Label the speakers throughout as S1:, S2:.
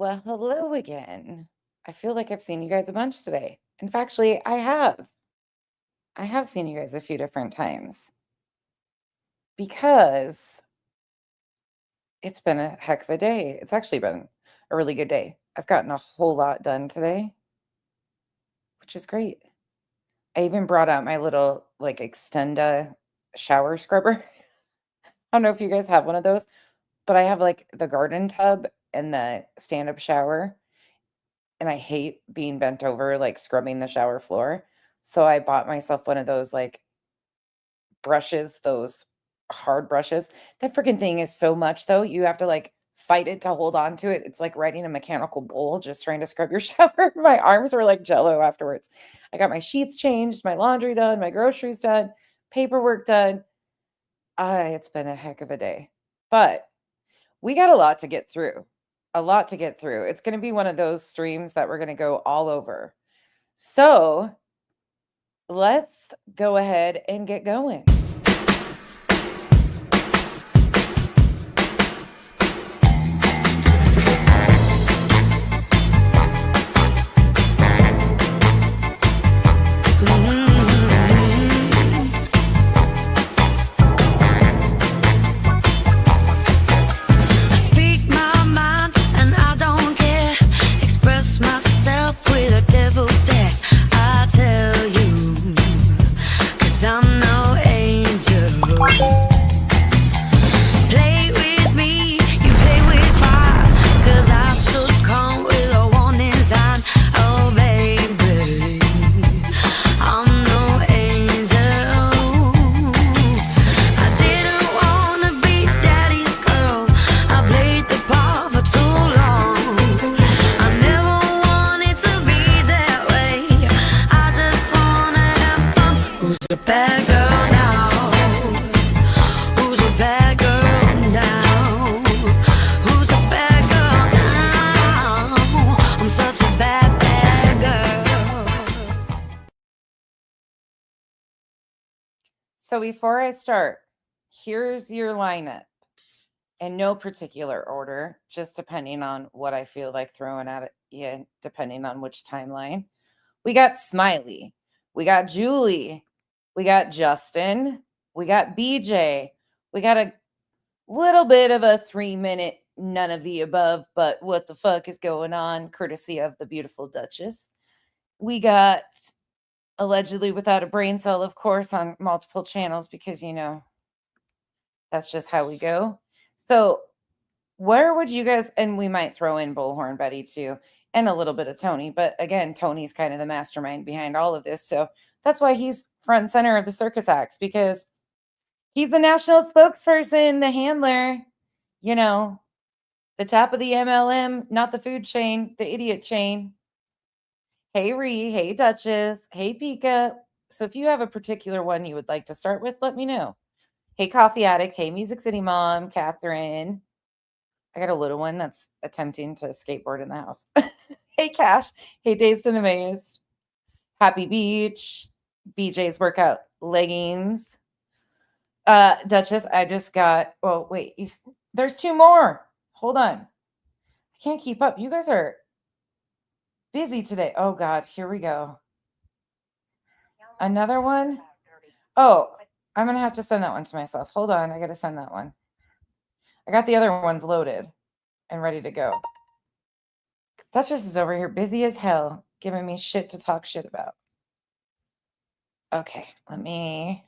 S1: Well, hello again. I feel like I've seen you guys a bunch today. In fact, actually, I have. I have seen you guys a few different times because it's been a heck of a day. It's actually been a really good day. I've gotten a whole lot done today, which is great. I even brought out my little like extenda shower scrubber. I don't know if you guys have one of those, but I have like the garden tub and the stand-up shower, and I hate being bent over like scrubbing the shower floor. So I bought myself one of those like brushes, those hard brushes. That freaking thing is so much though. You have to like fight it to hold on to it. It's like riding a mechanical bull just trying to scrub your shower. My arms were like jello afterwards. I got my sheets changed, my laundry done, my groceries done, paperwork done. It's been a heck of a day. But we got a lot to get through. A lot to get through. It's going to be one of those streams that we're going to go all over. So let's go ahead and get going. So before I start, here's your lineup in no particular order, just depending on what I feel like throwing at you, depending on which timeline. We got Smiley, we got Julie, we got Justin, we got BJ, we got a little bit of a 3-minute none of the above, but what the fuck is going on, courtesy of the beautiful Duchess. We got allegedly without a brain cell, of course, on multiple channels because, that's just how we go. So where would you guys, and we might throw in Bullhorn Betty too, and a little bit of Tony, but again, Tony's kind of the mastermind behind all of this. So that's why he's front and center of the circus acts, because he's the national spokesperson, the handler, the top of the MLM, not the food chain, the idiot chain. Hey, Ree. Hey, Duchess. Hey, Pika. So if you have a particular one you would like to start with, let me know. Hey, Coffee Addict. Hey, Music City Mom. Catherine. I got a little one that's attempting to skateboard in the house. Hey, Cash. Hey, Dazed and Amazed. Happy Beach. BJ's workout leggings. Duchess, I just got, oh, wait. There's 2 more. Hold on. I can't keep up. You guys are busy today. Oh, God. Here we go. Another one? Oh, I'm going to have to send that one to myself. Hold on. I got to send that one. I got the other ones loaded and ready to go. Duchess is over here busy as hell, giving me shit to talk shit about. Okay, let me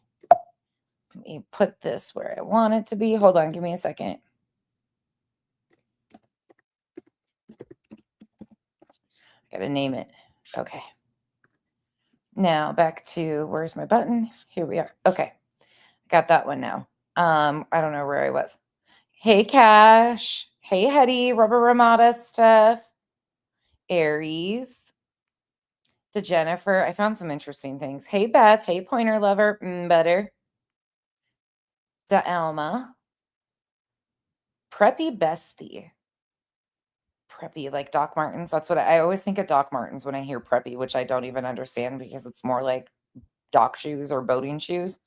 S1: put this where I want it to be. Hold on. Give me a second. I got to name it. Okay. Now back to, where's my button? Here we are. Okay. Got that one now. I don't know where I was. Hey, Cash. Hey, Hetty. Rubber Ramada stuff. Aries. To Jennifer. I found some interesting things. Hey, Beth. Hey, Pointer Lover. Better. To Alma. Preppy Bestie. Preppy, like Doc Martens. That's what I always think of, Doc Martens, when I hear preppy, which I don't even understand because it's more like dock shoes or boating shoes.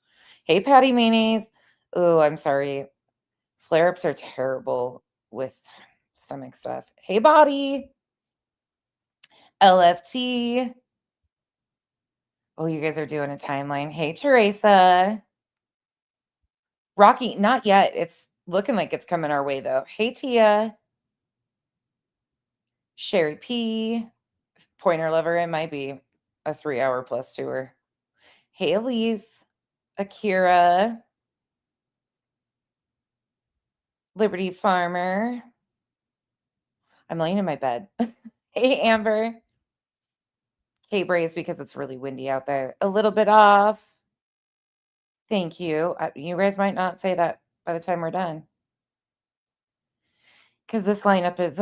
S1: Hey, Patty Meanies. Oh, I'm sorry. Flare-ups are terrible with stomach stuff. Hey, body. LFT. Oh, you guys are doing a timeline. Hey, Teresa. Rocky, not yet. It's looking like it's coming our way, though. Hey, Tia. Sherry P. Pointer lover. It might be a 3-hour plus tour. Hey, Elise. Akira. Liberty Farmer. I'm laying in my bed. Hey, Amber. K-Brace because it's really windy out there. A little bit off. Thank you. You guys might not say that by the time we're done. Because this lineup is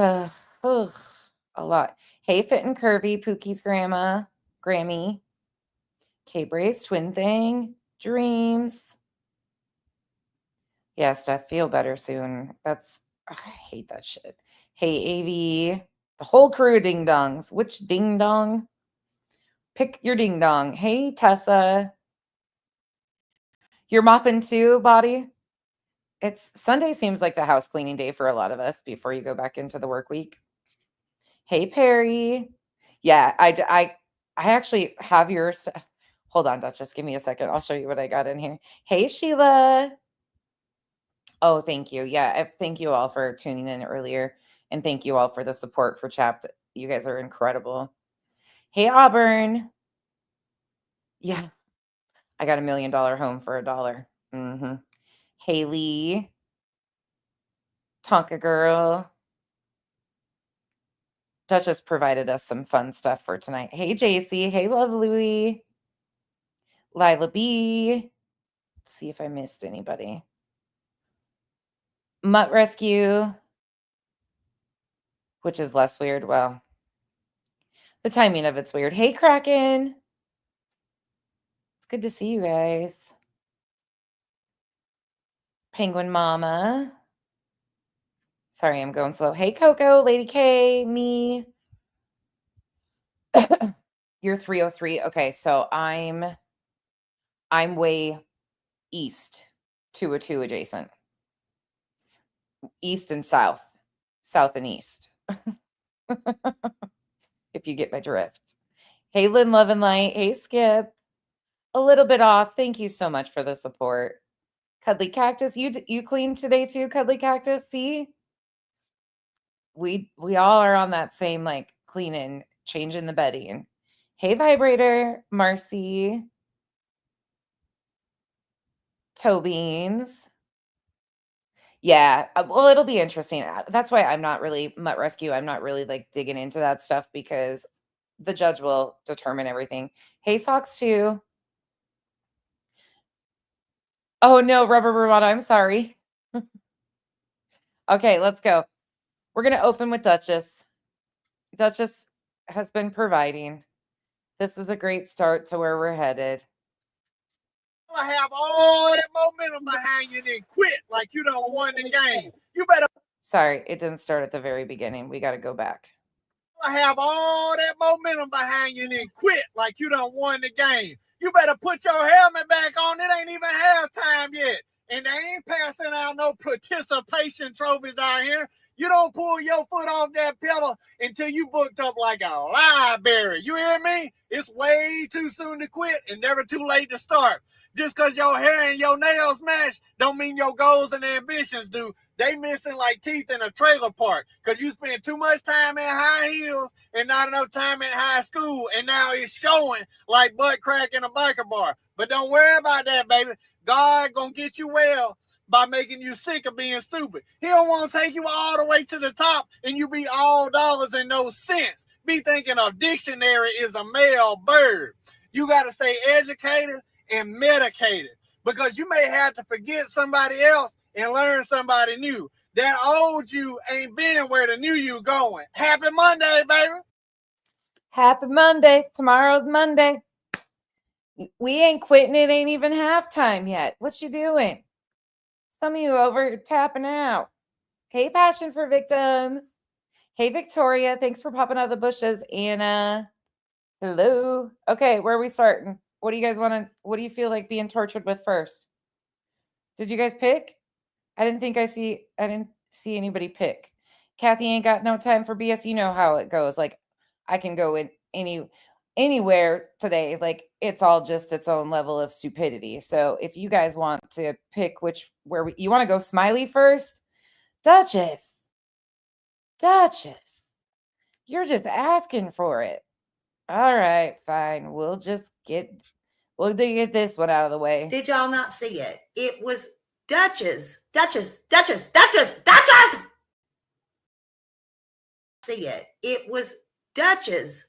S1: a lot. Hey, Fit and Curvy, Pookie's grandma, Grammy, K-Brace, Twin Thing, Dreams. Yeah, Steph, feel better soon. I hate that shit. Hey, AV, the whole crew of ding-dongs. Which ding-dong? Pick your ding-dong. Hey, Tessa. You're mopping too, body? Sunday seems like the house cleaning day for a lot of us before you go back into the work week. Hey, Perry. Yeah, I actually have your hold on, Duchess. Give me a second. I'll show you what I got in here. Hey, Sheila. Oh, thank you. Yeah, thank you all for tuning in earlier. And thank you all for the support for Chapped. You guys are incredible. Hey, Auburn. Yeah, I got $1 million home for $1. Mm-hmm. Haley. Tonka Girl. Duchess provided us some fun stuff for tonight. Hey, JC. Hey, Love Louie. Lila B. Let's see if I missed anybody. Mutt Rescue, which is less weird. Well, the timing of it's weird. Hey, Kraken. It's good to see you guys. Penguin Mama. Sorry, I'm going slow. Hey, Coco, Lady K, me. You're 303. Okay, so I'm way east, 202 adjacent. East and south. South and east. If you get my drift. Hey, Lynn Love and Light. Hey, Skip. A little bit off. Thank you so much for the support. Cuddly Cactus, you cleaned today too, Cuddly Cactus. See, we all are on that same like cleaning, changing the bedding. Hey, Vibrator, Marcy, Toe Beans. Yeah, well, it'll be interesting. That's why I'm not really Mutt Rescue. I'm not really like digging into that stuff because the judge will determine everything. Hey, Socks too. Oh no, Rubber Bravado. I'm sorry. Okay, let's go. We're gonna open with Duchess. Duchess has been providing. This is a great start to where we're headed.
S2: I have all that momentum behind you and then quit like you don't won the game. You better.
S1: Sorry, it didn't start at the very beginning. We got to go back.
S2: I have all that momentum behind you and then quit like you don't won the game. You better put your helmet back on. It ain't even halftime yet. And they ain't passing out no participation trophies out here. You don't pull your foot off that pedal until you booked up like a library. You hear me? It's way too soon to quit and never too late to start. Just because your hair and your nails match don't mean your goals and ambitions do. They missing like teeth in a trailer park because you spend too much time in high heels and not enough time in high school, and now it's showing like butt crack in a biker bar. But don't worry about that, baby. God gonna get you well by making you sick of being stupid. He don't want to take you all the way to the top and you be all dollars and no cents. Be thinking a dictionary is a male bird. You got to stay educated and medicated because you may have to forget somebody else and learn somebody new. That old you ain't been where the new you going. Happy Monday, baby.
S1: Happy Monday. Tomorrow's Monday. We ain't quitting. It ain't even halftime yet. What you doing? Some of you over tapping out. Hey, Passion for Victims. Hey, Victoria. Thanks for popping out of the bushes. Anna. Hello. Okay, where are we starting? What do you guys want to, what do you feel like being tortured with first? Did you guys pick? I didn't see anybody pick. Kathy ain't got no time for BS. You know how it goes. Like, I can go in anywhere today. Like, it's all just its own level of stupidity. So if you guys want to pick you want to go Smiley first, Duchess, you're just asking for it. All right, fine. We'll get this one out of the way.
S3: Did y'all not see it? It was Duchess. See it. It was Duchess.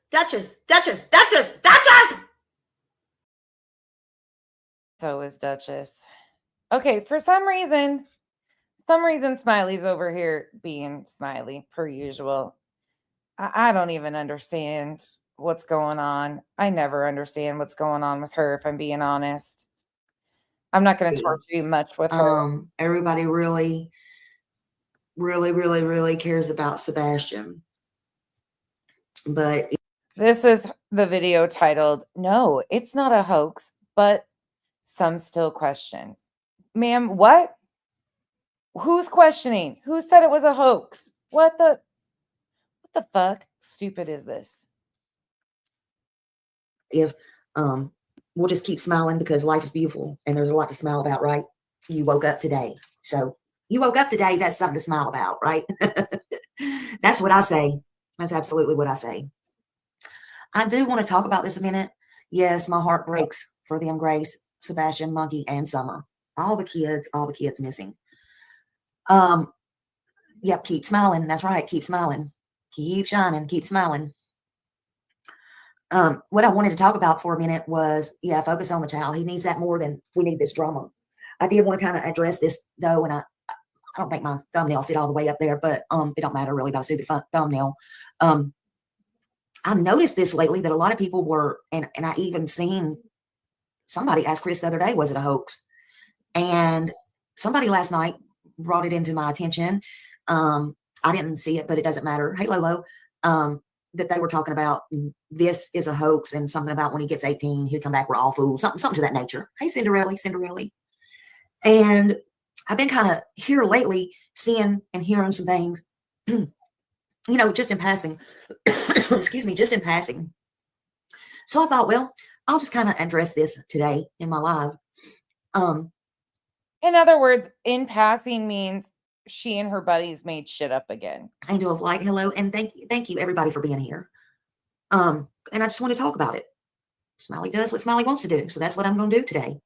S1: So is Duchess. Okay, for some reason Smiley's over here being Smiley per usual. I don't even understand what's going on. I never understand what's going on with her, if I'm being honest. I'm not going to torture you much with her.
S3: Everybody really cares about Sebastian. But
S1: this is the video titled, "No, it's not a hoax, but some still question." Ma'am, what? Who's questioning? Who said it was a hoax? What the fuck stupid is this?
S3: If we'll just keep smiling because life is beautiful and there's a lot to smile about, right? You woke up today. So you woke up today, that's something to smile about, right? That's what I say. That's absolutely what I say. I do want to talk about this a minute. Yes, my heart breaks for them, Grace, Sebastian, Monkey, and Summer. All the kids missing. Yep, keep smiling. That's right. Keep smiling. Keep shining. Keep smiling. What I wanted to talk about for a minute was, focus on the child. He needs that more than we need this drama. I did want to kind of address this though, and I don't think my thumbnail fit all the way up there, but it don't matter really about a stupid thumbnail. I noticed this lately that a lot of people were, and I even seen somebody ask Chris the other day, was it a hoax? And somebody last night brought it into my attention. I didn't see it, but it doesn't matter. Hey, Lolo, that they were talking about this is a hoax and something about when he gets 18, he'll come back, we're all fools, something to that nature. Hey, Cinderella. And I've been kind of here lately seeing and hearing some things, just in passing. Excuse me, just in passing. So I thought, well, I'll just kind of address this today in my live.
S1: In other words, in passing means she and her buddies made shit up again.
S3: Angel of Light, hello, and thank you everybody for being here. And I just want to talk about it. Smiley does what Smiley wants to do, so that's what I'm going to do today.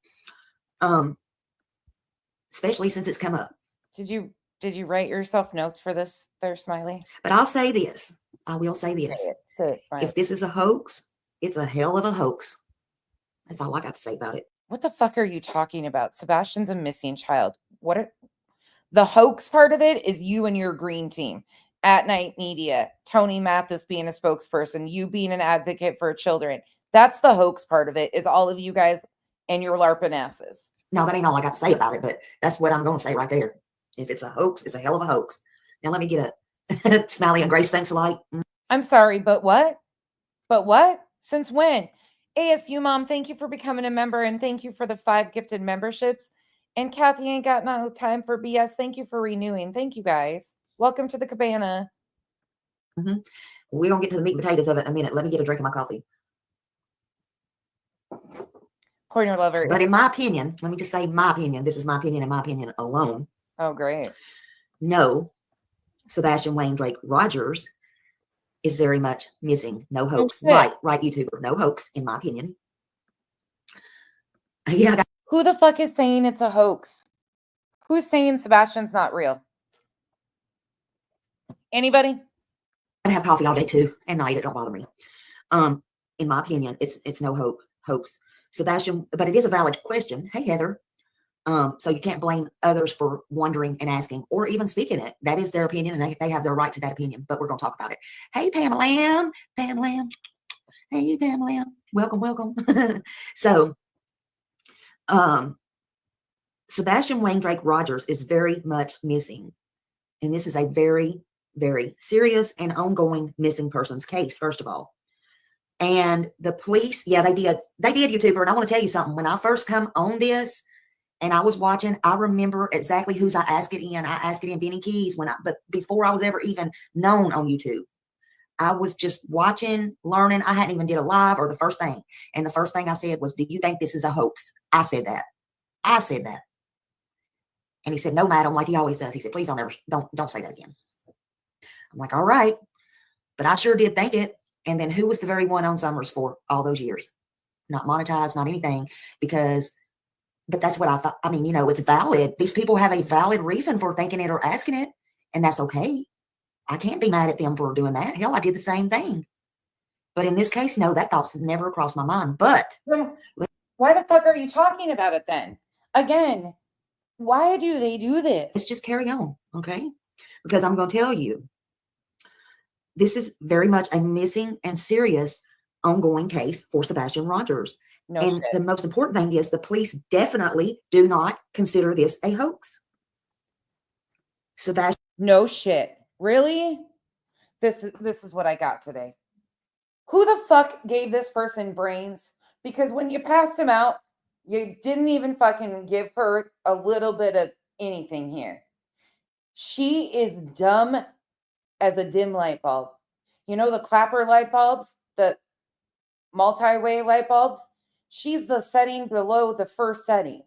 S3: Especially since it's come up.
S1: Did you write yourself notes for this there, Smiley?
S3: But I'll say this. I will say this.
S1: Say it, Smiley.
S3: If this is a hoax, it's a hell of a hoax. That's all I got to say about it.
S1: What the fuck are you talking about? Sebastian's a missing child. The hoax part of it is you and your green team. At Night Media, Tony Mathis being a spokesperson, you being an advocate for children. That's the hoax part of it, is all of you guys and your LARPing asses.
S3: No, that ain't all I got to say about it, but that's what I'm going to say right there. If it's a hoax, it's a hell of a hoax. Now let me get a Smiley and Grace, thanks a lot.
S1: I'm sorry, but what? But what? Since when? ASU Mom, thank you for becoming a member, and thank you for the 5 gifted memberships. And Kathy ain't got no time for BS. Thank you for renewing. Thank you, guys. Welcome to the cabana.
S3: Mm-hmm. We're going to get to the meat and potatoes of it in a minute. Let me get a drink of my coffee.
S1: Corner lover.
S3: But in my opinion, let me just say my opinion. This is my opinion and my opinion alone.
S1: Oh, great.
S3: No, Sebastian Wayne Drake Rogers is very much missing. No hoax. Right, YouTuber. No hoax, in my opinion. Yeah.
S1: Who the fuck is saying it's a hoax? Who's saying Sebastian's not real? Anybody?
S3: I have coffee all day too, and night. It don't bother me. In my opinion, it's no hoax. Sebastian, but it is a valid question. Hey, Heather. So you can't blame others for wondering and asking or even speaking it. That is their opinion, and they have their right to that opinion. But we're going to talk about it. Hey, Pamela. Hey, Pamela. Welcome. So, Sebastian Wayne Drake Rogers is very much missing, and this is a very, very serious and ongoing missing persons case. First of all, and the police, they did, YouTuber. And I want to tell you something. When I first come on this, and I was watching. I remember exactly whose I asked it in. I asked it in Benny Keys but before I was ever even known on YouTube. I was just watching, learning. I hadn't even did a live or the first thing. And the first thing I said was, do you think this is a hoax? I said that. And he said, no, madam, like he always does. He said, please don't say that again. I'm like, all right. But I sure did think it. And then who was the very one on Summers for all those years? Not monetized, not anything, but that's what I thought. I mean, it's valid. These people have a valid reason for thinking it or asking it, and that's okay. I can't be mad at them for doing that. Hell, I did the same thing. But in this case, no, that thought's never crossed my mind. But
S1: why the fuck are you talking about it then? Again, why do they do this?
S3: Let's just carry on, okay? Because I'm going to tell you, this is very much a missing and serious ongoing case for Sebastian Rogers.
S1: No
S3: and
S1: shit.
S3: The most important thing is the police definitely do not consider this a hoax. Sebastian.
S1: No shit. Really? This is what I got today. Who the fuck gave this person brains? Because when you passed him out, you didn't even fucking give her a little bit of anything here. She is dumb as a dim light bulb. You know the clapper light bulbs, the multi-way light bulbs? She's the setting below the first setting.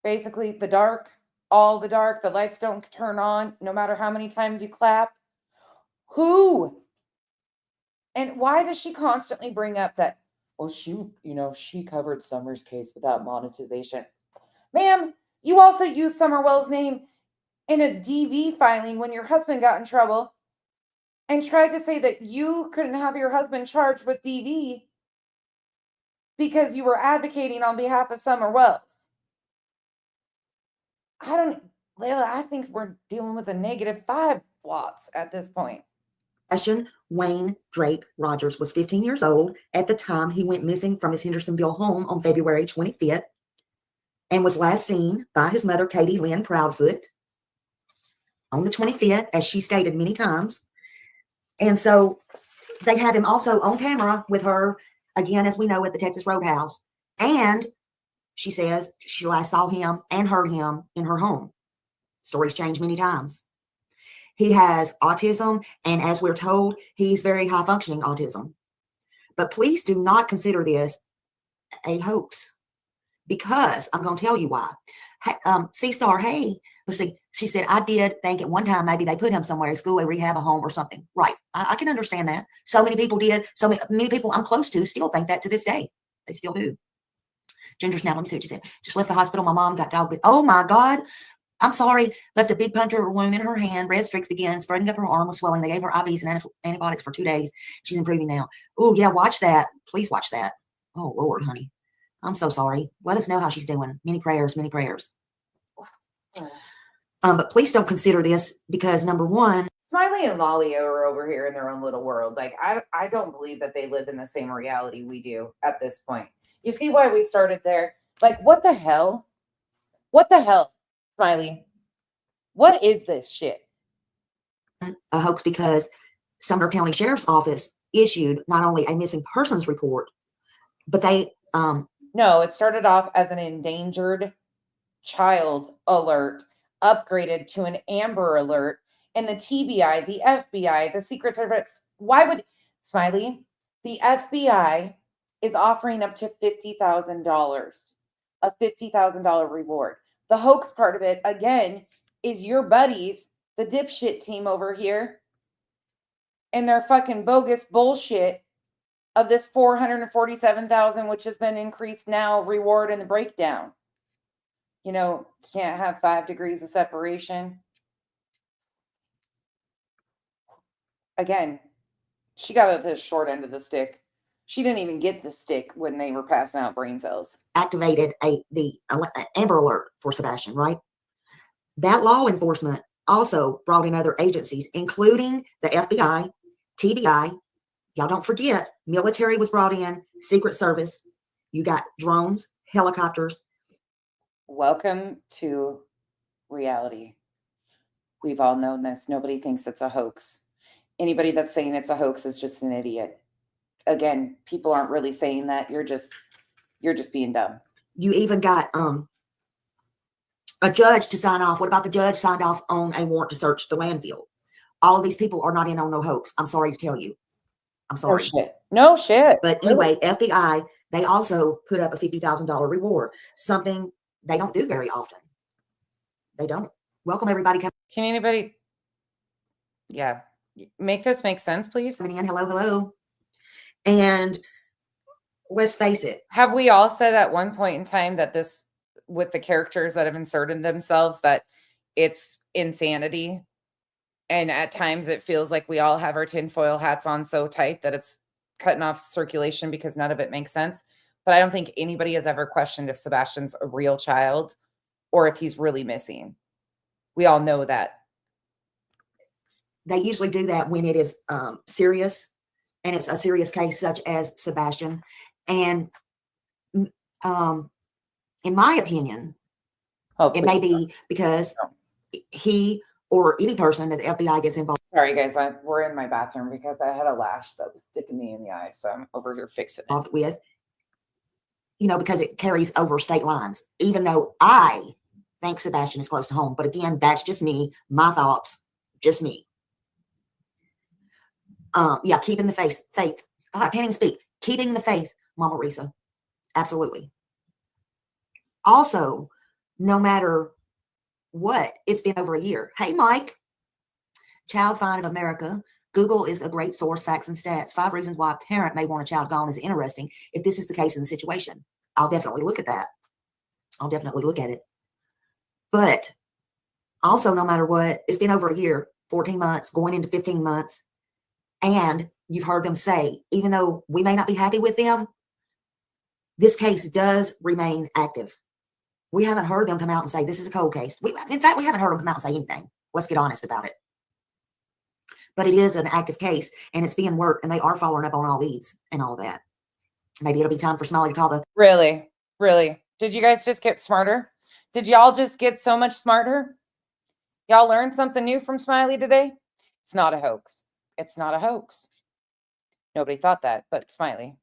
S1: Basically, the dark, all the dark, the lights don't turn on no matter how many times you clap. Who? And why does she constantly bring up that, well, she covered Summer's case without monetization? Ma'am, you also used Summerwell's name in a DV filing when your husband got in trouble and tried to say that you couldn't have your husband charged with DV because you were advocating on behalf of Summer Wells. Layla, I think we're dealing with a -5 watts at this point.
S3: Sebastian Wayne Drake Rogers was 15 years old at the time he went missing from his Hendersonville home on February 25th and was last seen by his mother, Katie Lynn Proudfoot, on the 25th, as she stated many times. And so they have him also on camera with her, again, as we know, at the Texas Roadhouse. And she says she last saw him and heard him in her home. Stories change many times. He has autism, and as we're told, he's very high-functioning autism. But please do not consider this a hoax, because I'm going to tell you why. C-Star, hey, let's see. She said, I did think at one time maybe they put him somewhere, a school, a rehab, a home, or something. Right. I can understand that. So many people did. So many people I'm close to still think that to this day. They still do. Ginger Snap, let me see what she said. Just left the hospital. My mom got dog bit. Oh, my God. I'm sorry. Left a big puncture wound in her hand. Red streaks began spreading up her arm with swelling. They gave her IVs and antibiotics for 2 days. She's improving now. Oh, yeah, watch that. Please watch that. Oh, Lord, honey. I'm so sorry. Let us know how she's doing. Many prayers, many prayers. But please don't consider this because, number one,
S1: Smiley and Lolly are over here in their own little world. Like, I don't believe that they live in the same reality we do at this point. You see why we started there? Like, what the hell? What the hell, Smiley? What is this shit?
S3: A hoax because Sumner County Sheriff's Office issued not only a missing persons report, but they
S1: no, it started off as an endangered child alert, upgraded to an Amber Alert, and the TBI, the FBI, the Secret Service. Why would Smiley? The FBI is offering up to $50,000, a $50,000 reward. The hoax part of it, again, is your buddies, the dipshit team over here, and their fucking bogus bullshit of this $447,000, which has been increased now, reward in the breakdown. Can't have 5 degrees of separation. Again, she got the short end of the stick. She didn't even get the stick when they were passing out brain cells.
S3: Activated the Amber Alert for Sebastian, right? That law enforcement also brought in other agencies, including the FBI, TBI. Y'all don't forget, military was brought in, Secret Service. You got drones, helicopters.
S1: Welcome to reality. We've all known this. Nobody thinks it's a hoax. Anybody that's saying it's a hoax is just an idiot. Again, people aren't really saying that. You're just being dumb.
S3: You even got a judge to sign off. What about the judge signed off on a warrant to search the landfill? All of these people are not in on no hoax. I'm sorry to tell you. I'm sorry.
S1: No shit. No shit.
S3: But anyway, FBI, they also put up a $50,000 reward, something they don't do very often. They don't. Welcome, everybody.
S1: Can anybody, yeah, make this make sense, please?
S3: Coming in. Hello, hello. And let's face it.
S1: Have we all said at one point in time that this, with the characters that have inserted themselves, that it's insanity? And at times it feels like we all have our tinfoil hats on so tight that it's cutting off circulation because none of it makes sense. But I don't think anybody has ever questioned if Sebastian's a real child or if he's really missing. We all know that.
S3: They usually do that when it is serious, and it's a serious case such as Sebastian. And in my opinion, it may be because he or any person that the FBI gets involved.
S1: Sorry, guys, we're in my bathroom because I had a lash that was sticking me in the eye, so I'm over here fixing it.
S3: With, you know, because it carries over state lines, even though I think Sebastian is close to home. But again, that's just me, my thoughts, just me. Yeah, keeping the faith. I can't even speak. Keeping the faith, Mama Risa. Absolutely. Also, no matter what, it's been over a year. Hey, Mike. Child Find of America. Google is a great source, facts and stats. 5 reasons why a parent may want a child gone is interesting. If this is the case in the situation, I'll definitely look at that. I'll definitely look at it. But also, no matter what, it's been over a year, 14 months, going into 15 months. And you've heard them say, even though we may not be happy with them, this case does remain active. We haven't heard them come out and say, this is a cold case. In fact, we haven't heard them come out and say anything. Let's get honest about it. But it is an active case, and it's being worked, and they are following up on all leads and all that. Maybe it'll be time for Smiley to call the...
S1: Really? Really? Did you guys just get smarter? Did y'all just get so much smarter? Y'all learned something new from Smiley today? It's not a hoax. It's not a hoax. Nobody thought that, but Smiley.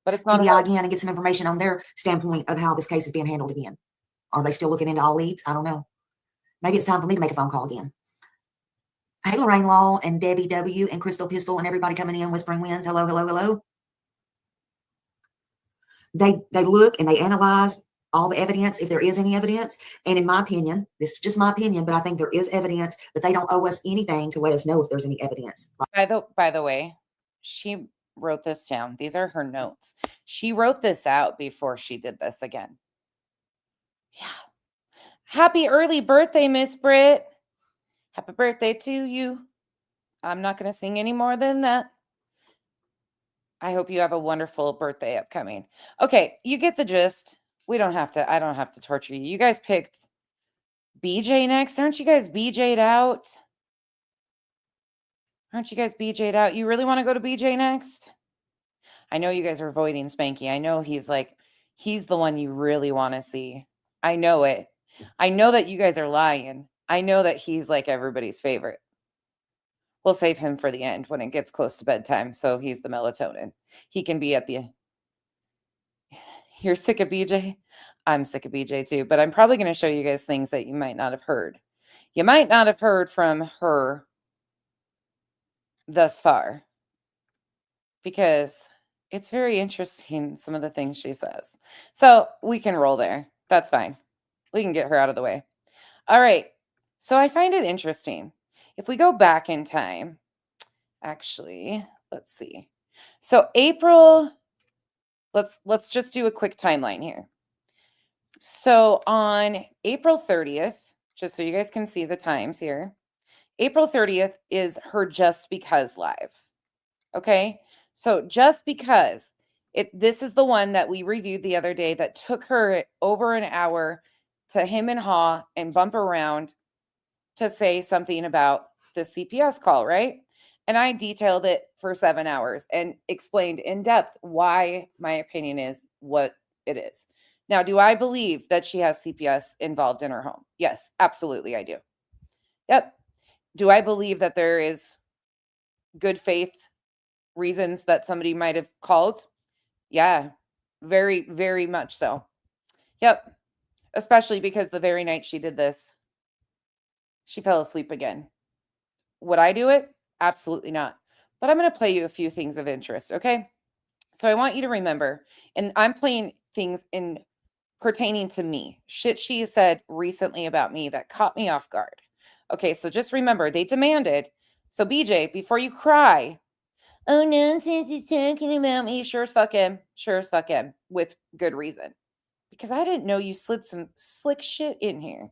S1: But it's not
S3: TBI again and get some information on their standpoint of how this case is being handled again. Are they still looking into all leads? I don't know. Maybe it's time for me to make a phone call again. Hey, Lorraine Law and Debbie W. and Crystal Pistol and everybody coming in, Whispering Winds. Hello, hello, hello. They look and they analyze all the evidence, if there is any evidence. And in my opinion, this is just my opinion, but I think there is evidence, but they don't owe us anything to let us know if there's any evidence.
S1: By the way, she wrote this down. These are her notes. She wrote this out before she did this again. Yeah. Happy early birthday, Miss Britt. Happy birthday to you. I'm not going to sing any more than that. I hope you have a wonderful birthday upcoming. Okay, you get the gist. I don't have to torture you. You guys picked BJ next. Aren't you guys BJ'd out? Aren't you guys BJ'd out? You really want to go to BJ next? I know you guys are avoiding Spanky. I know he's the one you really want to see. I know it. I know that you guys are lying. I know that he's like everybody's favorite. We'll save him for the end when it gets close to bedtime. So he's the melatonin. He can be at the... You're sick of BJ? I'm sick of BJ too, but I'm probably going to show you guys things that you might not have heard. You might not have heard from her thus far because it's very interesting, some of the things she says. So we can roll there. That's fine. We can get her out of the way. All right. So I find it interesting. If we go back in time, actually, let's see. So April, let's just do a quick timeline here. So on April 30th, just so you guys can see the times here, April 30th is her Just Because live. Okay. So Just Because, this is the one that we reviewed the other day that took her over an hour to him and haw and bump around to say something about the CPS call, right? And I detailed it for 7 hours and explained in depth why my opinion is what it is. Now, do I believe that she has CPS involved in her home? Yes, absolutely I do. Yep. Do I believe that there is good faith reasons that somebody might have called? Yeah, very, very much so. Yep. Especially because the very night she did this, she fell asleep again. Would I do it? Absolutely not. But I'm going to play you a few things of interest, okay? So I want you to remember, and I'm playing things in pertaining to me, shit she said recently about me that caught me off guard. Okay, so just remember, they demanded. So BJ, before you cry, oh no, since he's talking about me, sure as fuck him, with good reason. Because I didn't know you slid some slick shit in here.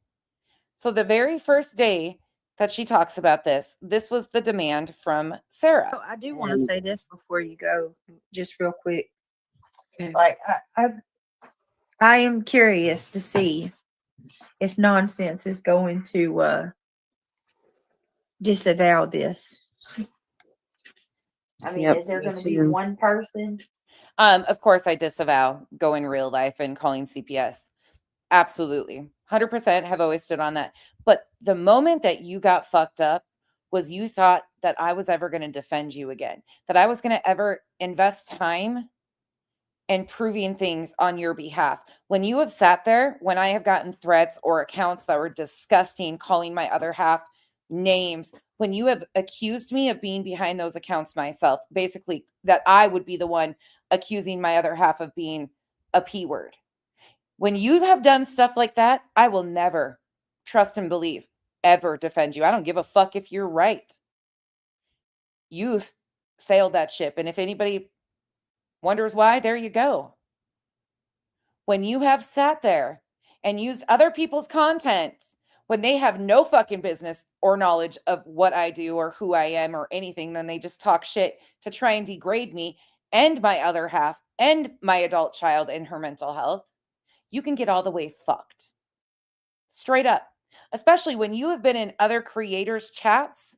S1: So the very first day that she talks about this was the demand from Sarah.
S4: So I do want to say this before you go, just real quick.
S1: Okay.
S4: Like I am curious to see if nonsense is going to disavow this. I mean,
S5: Yep,
S4: is there
S5: me
S4: going to be
S5: too.
S4: one person?
S1: Of course, I disavow going real life and calling CPS. Absolutely. 100% have always stood on that. But the moment that you got fucked up was you thought that I was ever going to defend you again, that I was going to ever invest time in proving things on your behalf. When you have sat there, when I have gotten threats or accounts that were disgusting, calling my other half names, when you have accused me of being behind those accounts myself, basically that I would be the one accusing my other half of being a P word. When you have done stuff like that, I will never trust and believe, ever defend you. I don't give a fuck if you're right. You sailed that ship. And if anybody wonders why, there you go. When you have sat there and used other people's contents when they have no fucking business or knowledge of what I do or who I am or anything, then they just talk shit to try and degrade me and my other half and my adult child and her mental health, you can get all the way fucked. Straight up. Especially when you have been in other creators' chats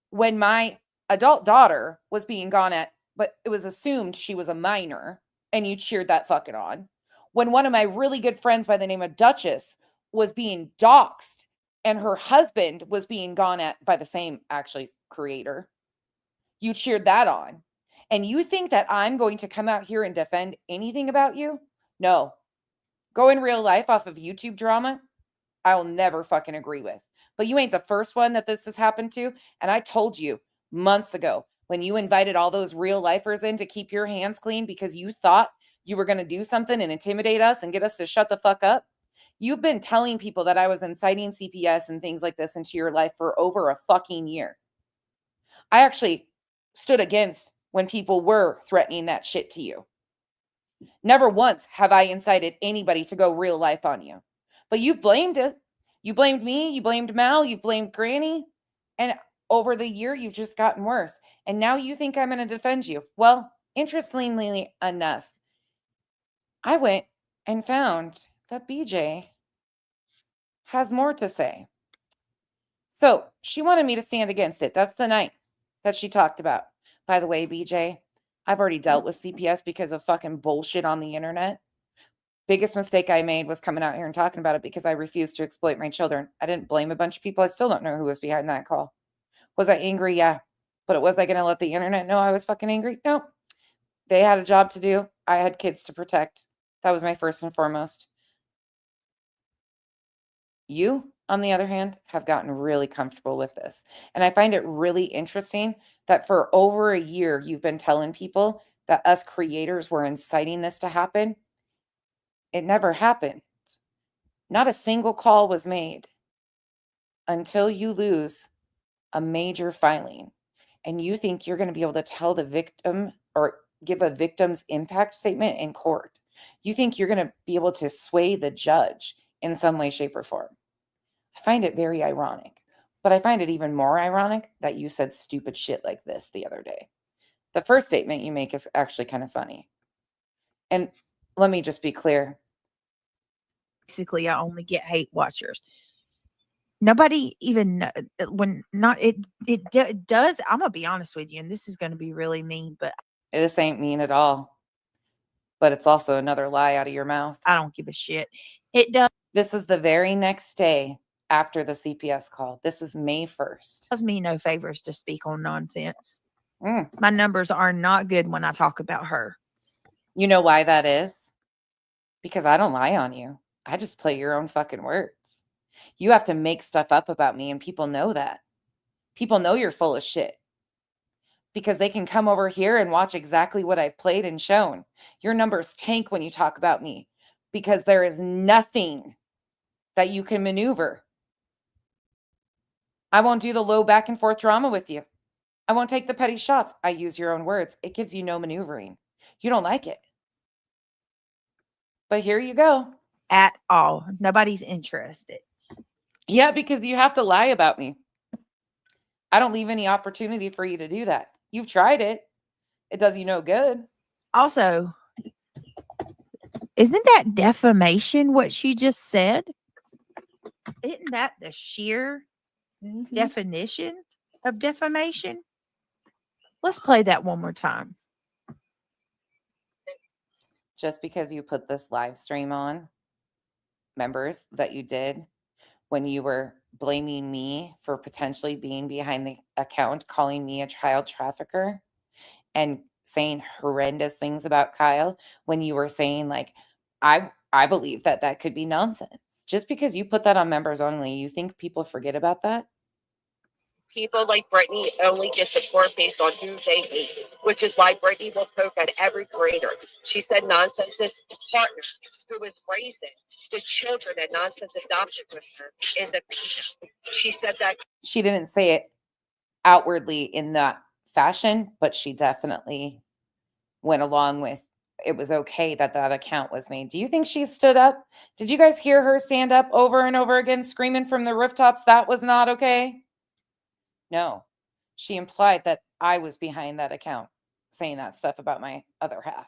S1: when my adult daughter was being gone at, but it was assumed she was a minor and you cheered that fucking on. When one of my really good friends by the name of Duchess was being doxxed and her husband was being gone at by the same actually creator, you cheered that on. And you think that I'm going to come out here and defend anything about you? No. Go in real life off of YouTube drama, I will never fucking agree with. But you ain't the first one that this has happened to. And I told you months ago when you invited all those real lifers in to keep your hands clean because you thought you were going to do something and intimidate us and get us to shut the fuck up. You've been telling people that I was inciting CPS and things like this into your life for over a fucking year. I actually stood against when people were threatening that shit to you. Never once have I incited anybody to go real life on you. But you blamed it. You blamed me. You blamed Mal. You blamed Granny. And over the year, you've just gotten worse. And now you think I'm going to defend you. Well, interestingly enough, I went and found that BJ has more to say. So she wanted me to stand against it. That's the night that she talked about. By the way, BJ, I've already dealt with CPS because of fucking bullshit on the internet. Biggest mistake I made was coming out here and talking about it because I refused to exploit my children. I didn't blame a bunch of people. I still don't know who was behind that call. Was I angry? Yeah. But was I going to let the internet know I was fucking angry? No. They had a job to do. I had kids to protect. That was my first and foremost. You, on the other hand, have gotten really comfortable with this. And I find it really interesting that for over a year, you've been telling people that us creators were inciting this to happen. It never happened. Not a single call was made until you lose a major filing. And you think you're going to be able to tell the victim or give a victim's impact statement in court. You think you're going to be able to sway the judge in some way, shape, or form. I find it very ironic. But I find it even more ironic that you said stupid shit like this the other day. The first statement you make is actually kind of funny. And let me just be clear.
S4: Basically, I only get hate watchers. Nobody even when not it does. I'm gonna be honest with you, and this is gonna be really mean, but
S1: This ain't mean at all. But it's also another lie out of your mouth.
S4: I don't give a shit. It does
S1: This is the very next day after the CPS call. This is May 1st.
S4: me no favors to speak on nonsense.
S1: Mm.
S4: My numbers are not good when I talk about her.
S1: You know why that is? Because I don't lie on you. I just play your own fucking words. You have to make stuff up about me, and people know that. People know you're full of shit because they can come over here and watch exactly what I've played and shown. Your numbers tank when you talk about me because there is nothing that you can maneuver. I won't do the low back and forth drama with you. I won't take the petty shots. I use your own words. It gives you no maneuvering. You don't like it. But here you go.
S4: At all. Nobody's interested.
S1: Yeah, because you have to lie about me. I don't leave any opportunity for you to do that. You've tried it. It does you no good.
S4: Also, isn't that defamation what she just said? Isn't that the sheer definition of defamation? Let's play that one more time.
S1: Just because you put this live stream on, members, that you did when you were blaming me for potentially being behind the account, calling me a child trafficker and saying horrendous things about Kyle, when you were saying like, I believe that could be nonsense. Just because you put that on members only, you think people forget about that?
S5: People like Brittany only get support based on who they hate, which is why Brittany will poke at every creator. She said Nonsense's partner, who is raising the children that Nonsense adopted with her, is a pedo. She said that.
S1: She didn't say it outwardly in that fashion, but she definitely went along with it was okay that that account was made. Do you think she stood up? Did you guys hear her stand up over and over again, screaming from the rooftops that was not okay? No, she implied that I was behind that account saying that stuff about my other half.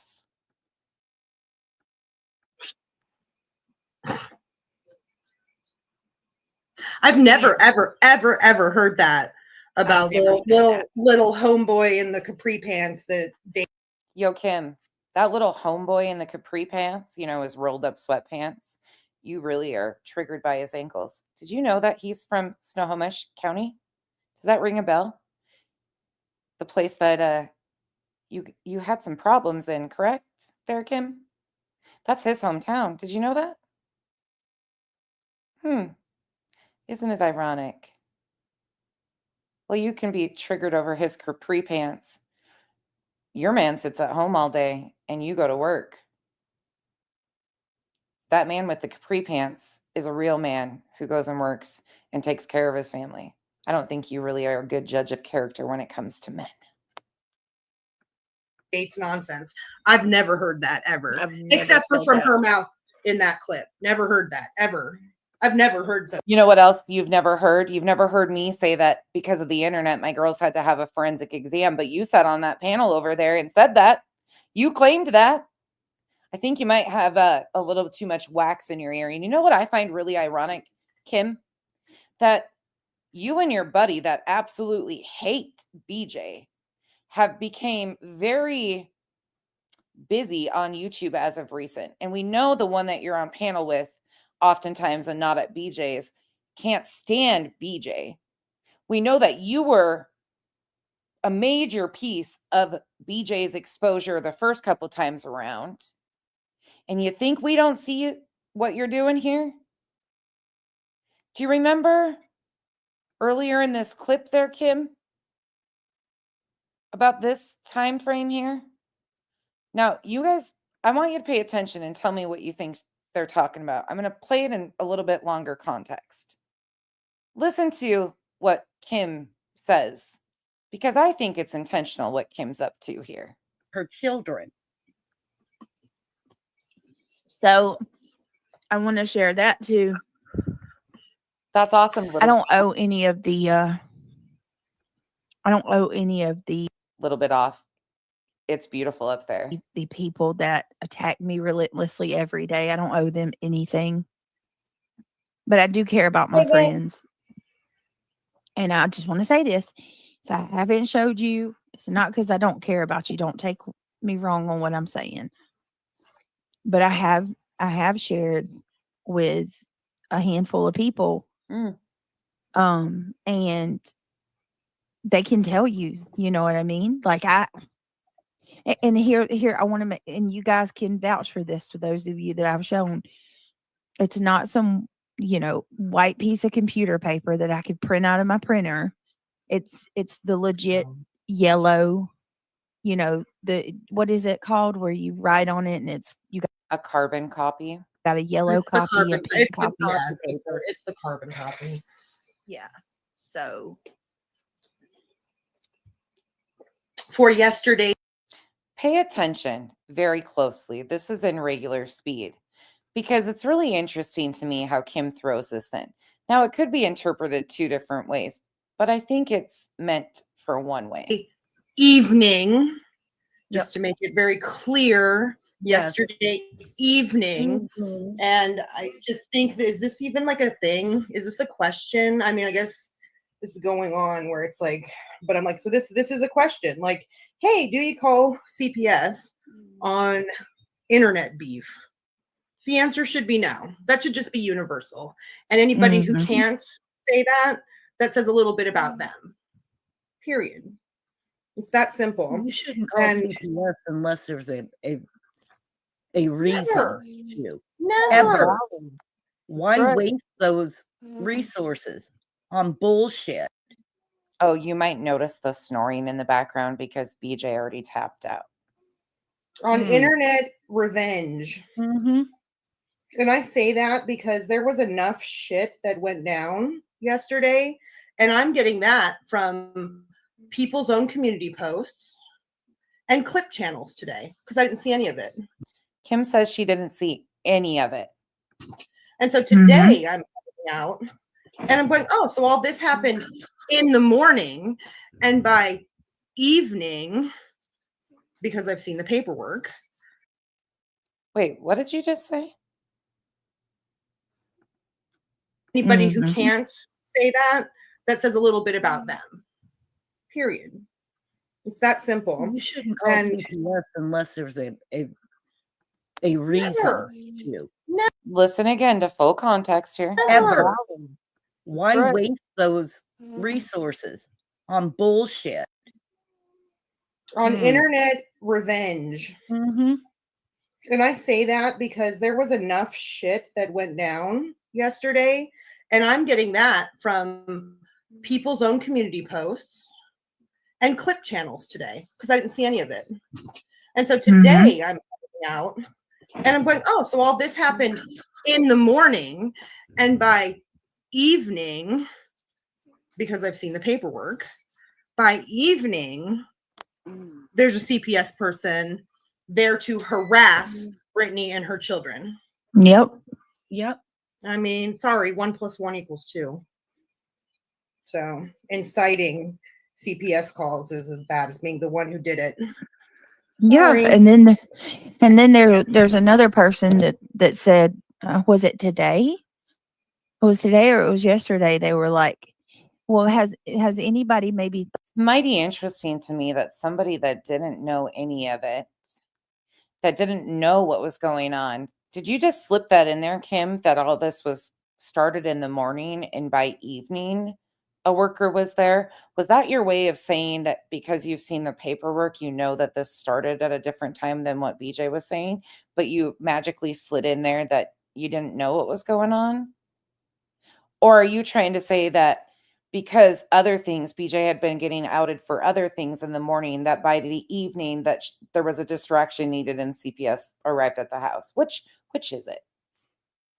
S6: I've never, ever heard that about
S4: never
S6: little homeboy in the capri pants that they.
S1: Yo, Kim, that little homeboy in the capri pants, you know, his rolled up sweatpants, you really are triggered by his ankles. Did you know that he's from Snohomish County? Does that ring a bell? The place that you had some problems in, correct there, Kim? That's his hometown. Did you know that? Isn't it ironic? Well, you can be triggered over his capri pants. Your man sits at home all day and you go to work. That man with the capri pants is a real man who goes and works and takes care of his family. I don't think you really are a good judge of character when it comes to men.
S6: Dates Nonsense. I've never heard that ever,
S4: I've never
S6: except for
S4: said
S6: from
S4: that.
S6: her mouth in that clip. Never heard that ever. I've never heard that.
S1: You know what else you've never heard? You've never heard me say that because of the internet, my girls had to have a forensic exam, but you sat on that panel over there and said that. You claimed that. I think you might have a little too much wax in your ear. And you know what I find really ironic, Kim? That you and your buddy that absolutely hate BJ have became very busy on YouTube as of recent. And we know the one that you're on panel with oftentimes and not at BJ's can't stand BJ. We know that you were a major piece of BJ's exposure the first couple times around. And you think we don't see what you're doing here? Do you remember earlier in this clip there, Kim, about this time frame here? Now, you guys, I want you to pay attention and tell me what you think they're talking about. I'm going to play it in a little bit longer context. Listen to what Kim says, because I think it's intentional what Kim's up to here.
S6: Her children.
S4: So I want to share that too.
S1: That's awesome.
S4: I don't owe any of the
S1: little bit off. It's beautiful up there.
S4: the people that attack me relentlessly every day. I don't owe them anything. But I do care about my friends. And I just want to say this. If I haven't showed you, it's not because I don't care about you. Don't take me wrong on what I'm saying. But I have shared with a handful of people. And they can tell you, you know what I mean? Like And here, I want to make, and you guys can vouch for this to those of you that I've shown. It's not some, white piece of computer paper that I could print out of my printer. It's the legit yellow, what is it called where you write on it and you
S1: A carbon copy.
S4: got a yellow
S6: It's the
S4: copy, a
S6: carbon,
S4: pink
S6: it's the,
S4: copy.
S6: yeah, it's the carbon copy.
S4: Yeah. So
S6: For yesterday,
S1: Pay attention very closely. This is in regular speed because it's really interesting to me how Kim throws this in. Now, it could be interpreted two different ways, but I think it's meant for one way.
S6: evening,
S4: Yep.
S6: just to make it very clear,
S4: Yes.
S6: yesterday evening.
S4: Mhm.
S6: And I just think, is this even like a thing? Is this a question? I mean, I guess this is going on where it's like, but I'm like, so this is a question. Like, hey, do you call CPS on internet beef? The answer should be no. That should just be universal. And anybody who
S4: Mhm.
S6: can't say that, that says a little bit about them. Period. It's that simple.
S7: You shouldn't call
S6: And-
S7: CPS unless there's a reason
S6: Never.
S7: to.
S6: Never.
S7: Ever. Why
S4: Right.
S7: waste those resources on bullshit?
S1: Oh, you might notice the snoring in the background because BJ already tapped out.
S6: On
S7: Hmm.
S6: internet revenge.
S7: Mm-hmm.
S6: And I say that because there was enough shit that went down yesterday. And I'm getting that from people's own community posts and clip channels today because I didn't see any of it.
S1: Kim says she didn't see any of it.
S6: And so today I'm coming out and I'm going, oh, so all this happened in the morning. And by evening, because I've seen the paperwork.
S1: Wait, what did you just say?
S6: Anybody who
S4: Mhm.
S6: can't say that, that says a little bit about them. Period. It's that simple.
S7: You shouldn't call
S6: And-
S7: CPS unless there's a reason
S6: Never.
S7: to.
S1: Listen again to full context here.
S7: Ever. Why
S4: Right.
S7: waste those resources on bullshit?
S6: On
S4: Hmm.
S6: internet revenge.
S7: Mm-hmm.
S6: And I say that because there was enough shit that went down yesterday. And I'm getting that from people's own community posts and clip channels today because I didn't see any of it. And so today I'm coming out and I'm going, oh, so all this happened in the morning. And by evening, because I've seen the paperwork, by evening, there's a CPS person there to harass Brittany and her children.
S4: Yep.
S7: Yep.
S6: I mean, sorry, 1 + 1 = 2. So inciting CPS calls is as bad as being the one who did it.
S4: Yeah.
S6: Sorry.
S4: And then there's another person that said, was it today? It was today or it was yesterday? They were like, well, has anybody maybe
S1: It's mighty interesting to me that somebody that didn't know any of it, that didn't know what was going on. Did you just slip that in there, Kim, that all this was started in the morning and by evening a worker was there? Was that your way of saying that because you've seen the paperwork, you know that this started at a different time than what BJ was saying, but you magically slid in there that you didn't know what was going on? Or are you trying to say that because other things, BJ had been getting outed for other things in the morning, that by the evening that there was a distraction needed and CPS arrived at the house? Which is it?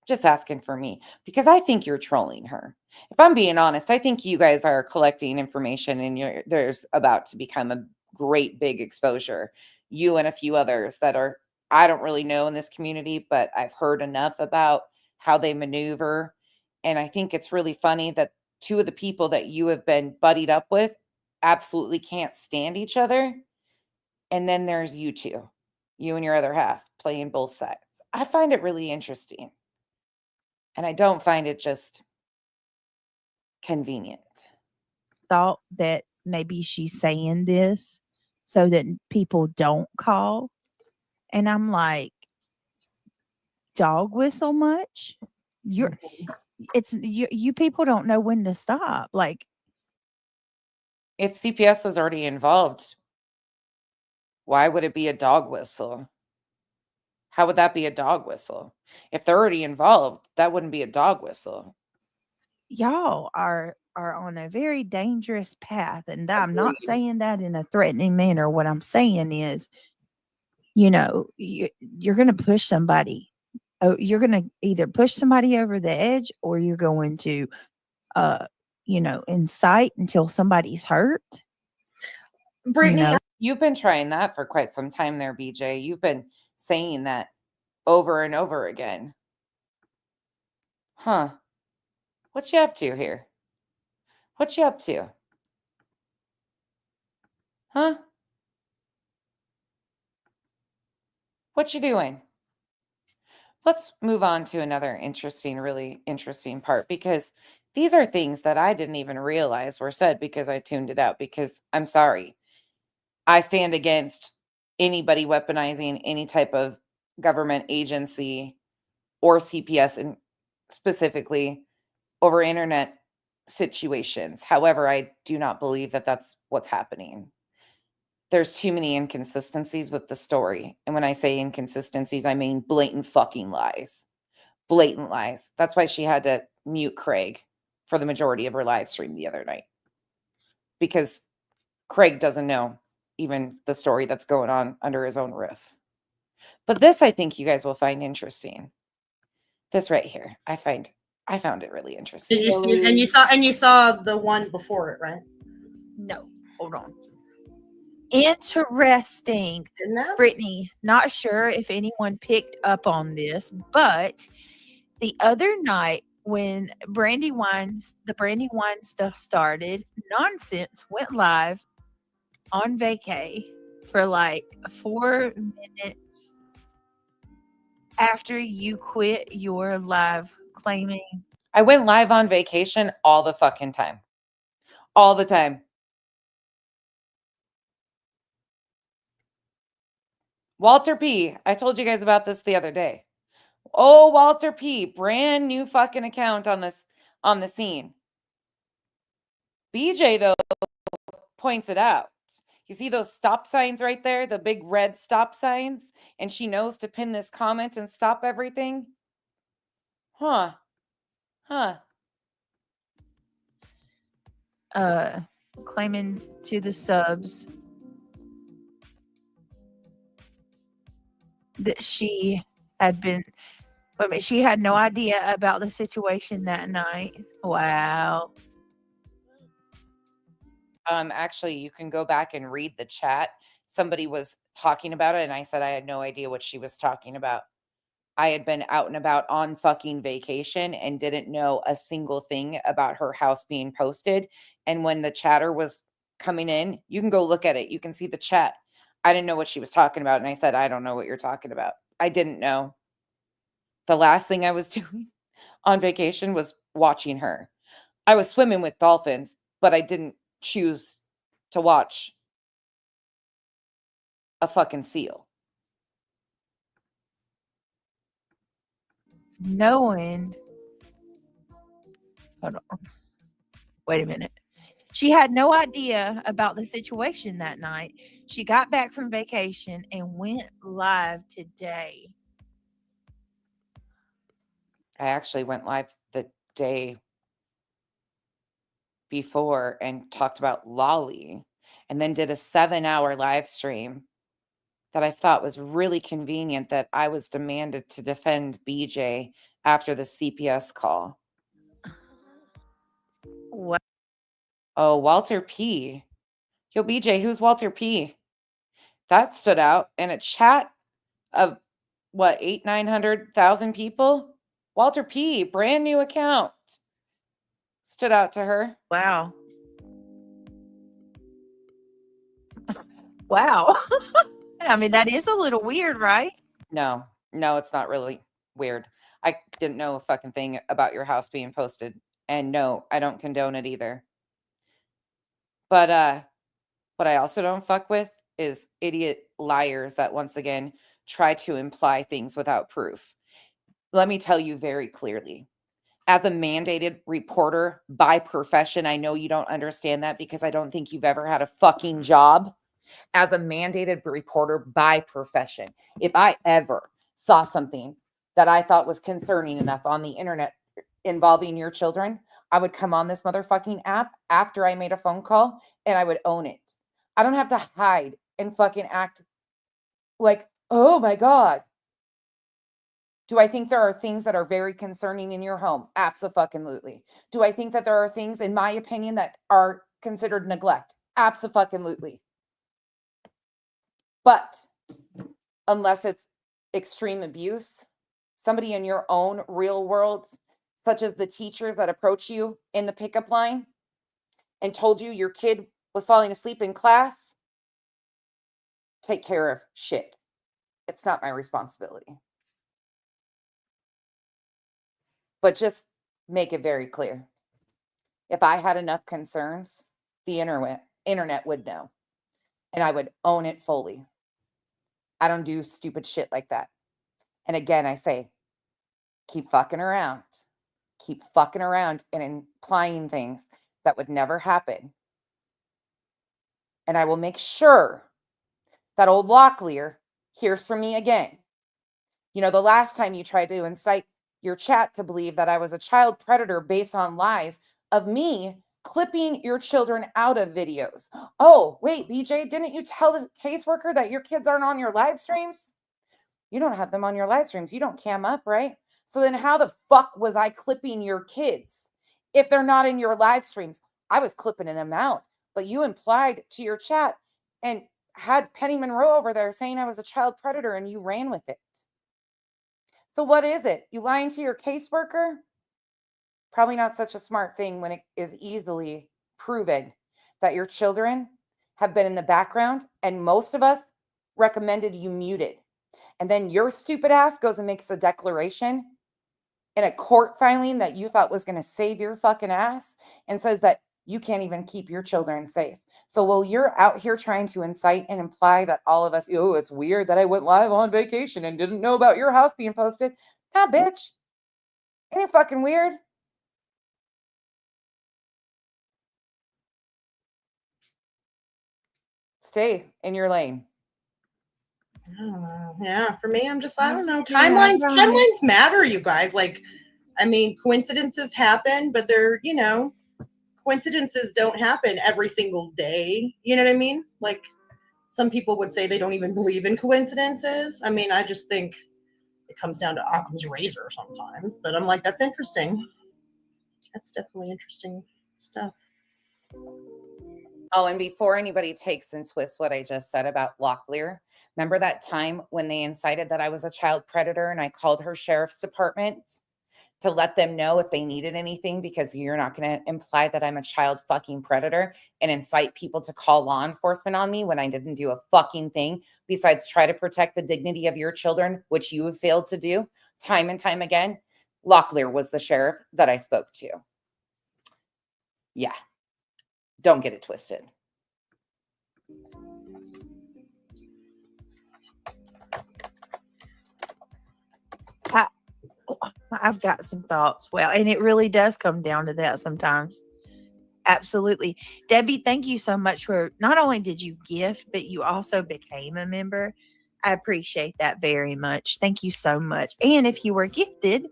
S1: Just asking for me, because I think you're trolling her. If I'm being honest, I think you guys are collecting information and there's about to become a great big exposure. You and a few others that are, I don't really know in this community, but I've heard enough about how they maneuver. And I think it's really funny that two of the people that you have been buddied up with absolutely can't stand each other. And then there's you two, you and your other half playing both sides. I find it really interesting. And I don't find it just convenient.
S4: thought that maybe she's saying this so that people don't call? And I'm like, dog whistle much? You people don't know when to stop. Like,
S1: If CPS is already involved, Why would it be a dog whistle? How would that be a dog whistle? If they're already involved, that wouldn't be a dog whistle.
S4: Y'all are on a very dangerous path, and I'm not
S6: Agreed.
S4: saying that in a threatening manner. What I'm saying is, you're going to push somebody. Oh, you're going to either push somebody over the edge, or you're going to, incite until somebody's hurt.
S6: Brittany,
S1: You've been trying that for quite some time there, BJ. You've been saying that over and over again. Huh. What you up to here? What you up to? Huh? What you doing? Let's move on to another really interesting part, because these are things that I didn't even realize were said because I tuned it out, because I'm sorry. I stand against anybody weaponizing any type of government agency or CPS and specifically over internet situations. However, I do not believe that that's what's happening. There's too many inconsistencies with the story. And when I say inconsistencies, I mean blatant fucking lies. Blatant lies. That's why she had to mute Craig for the majority of her live stream the other night. Because Craig doesn't know even the story that's going on under his own roof. But this, I think you guys will find interesting. This right here, I found it really interesting.
S6: did you see? And you saw the one before it, right?
S4: No, hold on. Interesting.
S6: Didn't that?
S4: Brittany, not sure if anyone picked up on this, but the other night when the Brandy Wine stuff started, Nonsense went live on vacay for like 4 minutes after you quit your live claiming.
S1: I went live on vacation all the fucking time. All the time. Walter P. I told you guys about this the other day. Oh, Walter P. Brand new fucking account on the scene. BJ, though, points it out. You see those stop signs right there? The big red stop signs? And she knows to pin this comment and stop everything? Huh.
S4: Claiming to the subs that she had no idea about the situation that night. Wow.
S1: Actually, you can go back and read the chat. Somebody was talking about it, and I said I had no idea what she was talking about. I had been out and about on fucking vacation and didn't know a single thing about her house being posted. And when the chatter was coming in, you can go look at it. You can see the chat. I didn't know what she was talking about. And I said, I don't know what you're talking about. I didn't know. The last thing I was doing on vacation was watching her. I was swimming with dolphins, but I didn't choose to watch a fucking seal.
S4: Knowing, hold on, wait a minute. She had no idea about the situation that night. She got back from vacation and went live today.
S1: I actually went live the day before and talked about Lolly, and then did a 7-hour live stream that I thought was really convenient, that I was demanded to defend BJ after the CPS call.
S4: What?
S1: Oh, Walter P. Yo, BJ, who's Walter P? That stood out in a chat of what, 900,000 people? Walter P, brand new account. Stood out to her.
S4: Wow. Wow. I mean, that is a little weird, right?
S1: No, it's not really weird. I didn't know a fucking thing about your house being posted. And no, I don't condone it either. But what I also don't fuck with is idiot liars that once again try to imply things without proof. Let me tell you very clearly. As a mandated reporter by profession, I know you don't understand that because I don't think you've ever had a fucking job. as a mandated reporter by profession. If I ever saw something that I thought was concerning enough on the internet involving your children, I would come on this motherfucking app after I made a phone call and I would own it. I don't have to hide and fucking act like, oh my God. Do I think there are things that are very concerning in your home? Absolutely. Do I think that there are things, in my opinion, that are considered neglect? Absolutely. But unless it's extreme abuse, somebody in your own real world, such as the teachers that approach you in the pickup line and told you your kid was falling asleep in class, take care of shit. It's not my responsibility. But just make it very clear. If I had enough concerns, the internet would know, and I would own it fully. I don't do stupid shit like that. And again, I say, keep fucking around. Keep fucking around and implying things that would never happen. And I will make sure that old Locklear hears from me again. You know, the last time you tried to incite your chat to believe that I was a child predator based on lies of me clipping your children out of videos. Oh, wait, BJ, didn't you tell the caseworker that your kids aren't on your live streams? You don't have them on your live streams. You don't cam up, right? So then how the fuck was I clipping your kids if they're not in your live streams? I was clipping them out, but you implied to your chat and had Penny Monroe over there saying I was a child predator and you ran with it. So what is it? You lying to your caseworker? Probably not such a smart thing when it is easily proven that your children have been in the background and most of us recommended you muted. And then your stupid ass goes and makes a declaration in a court filing that you thought was going to save your fucking ass and says that you can't even keep your children safe. So while you're out here trying to incite and imply that all of us, oh, it's weird that I went live on vacation and didn't know about your house being posted. Nah, bitch. Ain't it fucking weird? Stay in your lane.
S6: Yeah, for me, I'm just, I don't know.
S4: Yeah,
S6: Timelines matter, you guys. Like, I mean, coincidences happen, but they're, you know, coincidences don't happen every single day. You know what I mean? Like, some people would say they don't even believe in coincidences. I mean, I just think it comes down to Occam's razor sometimes. But I'm like, that's interesting. That's definitely interesting stuff.
S1: Oh, and before anybody takes and twists what I just said about Locklear, remember that time when they incited that I was a child predator and I called her sheriff's department to let them know if they needed anything, because you're not going to imply that I'm a child fucking predator and incite people to call law enforcement on me when I didn't do a fucking thing besides try to protect the dignity of your children, which you have failed to do time and time again. Locklear was the sheriff that I spoke to. Yeah. Don't get it twisted.
S4: I've got some thoughts. Well, and it really does come down to that sometimes. Absolutely. Debbie, thank you so much for, not only did you gift, but you also became a member. I appreciate that very much. Thank you so much. And if you were gifted,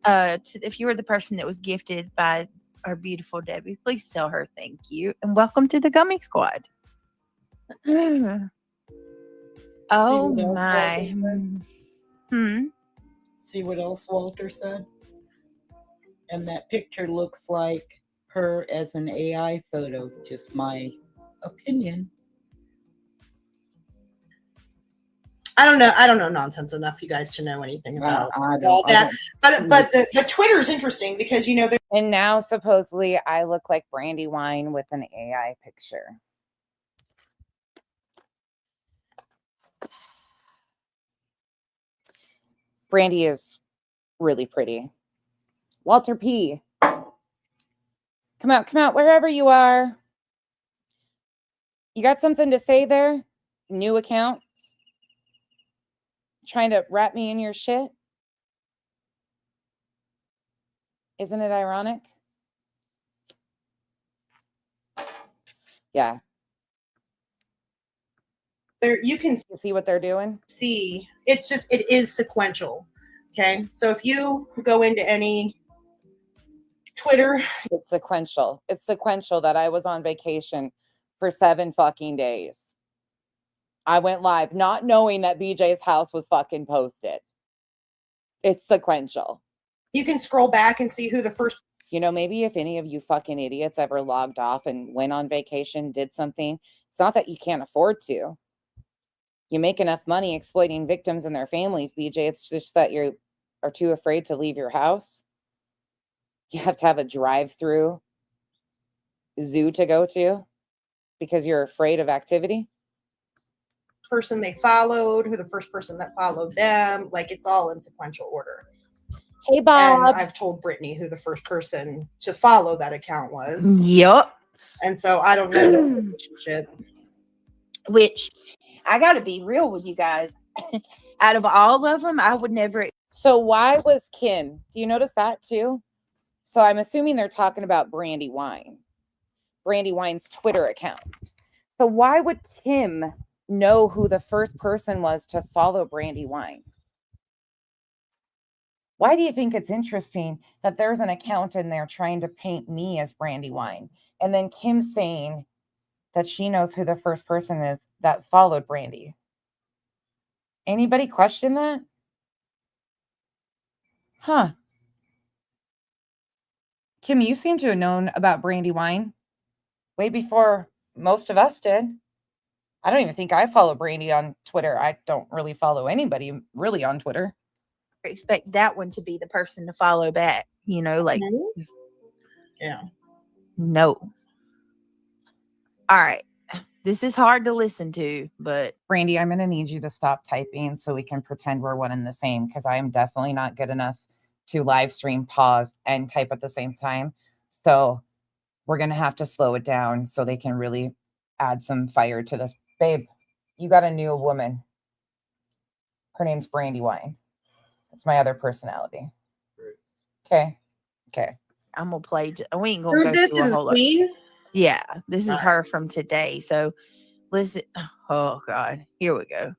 S4: if you were the person that was gifted by our beautiful Debbie, please tell her thank you and welcome to the Gummy Squad. Oh
S7: what else
S4: my.
S7: See what else Walter said? And that picture looks like her as an AI photo. Just my opinion.
S6: I don't know nonsense enough, you guys, to know anything about all that. But the Twitter is interesting because, you know,
S1: and now supposedly I look like Brandywine with an AI picture. Brandy is really pretty. Walter P. Come out, wherever you are. You got something to say there? New account? Trying to wrap me in your shit? Isn't it ironic? Yeah.
S6: there you can
S1: You see what they're doing?
S6: see it's just it is sequential. Okay, so if you go into any Twitter,
S1: It's sequential. It's sequential that I was on vacation for 7 fucking days. I went live not knowing that BJ's house was fucking posted. It's sequential.
S6: you can scroll back and see who the first
S1: You know, maybe if any of you fucking idiots ever logged off and went on vacation, did something, it's not that you can't afford to. You make enough money exploiting victims and their families, BJ. It's just that you are too afraid to leave your house. You have to have a drive-through zoo to go to because you're afraid of activity.
S6: person they followed, who the first person that followed them, like it's all in sequential order.
S1: Hey,
S6: And
S1: Bob.
S6: I've told Brittany who the first person to follow that account was.
S4: Yup.
S6: And so I don't know the relationship.
S4: Which I got to be real with you guys. Out of all of them, I would never.
S1: So why was Kim? Do you notice that too? So I'm assuming they're talking about Brandywine's Twitter account. So why would Kim know who the first person was to follow Brandywine? Why do you think it's interesting that there's an account in there trying to paint me as Brandywine? And then Kim saying that she knows who the first person is that followed Brandy. Anybody question that? Huh. Kim, you seem to have known about Brandywine way before most of us did. I don't even think I follow Brandy on Twitter. I don't really follow anybody really on Twitter.
S4: Expect that one to be the person to follow back, you know, like,
S6: Yeah.
S4: no. All right. This is hard to listen to, but
S1: Brandy, I'm going to need you to stop typing so we can pretend we're one and the same, because I am definitely not good enough to live stream, pause, and type at the same time. So we're going to have to slow it down so they can really add some fire to this. Babe, you got a new woman. Her name's Brandywine. That's my other personality. Okay. Okay.
S4: I'm gonna play. We ain't gonna
S6: Who's
S4: go
S6: this?
S4: through a
S6: Is
S4: whole lot.
S6: Queen?
S4: Yeah, this is her from today. So listen. Oh God, here we go.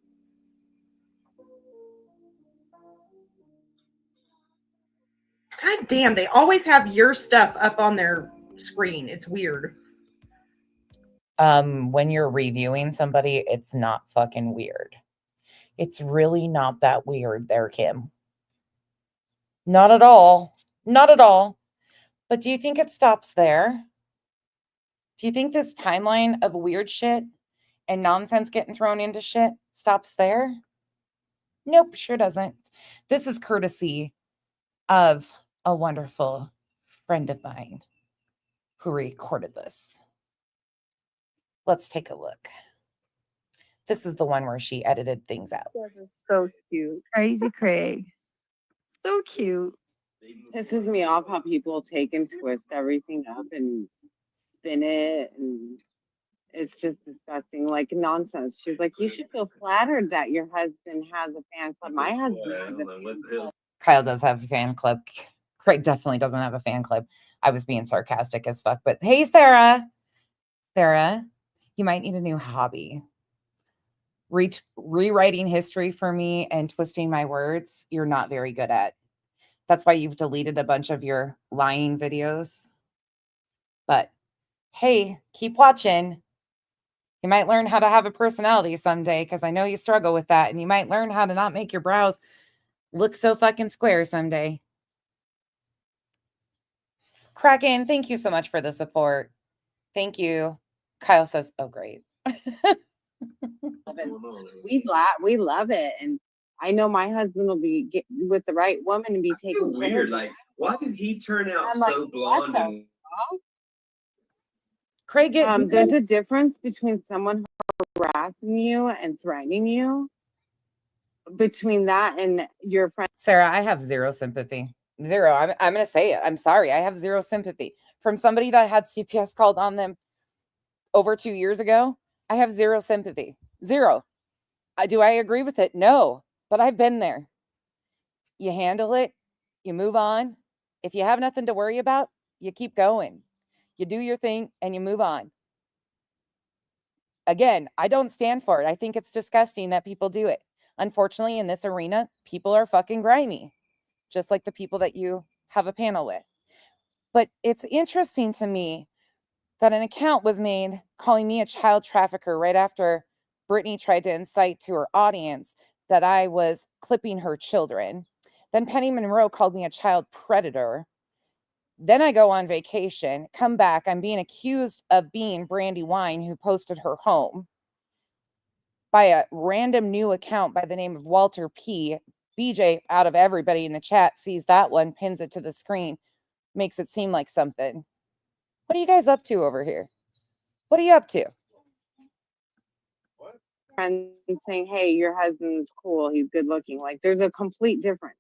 S6: God damn, they always have your stuff up on their screen. It's weird.
S1: When you're reviewing somebody, it's not fucking weird. It's really not that weird there, Kim. Not at all. Not at all. But do you think it stops there? Do you think this timeline of weird shit and nonsense getting thrown into shit stops there? Nope, sure doesn't. This is courtesy of a wonderful friend of mine who recorded this. Let's take a look. This is the one where she edited things out.
S8: So cute.
S4: Crazy Craig. So cute.
S8: Pisses me off how people take and twist everything up and spin it, and it's just disgusting, like nonsense. She's like, you should feel flattered that your husband has a fan club. My husband has a fan club.
S1: Kyle does have a fan club. Craig definitely doesn't have a fan club. I was being sarcastic as fuck, but hey, Sarah. Sarah, you might need a new hobby. Rewriting history for me and twisting my words, you're not very good at. That's why you've deleted a bunch of your lying videos. But hey, keep watching. You might learn how to have a personality someday, because I know you struggle with that, and you might learn how to not make your brows look so fucking square someday. Kraken, thank you so much for the support. Thank you. Kyle says, oh, great.
S8: We love it, and I know my husband will be with the right woman and be taking
S9: weird. Like, why did he turn out so blonde? And
S1: Craig,
S8: there's a difference between someone harassing you and threatening you. Between that and your friend,
S1: Sarah, I have zero sympathy. Zero. I'm going to say it. I'm sorry. I have zero sympathy from somebody that had CPS called on them over 2 years ago. I have zero sympathy. Zero. Do I agree with it? No, but I've been there. You handle it. You move on. If you have nothing to worry about, you keep going. You do your thing and you move on. Again, I don't stand for it. I think it's disgusting that people do it. Unfortunately, in this arena, people are fucking grimy, just like the people that you have a panel with. But it's interesting to me that an account was made calling me a child trafficker right after Brittany tried to incite to her audience that I was clipping her children. Then Penny Monroe called me a child predator. Then I go on vacation, come back, I'm being accused of being Brandy Wine, who posted her home, by a random new account by the name of Walter P. BJ, out of everybody in the chat, sees that one, pins it to the screen, makes it seem like something. What are you guys up to over here? What are you up to?
S8: Friends saying, hey, your husband's cool, he's good looking. Like, there's a complete difference,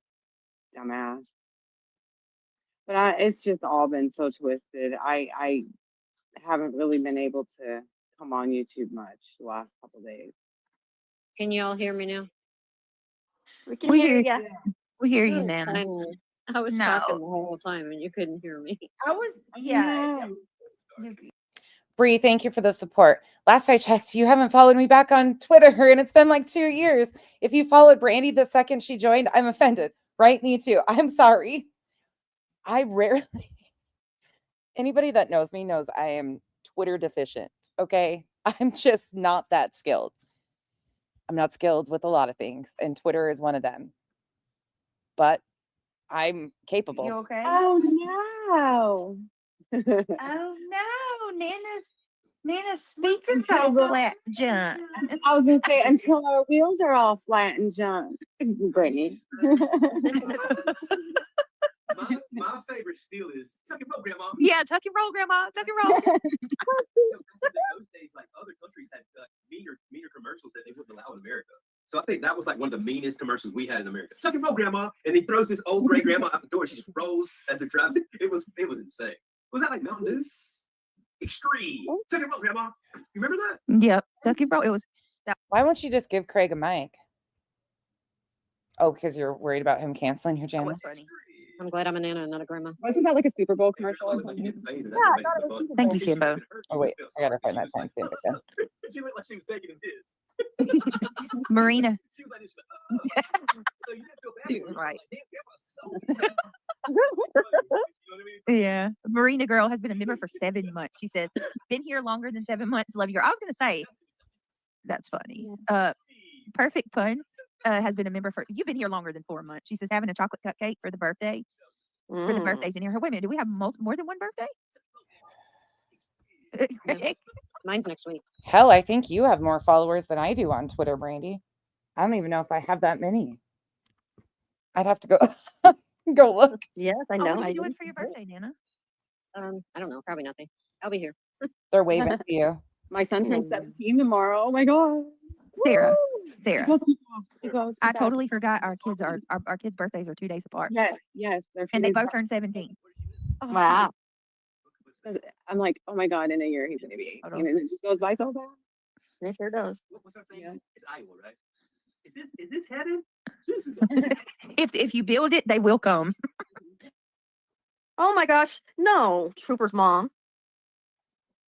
S8: dumbass. But it's just all been so twisted. I haven't really been able to come on YouTube much the last couple days.
S10: Can you all hear me now?
S4: We hear you. We hear you
S10: Oh,
S4: now.
S10: finally. I was
S4: No.
S10: talking the whole time and you couldn't hear me.
S4: I was, yeah.
S1: Bree, thank you for the support. Last I checked, you haven't followed me back on Twitter, and it's been like 2 years. If you followed Brandy the second she joined, I'm offended. Right? Me too. I'm sorry. I rarely, anybody that knows me knows I am Twitter deficient. Okay. I'm just not that skilled. I'm not skilled with a lot of things, and Twitter is one of them. But I'm capable.
S4: You okay?
S8: Oh no.
S4: Oh no, Nana's speaker's all flat junk.
S8: I was gonna say until our wheels are all flat and junk, Brittany.
S9: My favorite still is tuck and roll, Grandma.
S4: Yeah, tuck and roll, Grandma. Tuck and roll.
S9: Those days, like other countries had meaner commercials that they wouldn't allow in America. So I think that was like one of the meanest commercials we had in America. Tuck and roll, Grandma, and he throws this old gray grandma out the door. She just rolls as they're driving. It was insane. Was that like Mountain Dew? Extreme. Tuck and roll, Grandma. You remember that?
S4: Yep, tuck and roll. It was.
S1: Why won't you just give Craig a mic? Oh, because you're worried about him canceling your
S4: That
S1: channel?
S4: was funny.
S10: I'm glad I'm a nana and not a grandma.
S8: Wasn't that like a Super Bowl commercial or something?
S4: Thank you, Kimbo.
S1: Oh, wait. I got to find that timestamp again.
S9: She looked like she was taking a diss.
S4: Marina.
S9: She was like, so you didn't feel bad for her.
S4: Right.
S9: Like, damn, Grandma's so you know what I mean?
S4: Yeah. Marina girl has been a member for 7 months. She says, been here longer than 7 months. Love you. I was going to say, that's funny. Perfect Pun has been a member for, you've been here longer than 4 months. She says, having a chocolate cupcake for the birthday. For the birthdays in here. Wait a minute, do we have more than one birthday?
S10: Yeah. Mine's next week.
S1: Hell, I think you have more followers than I do on Twitter, Brandy. I don't even know if I have that many. I'd have to go look.
S10: Yes, I
S4: Oh,
S10: know.
S4: what are
S10: I
S4: you doing
S10: do.
S4: for your birthday, Nana?
S10: I don't know. Probably nothing. I'll be here.
S1: They're waving to you.
S8: My son turns 17 tomorrow. Oh my god.
S4: Sarah.
S8: It goes
S4: I
S8: fast.
S4: totally forgot our kids' birthdays are 2 days apart.
S8: Yes, they're
S4: And they
S8: few days
S4: both turned 17.
S8: apart.
S10: Wow.
S8: I'm like, oh my god, in a year he's gonna be 18, and it just goes by so fast.
S10: It sure does.
S9: What's our thing?
S8: Yeah.
S9: It's Iowa, right? Is this heaven? This is
S4: If you build it, they will come.
S11: Oh my gosh, no, Trooper's mom.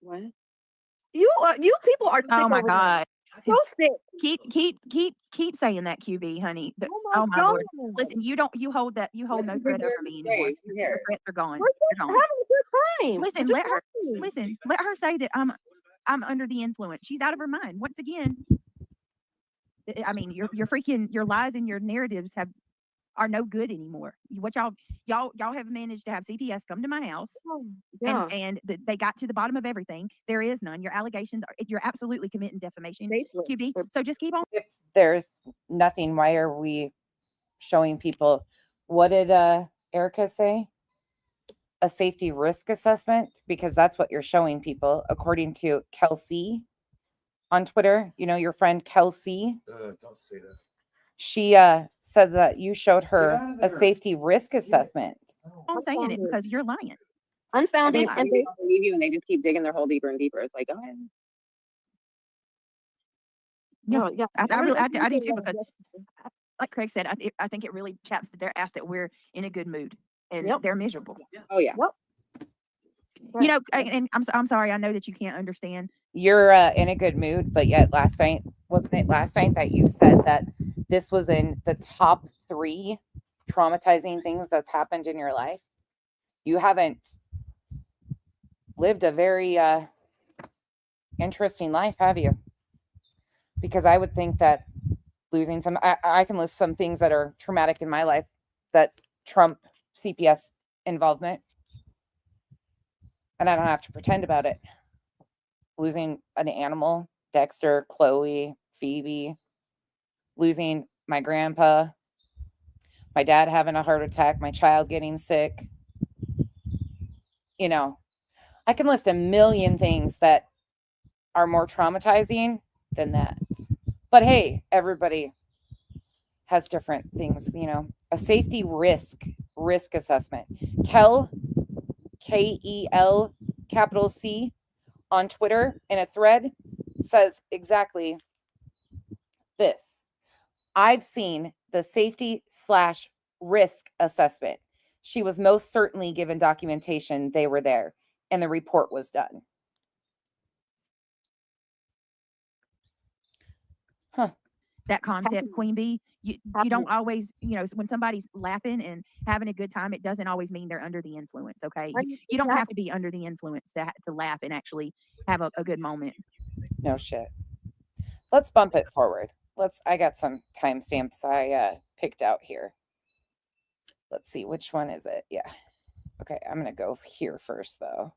S8: What?
S11: You people are sick
S4: Oh my
S11: over
S4: God.
S11: there. So sick.
S4: Keep saying that, QB, honey.
S11: Oh my
S4: Lord.
S11: God.
S4: Listen, you hold no threat over me anymore. Your threats are gone.
S11: We're
S4: They're
S11: just
S4: gone.
S11: having a good time.
S4: Listen,
S11: We're just talking.
S4: let her say that I'm under the influence. She's out of her mind. Once again, I mean, your lies and your narratives are no good anymore. What y'all have managed to have CPS come to my house,
S11: Yeah.
S4: and they got to the bottom of everything. There is none. Your allegations you're absolutely committing defamation,
S11: Basically.
S4: QB. So just keep on.
S1: If there's nothing, why are we showing people? What did Erica say? A safety risk assessment? Because that's what you're showing people, according to Kelsey on Twitter. You know, your friend Kelsey.
S9: Don't say that.
S1: She said that you showed her a safety risk assessment.
S4: I'm saying it because you're lying.
S11: Unfounded
S8: I
S11: and
S8: don't believe you, and they just keep digging their hole deeper and deeper. It's like, go ahead.
S11: yeah.
S4: I do too, because like Craig said, I think it really chaps their ass that we're in a good mood and
S11: Yep.
S4: they're miserable.
S8: Oh yeah.
S11: Yep.
S4: You know, and I'm sorry, I know that you can't understand.
S1: You're in a good mood, but yet last night, wasn't it last night that you said that this was in the top 3 traumatizing things that's happened in your life? You haven't lived a very interesting life, have you? Because I would think that losing some, I can list some things that are traumatic in my life that trump CPS involvement, and I don't have to pretend about it. Losing an animal, Dexter, Chloe, Phoebe, losing my grandpa, my dad having a heart attack, my child getting sick. You know, I can list a million things that are more traumatizing than that. But hey, everybody has different things, you know. A safety risk assessment. Kel, Kel, capital C, on Twitter in a thread says exactly this. I've seen the safety/risk assessment. She was most certainly given documentation they were there, and the report was done. Huh.
S4: That concept, Queen Bee, you don't always, you know, when somebody's laughing and having a good time, it doesn't always mean they're under the influence, okay? You don't have to be under the influence to laugh and actually have a good moment.
S1: No shit. Let's bump it forward. I got some timestamps I picked out here. Let's see, which one is it? Yeah. Okay, I'm going to go here first, though.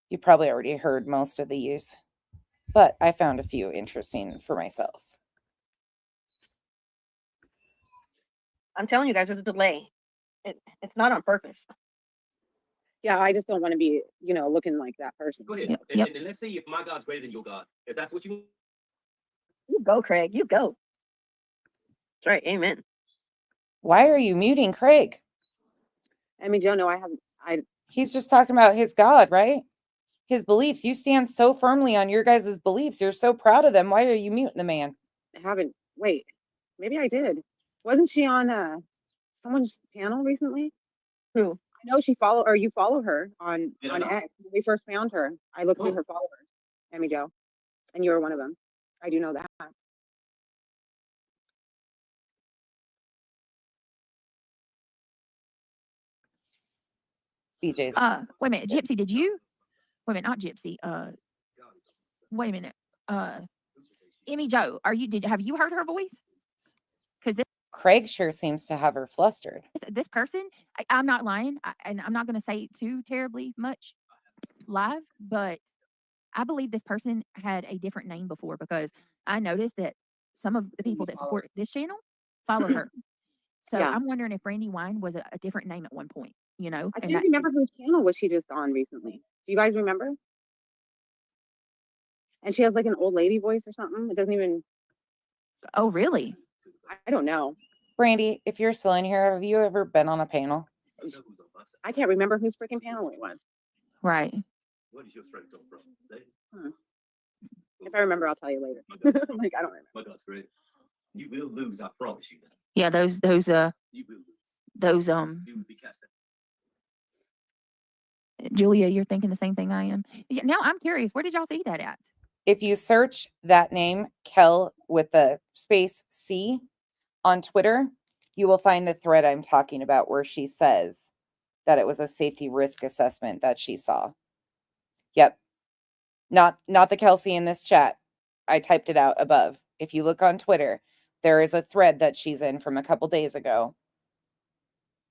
S1: You probably already heard most of these, but I found a few interesting for myself.
S11: I'm telling you guys, there's a delay. It's not on purpose.
S8: Yeah, I just don't want to be, looking like that person.
S9: Go ahead.
S4: Yep.
S9: And let's see if my God's greater than your God. If that's what you
S11: You go, Craig. You go. That's right. Amen.
S1: Why are you muting Craig?
S8: I mean, Joe, no,
S1: He's just talking about his God, right? His beliefs. You stand so firmly on your guys' beliefs. You're so proud of them. Why are you muting the man?
S8: haven't, wait, maybe I did. Wasn't she on someone's panel recently?
S11: Who?
S8: I know you follow her on X. When we first found her, I looked through her followers, Emmy Joe, and you were one of them. I do know that.
S1: BJ's.
S4: Wait a minute, Gypsy, did you? Wait a minute, not Gypsy. Wait a minute. Emmy Joe, have you heard her voice? Because
S1: Craig sure seems to have her flustered.
S4: this person, I'm not lying, and I'm not going to say too terribly much live, but I believe this person had a different name before, because I noticed that some of the people that support this channel follow her. So
S8: Yeah.
S4: I'm wondering if Brandy Wine was a different name at one point, you know?
S8: I can't remember whose channel was she just on recently. Do you guys remember? And she has like an old lady voice or something. It doesn't even.
S4: Oh, really?
S8: I don't know.
S1: Brandy, if you're still in here, have you ever been on a panel?
S8: I can't remember whose freaking panel it was.
S4: Right.
S9: What is your strength come from? Say.
S8: If I remember, I'll tell you later. Like, I don't remember.
S9: My God's great. You will lose, I promise you that.
S4: Yeah, those
S9: You will lose. You will be cast out.
S4: Julia, you're thinking the same thing I am. Yeah, now I'm curious, where did y'all see that at?
S1: If you search that name, Kel, with the space C on Twitter, you will find the thread I'm talking about where she says that it was a safety risk assessment that she saw. Yep. Not the Kelsey in this chat. I typed it out above. If you look on Twitter, there is a thread that she's in from a couple days ago,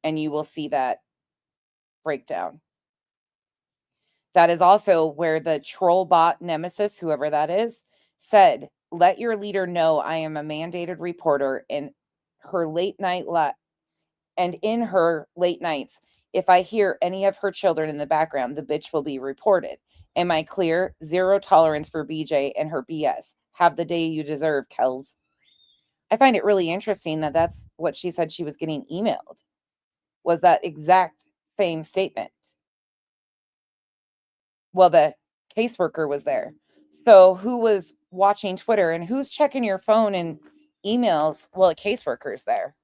S1: and you will see that breakdown. That is also where the troll bot nemesis, whoever that is, said, "Let your leader know I am a mandated reporter in her late night and in her late nights. If I hear any of her children in the background, the bitch will be reported. Am I clear? Zero tolerance for BJ and her BS. Have the day you deserve, Kels." I find it really interesting that that's what she said she was getting emailed, was that exact same statement. Well, the caseworker was there. So who was watching Twitter and who's checking your phone and emails? Well, a caseworker's there.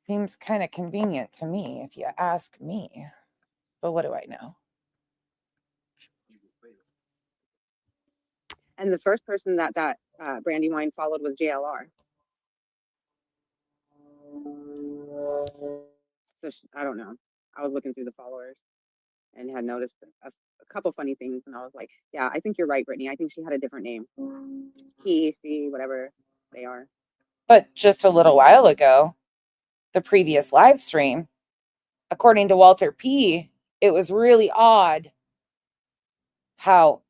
S1: Seems kind of convenient to me, if you ask me. But what do I know?
S8: And the first person that Brandywine followed was JLR. So I don't know. I was looking through the followers and had noticed a couple funny things, and I was like, yeah, I think you're right, Brittany. I think she had a different name. He, she, whatever they are.
S1: But just a little while ago, the previous live stream, according to Walter P., it was really odd how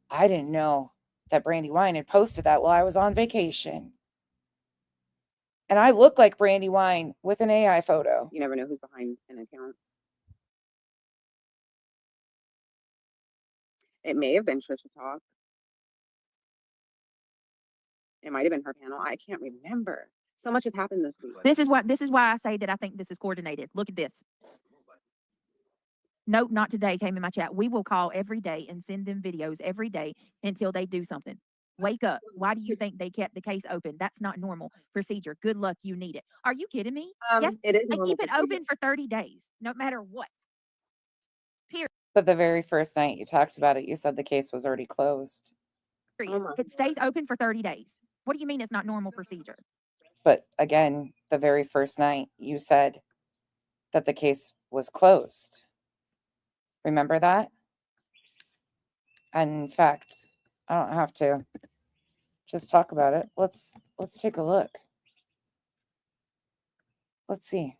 S1: I didn't know that Brandywine had posted that while I was on vacation. And I look like Brandywine with an AI photo.
S8: You never know who's behind an account. It may have been Trisha Talk. It might have been her panel. I can't remember. So much has happened this week.
S4: This is why I say that I think this is coordinated. Look at this. Nope, not today came in my chat. We will call every day and send them videos every day until they do something. Wake up. Why do you think they kept the case open? That's not normal procedure. Good luck. You need it. Are you kidding me? Yes,
S8: it is
S4: they
S8: normal
S4: keep it
S8: procedure.
S4: open for 30 days, no matter what. Period.
S1: But the very first night you talked about it, you said the case was already closed.
S4: It stays open for 30 days. What do you mean it's not normal procedure?
S1: But again, the very first night you said that the case was closed. Remember that? And in fact, I don't have to just talk about it. Let's take a look. Let's see.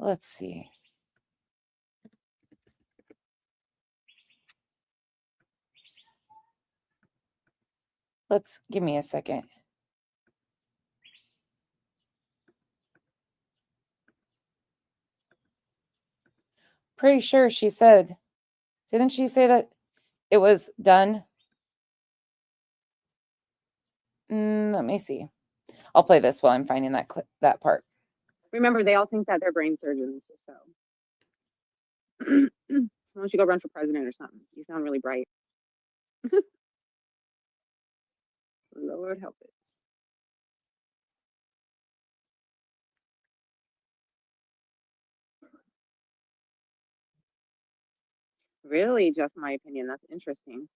S1: Let's see. Give me a second. Pretty sure she said, didn't she say that it was done? Let me see. I'll play this while I'm finding that clip, that part.
S8: Remember, they all think that they're brain surgeons. So why don't you go run for president or something? You sound really bright. Lord help it. Really, just my opinion. That's interesting.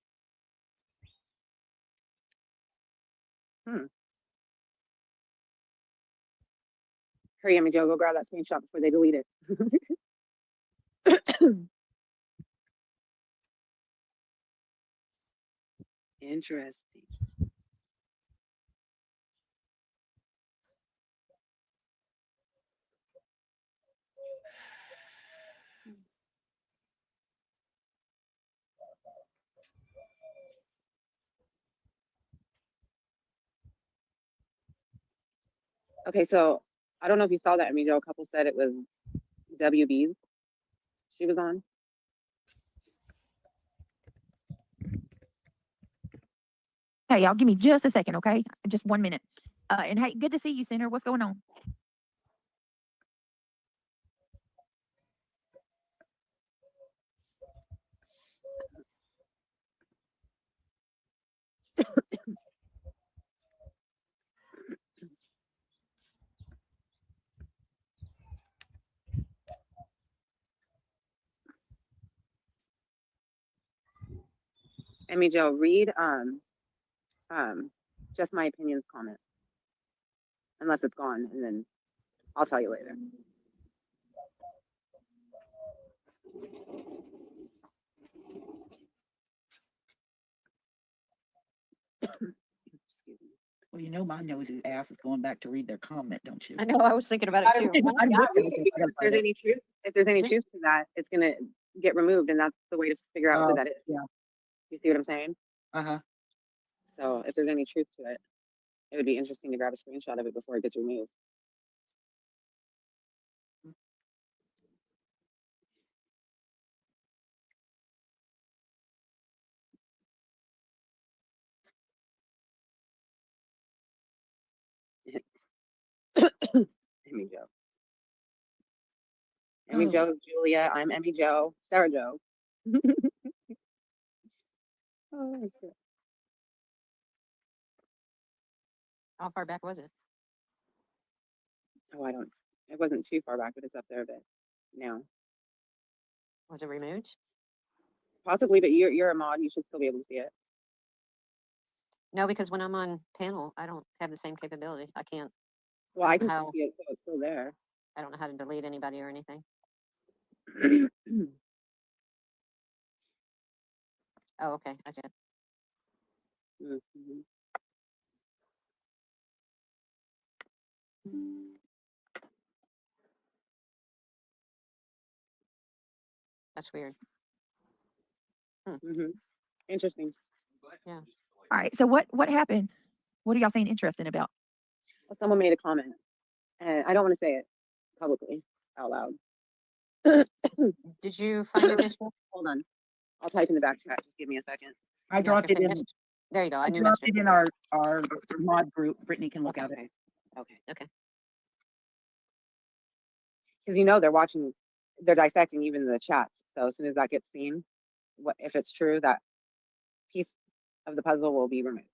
S8: Hurry, Emmy Joe, go grab that screenshot before they delete it. Interesting. Okay, so I don't know if you saw that, Emmy Joe. A couple said it was WB's she was on.
S4: Hey, y'all, give me just a second, okay? Just 1 minute. And hey, good to see you, Senator. What's going on?
S8: Emmy Joe, read just my opinions comment. Unless it's gone, and then I'll tell you later.
S7: Well, you know, my nosy ass is going back to read their comment, don't you?
S10: I know, I was thinking about it too.
S7: I'm
S8: Yeah,
S7: looking at
S8: because
S7: it.
S8: if there's any truth to that, it's gonna get removed, and that's the way to figure out who that is.
S7: Yeah.
S8: You see what I'm saying?
S7: Uh-huh.
S8: So if there's any truth to it, it would be interesting to grab a screenshot of it before it gets removed. Emmy Joe. Emmy Joe, Julia. I'm Emmy Joe. Sarah Joe. Oh, shit.
S10: How far back was it?
S8: Oh, it wasn't too far back, but it's up there a bit now.
S10: Was it removed?
S8: Possibly, but you're a mod. You should still be able to see it.
S10: No, because when I'm on panel, I don't have the same capability. I can't.
S8: Well, I can
S10: How?
S8: see it, so it's still there.
S10: I don't know how to delete anybody or anything. Oh, okay. I see it.
S8: Mhm.
S10: That's weird.
S8: Interesting.
S10: Yeah.
S4: All right. So what happened? What are y'all saying interesting about?
S8: Someone made a comment, and I don't want to say it publicly out loud.
S10: Did you find it, Bishop?
S8: Hold on. I'll type in the back chat. Just give me a second.
S12: I
S10: Yeah, I was
S12: dropped
S10: gonna
S12: it
S10: say
S12: in.
S10: Bishop. There you go. I
S12: I
S10: knew
S12: dropped
S10: Mr.
S12: it in our mod group. Brittany can look at it.
S8: Okay.
S10: Okay.
S8: Because they're watching, they're dissecting even the chats. So as soon as that gets seen, what if it's true that piece of the puzzle will be removed.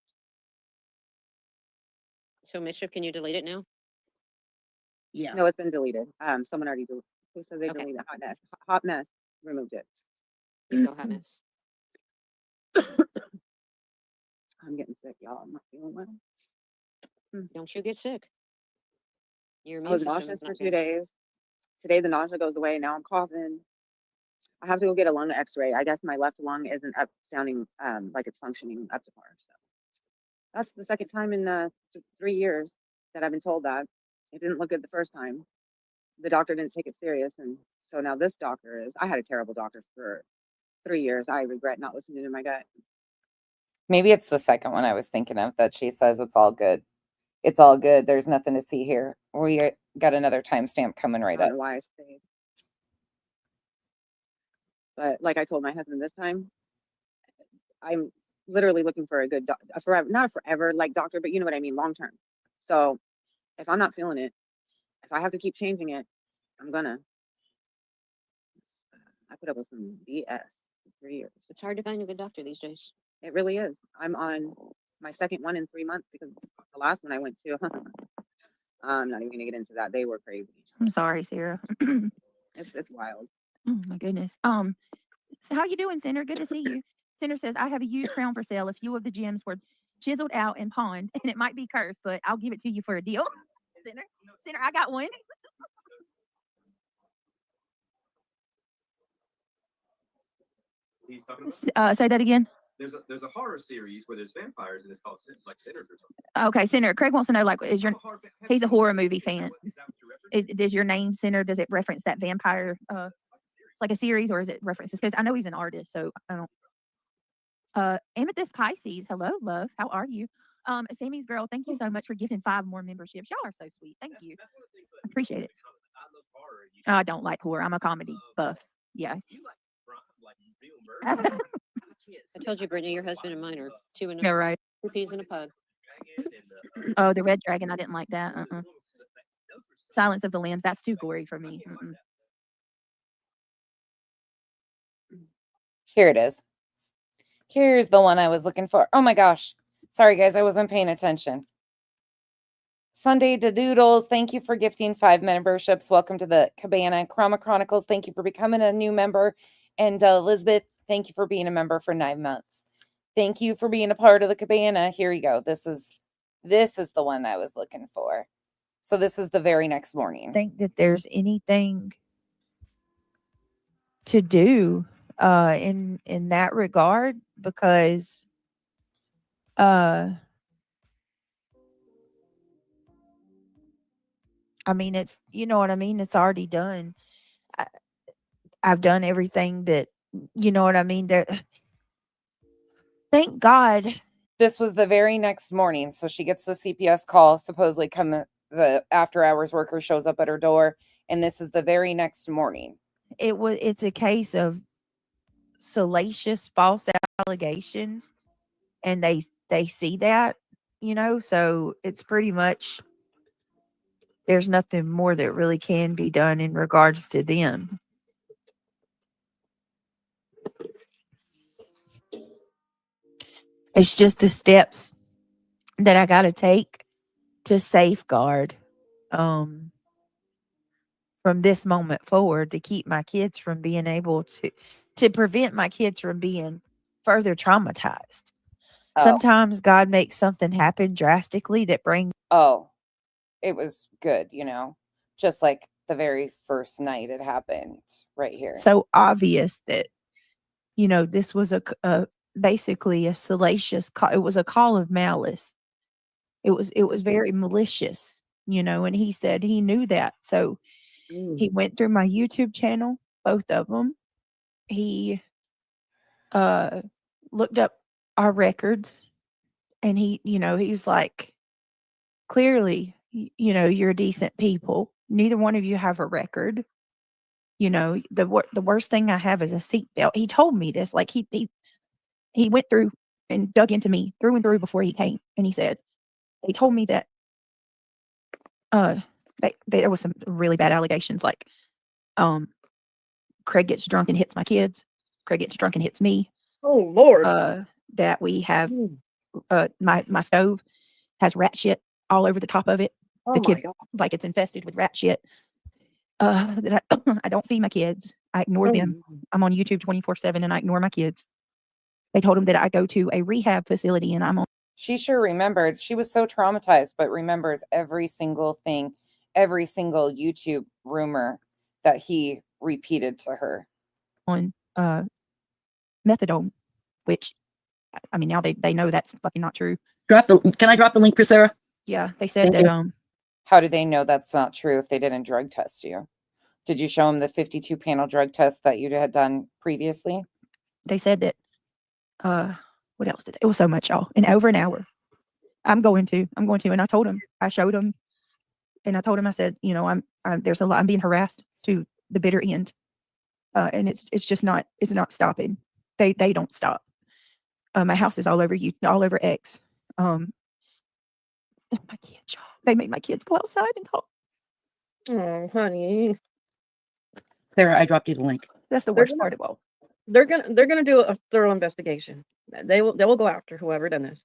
S10: So, Mischief, can you delete it now?
S12: Yeah.
S8: No, it's been deleted. Someone already deleted. Who said they
S10: Okay.
S8: deleted Hot Mess? Hot Mess removed it.
S10: You go, Hot Mess.
S8: I'm getting sick, y'all. I'm not feeling well.
S10: Don't you get sick? Your
S8: I was
S10: immune system
S8: nauseous
S10: is
S8: for
S10: not
S8: 2
S10: good.
S8: days. Today the nausea goes away. Now I'm coughing. I have to go get a lung X-ray. I guess my left lung isn't up sounding like it's functioning up to par. So that's the second time in 3 years that I've been told that. It didn't look good the first time. The doctor didn't take it serious, and so now this doctor is. I had a terrible doctor for 3 years. I regret not listening to my gut.
S1: Maybe it's the second one I was thinking of that she says it's all good. It's all good. There's nothing to see here. We got another timestamp coming
S8: I
S1: right
S8: don't
S1: up.
S8: know why I stayed. But like I told my husband this time, I'm literally looking for a good forever, not a forever like doctor, but you know what I mean, long term. So if I'm not feeling it, if I have to keep changing it, I'm gonna. I put up with some BS for 3 years.
S10: It's hard to find a good doctor these days.
S8: It really is. I'm on my second one in 3 months because the last one I went to, I'm not even gonna get into that. They were crazy.
S4: I'm sorry, Sarah.
S8: It's wild.
S4: Oh my goodness. So how you doing, Center? Good to see you. Center says I have a used crown for sale. A few of the gems were chiseled out and pawned, and it might be cursed, but I'll give it to you for a deal. Center, I got one.
S9: He's talking about.
S4: Say that again.
S9: There's a horror series where there's vampires and it's called like Sinners or something.
S4: Okay, Center. Craig wants to know, like, he's a horror movie fan. Does your name, Center, does it reference that vampire? It's like a series, or is it references? Because I know he's an artist, so I don't. Amethyst Pisces, hello, love. How are you? Sammy's girl, thank you so much for giving 5 more memberships. Y'all are so sweet. Thank you. Appreciate it. I don't like horror. I'm a comedy buff. Yeah.
S10: I told you, Brittany, your husband and mine are two
S4: Yeah, right.
S10: peas in a pod.
S4: Oh, the Red Dragon. I didn't like that. Silence of the Lambs. That's too gory for me.
S1: Here it is. Here's the one I was looking for. Oh my gosh. Sorry, guys. I wasn't paying attention. Sunday to Doodles. Thank you for gifting 5 memberships. Welcome to the Cabana. Chroma Chronicles. Thank you for becoming a new member. And Elizabeth, thank you for being a member for 9 months. Thank you for being a part of the Cabana. Here we go. This is the one I was looking for. So this is the very next morning.
S4: Think that there's anything to do in that regard, because I mean, it's, you know what I mean, it's already done. I've done everything that, you know what I mean, there. Thank God.
S1: This was the very next morning. So she gets the CPS call, supposedly the after hours worker shows up at her door, and this is the very next morning.
S4: It's a case of salacious false allegations, and they see that, you know, so it's pretty much, there's nothing more that really can be done in regards to them. It's just the steps that I got to take to safeguard from this moment forward to keep my kids from being able to prevent my kids from being further traumatized.
S1: Oh.
S4: Sometimes God makes something happen drastically that brings
S1: Oh, it was good, you know, just like the very first night it happened right here.
S4: so obvious that, you know, this was basically a salacious call. It was a call of malice. It was very malicious, you know, and he said he knew that. So he went through my YouTube channel, both of them. He looked up our records, and he, you know, he was like, clearly, you know, you're decent people. Neither one of you have a record. You know, the worst thing I have is a seatbelt. He told me this, like he went through and dug into me through and through before he came, and he said they told me that there was some really bad allegations, like Craig gets drunk and hits my kids. Craig gets drunk and hits me.
S11: Oh Lord.
S4: That we have my stove has rat shit all over the top of it.
S11: Oh
S4: The
S11: my
S4: kid,
S11: God.
S4: like it's infested with rat shit. That I don't feed my kids. I ignore them. I'm on YouTube 24/7 and I ignore my kids. They told him that I go to a rehab facility and I'm on.
S1: She sure remembered. She was so traumatized, but remembers every single thing, every single YouTube rumor that he repeated to her.
S4: On methadone, which I mean now they know that's fucking not true.
S12: Can I drop the link for Sarah?
S4: Yeah, they said
S12: Thank
S4: that
S12: you.
S1: How do they know that's not true if they didn't drug test you? Did you show them the 52 panel drug test that you had done previously?
S4: They said that what else did they? It was so much, y'all. In over an hour. I'm going to. And I told him, I showed him, and I told him, I said, you know, I'm there's a lot, I'm being harassed to the bitter end. And it's just not, it's not stopping. They don't stop. My house is all over you, all over X. My kids, y'all. They made my kids go outside and talk.
S11: Oh, honey.
S12: Sarah, I dropped you the link.
S4: That's the worst part of all.
S11: They're gonna do a thorough investigation. They will go after whoever done this.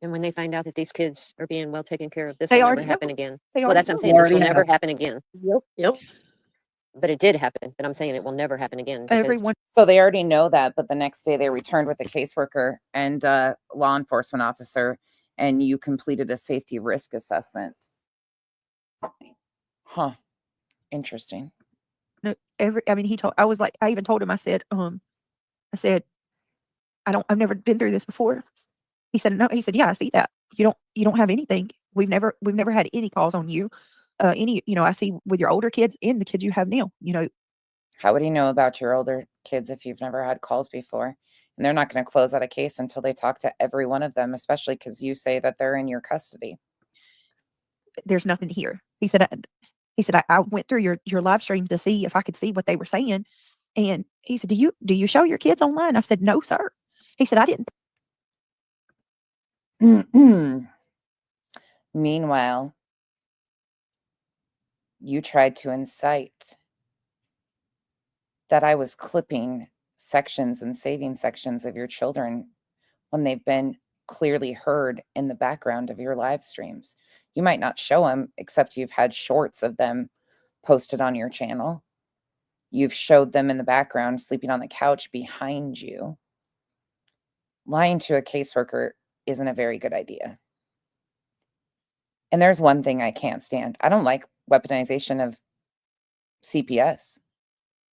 S10: And when they find out that these kids are being well taken care of, this
S4: They
S10: will never
S4: already know.
S10: happen again.
S4: They
S10: Well, that's what I'm
S4: already
S10: saying. This will
S12: Already
S10: never
S12: have.
S10: happen again.
S11: Yep.
S10: But it did happen. But I'm saying it will never happen again. Because
S4: Everyone.
S1: So they already know that, but the next day they returned with a caseworker and a law enforcement officer, and you completed a safety risk assessment. Huh. Interesting.
S4: No, I mean, I even told him, I said, I've never been through this before. He said, no. He said, yeah, I see that. You don't have anything. We've never had any calls on you. You know, I see with your older kids and the kids you have now, you know.
S1: How would he know about your older kids if you've never had calls before? And they're not going to close out a case until they talk to every one of them, especially because you say that they're in your custody.
S4: There's nothing here. He said, I went through your live streams to see if I could see what they were saying. And he said, do you show your kids online? I said, no, sir. He said, I didn't.
S1: Meanwhile, you tried to incite that I was clipping sections and saving sections of your children when they've been clearly heard in the background of your live streams. You might not show them, except you've had shorts of them posted on your channel. You've showed them in the background sleeping on the couch behind you. Lying to a caseworker isn't a very good idea. And there's one thing I can't stand. I don't like weaponization of CPS,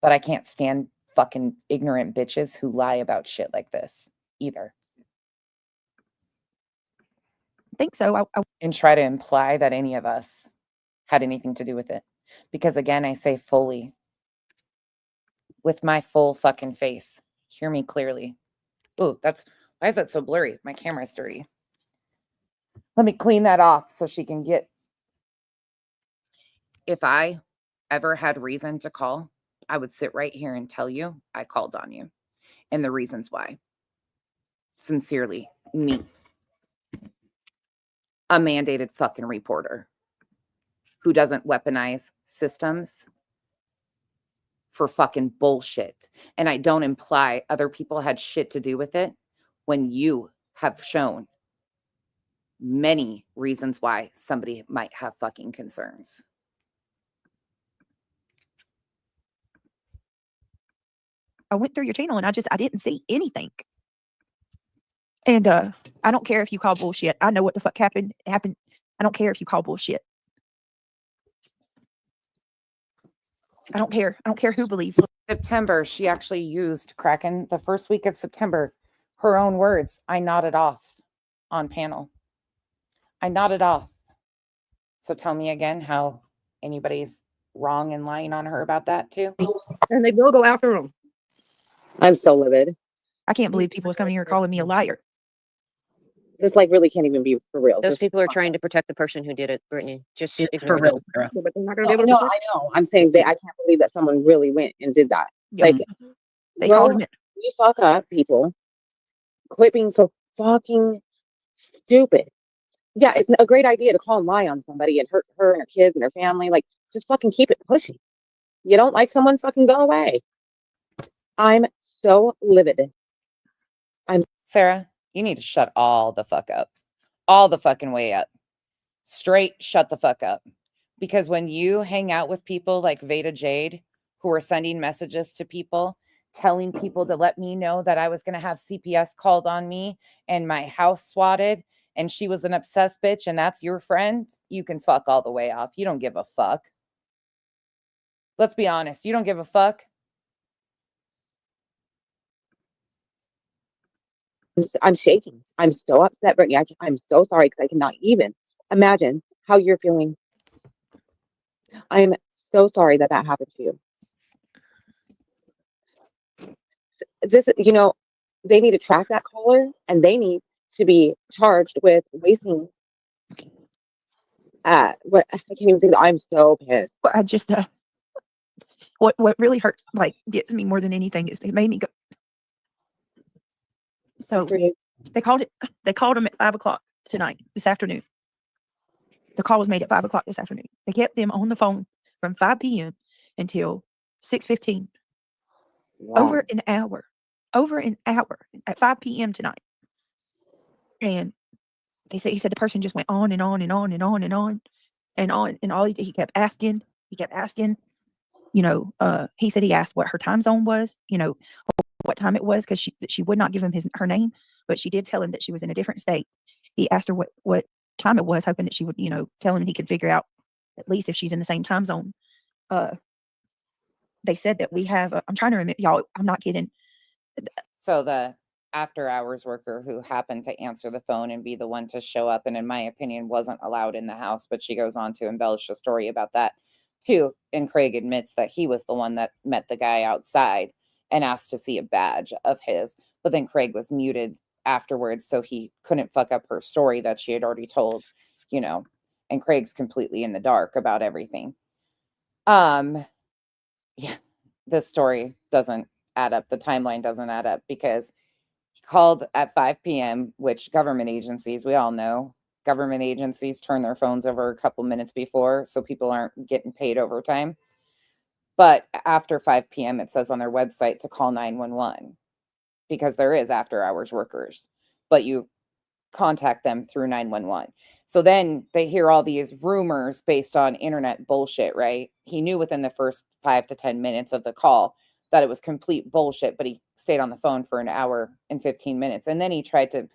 S1: but I can't stand fucking ignorant bitches who lie about shit like this either.
S4: I think so.
S1: And try to imply that any of us had anything to do with it. Because again, I say fully, with my full fucking face. Hear me clearly. Ooh, why is that so blurry? My camera's dirty. Let me clean that off so she can get. If I ever had reason to call, I would sit right here and tell you I called on you and the reasons why. Sincerely, me. A mandated fucking reporter who doesn't weaponize systems for fucking bullshit. And I don't imply other people had shit to do with it when you have shown many reasons why somebody might have fucking concerns.
S4: I went through your channel and I didn't see anything. And I don't care if you call bullshit. I know what the fuck happened. I don't care if you call bullshit. I don't care. I don't care who believes.
S1: September, she actually used Kraken the first week of September. Her own words, I nodded off on panel. I nodded off. So tell me again how anybody's wrong and lying on her about that too.
S11: And they will go after him.
S5: I'm so livid.
S4: I can't believe people is coming here calling me a liar.
S5: This like really can't even be for real.
S10: Those
S5: Just
S10: people are
S5: fuck
S10: trying
S5: up.
S10: to protect the person who did it, Brittany. Just
S12: It's
S10: ignore
S12: for
S10: them.
S12: real, Sarah.
S11: Yeah, but they're not going to be able to
S5: No,
S11: protect.
S5: I know. I'm saying that I can't believe that someone really went and did that.
S4: Yep.
S5: Like,
S4: They called him.
S5: we fuck up, people. Quit being so fucking stupid. Yeah, it's a great idea to call and lie on somebody and hurt her and her kids and her family. Like, just fucking keep it pushing. You don't like someone, fucking go away. I'm so livid.
S1: Sarah, you need to shut all the fuck up. All the fucking way up. Straight shut the fuck up. Because when you hang out with people like Veda Jade, who are sending messages to people, telling people to let me know that I was going to have CPS called on me and my house swatted, and she was an obsessed bitch, and that's your friend, you can fuck all the way off. You don't give a fuck. Let's be honest. You don't give a fuck.
S5: I'm shaking. I'm so upset, Brittany. I'm so sorry because I cannot even imagine how you're feeling. I'm so sorry that happened to you. This, they need to track that caller and they need to be charged with wasting. What I can't even think. I'm so pissed.
S4: But I just what really hurts, like gets me more than anything, is it made me go. So they called him at 5:00 this afternoon. The call was made at 5:00 this afternoon. They kept them on the phone from 5 p.m. until 6:15.
S5: Wow.
S4: Over an hour at 5 p.m. tonight. And he said the person just went on and on and on and on and on and on. And all he kept asking, he said he asked what her time zone was, what time it was, because she would not give him her name, but she did tell him that she was in a different state. He asked her what time it was, hoping that she would, tell him he could figure out at least if she's in the same time zone. They said that we have, I'm trying to remember, y'all, I'm not kidding.
S1: So the after hours worker who happened to answer the phone and be the one to show up, and in my opinion wasn't allowed in the house, but she goes on to embellish the story about that too. And Craig admits that he was the one that met the guy outside and asked to see a badge of his, but then Craig was muted afterwards, so he couldn't fuck up her story that she had already told, and Craig's completely in the dark about everything. Yeah, this story doesn't add up. The timeline doesn't add up because he called at 5 p.m., which government agencies, we all know, government agencies turn their phones over a couple minutes before, so people aren't getting paid overtime. But after 5 p.m., it says on their website to call 911 because there is after hours workers, but you contact them through 911. So then they hear all these rumors based on internet bullshit, right? He knew within the first 5 to 10 minutes of the call that it was complete bullshit, but he stayed on the phone for an hour and 15 minutes. And then he tried to,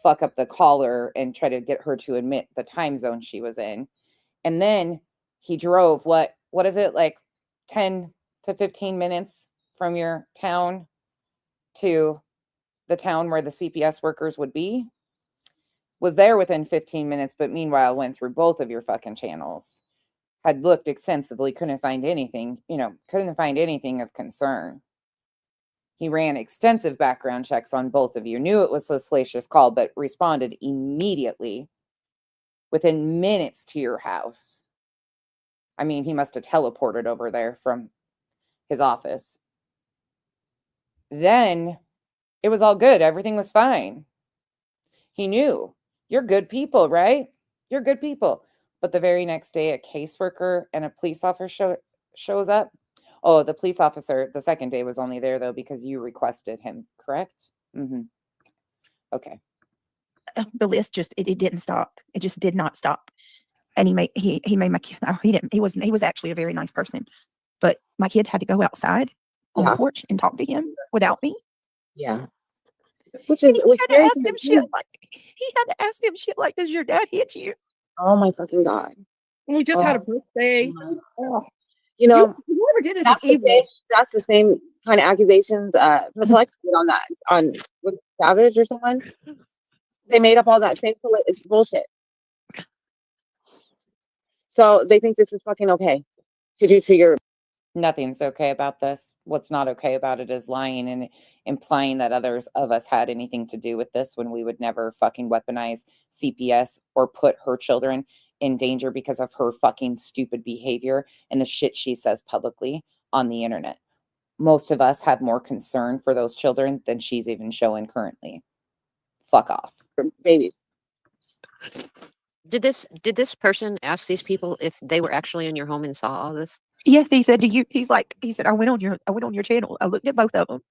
S1: fuck up the caller and try to get her to admit the time zone she was in. And then he drove, what is it, like 10 to 15 minutes from your town to the town where the CPS workers would be, was there within 15 minutes, but meanwhile went through both of your fucking channels, had looked extensively, couldn't find anything of concern. He ran extensive background checks on both of you, knew it was a salacious call, but responded immediately within minutes to your house. I mean, he must have teleported over there from his office. Then it was all good. Everything was fine. He knew. You're good people, right? You're good people. But the very next day, a caseworker and a police officer shows up. Oh, the police officer, the second day was only there, though, because you requested him, correct? Mm-hmm. Okay.
S4: the list just it didn't stop. It just did not stop. And he made my kid. Oh, he was actually a very nice person, but my kids had to go outside on the porch and talk to him without me.
S5: Yeah.
S4: He had to ask him shit like, does your dad hit you?
S5: Oh my fucking God.
S11: We just had a birthday. Oh.
S5: You know,
S11: whoever did it
S5: that's
S11: is evil.
S5: that's the same kind of accusations Perplex did on with Savage or someone. They made up all that same it's bullshit. So they think this is fucking okay to do to your.
S1: Nothing's okay about this. What's not okay about it is lying and implying that others of us had anything to do with this when we would never fucking weaponize CPS or put her children in danger because of her fucking stupid behavior and the shit she says publicly on the internet. Most of us have more concern for those children than she's even showing currently. Fuck off.
S5: Babies.
S10: Did this person ask these people if they were actually in your home and saw all this?
S4: Yes, he said, he said, I went on your channel. I looked at both of them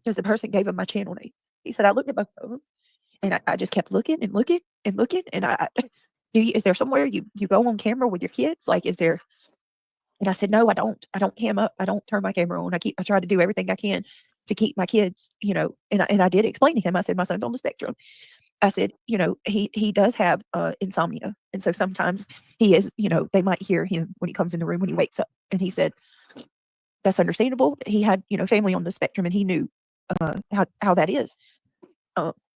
S4: because the person gave him my channel name. He said, I looked at both of them and I just kept looking and looking and looking. And is there somewhere you go on camera with your kids? Like, is there? And I said, no, I don't cam up. I don't turn my camera on. I try to do everything I can to keep my kids, and I did explain to him. I said, my son's on the spectrum. I said, he does have insomnia. And so sometimes he is, they might hear him when he comes in the room when he wakes up. And he said, that's understandable. He had, family on the spectrum and he knew how that is.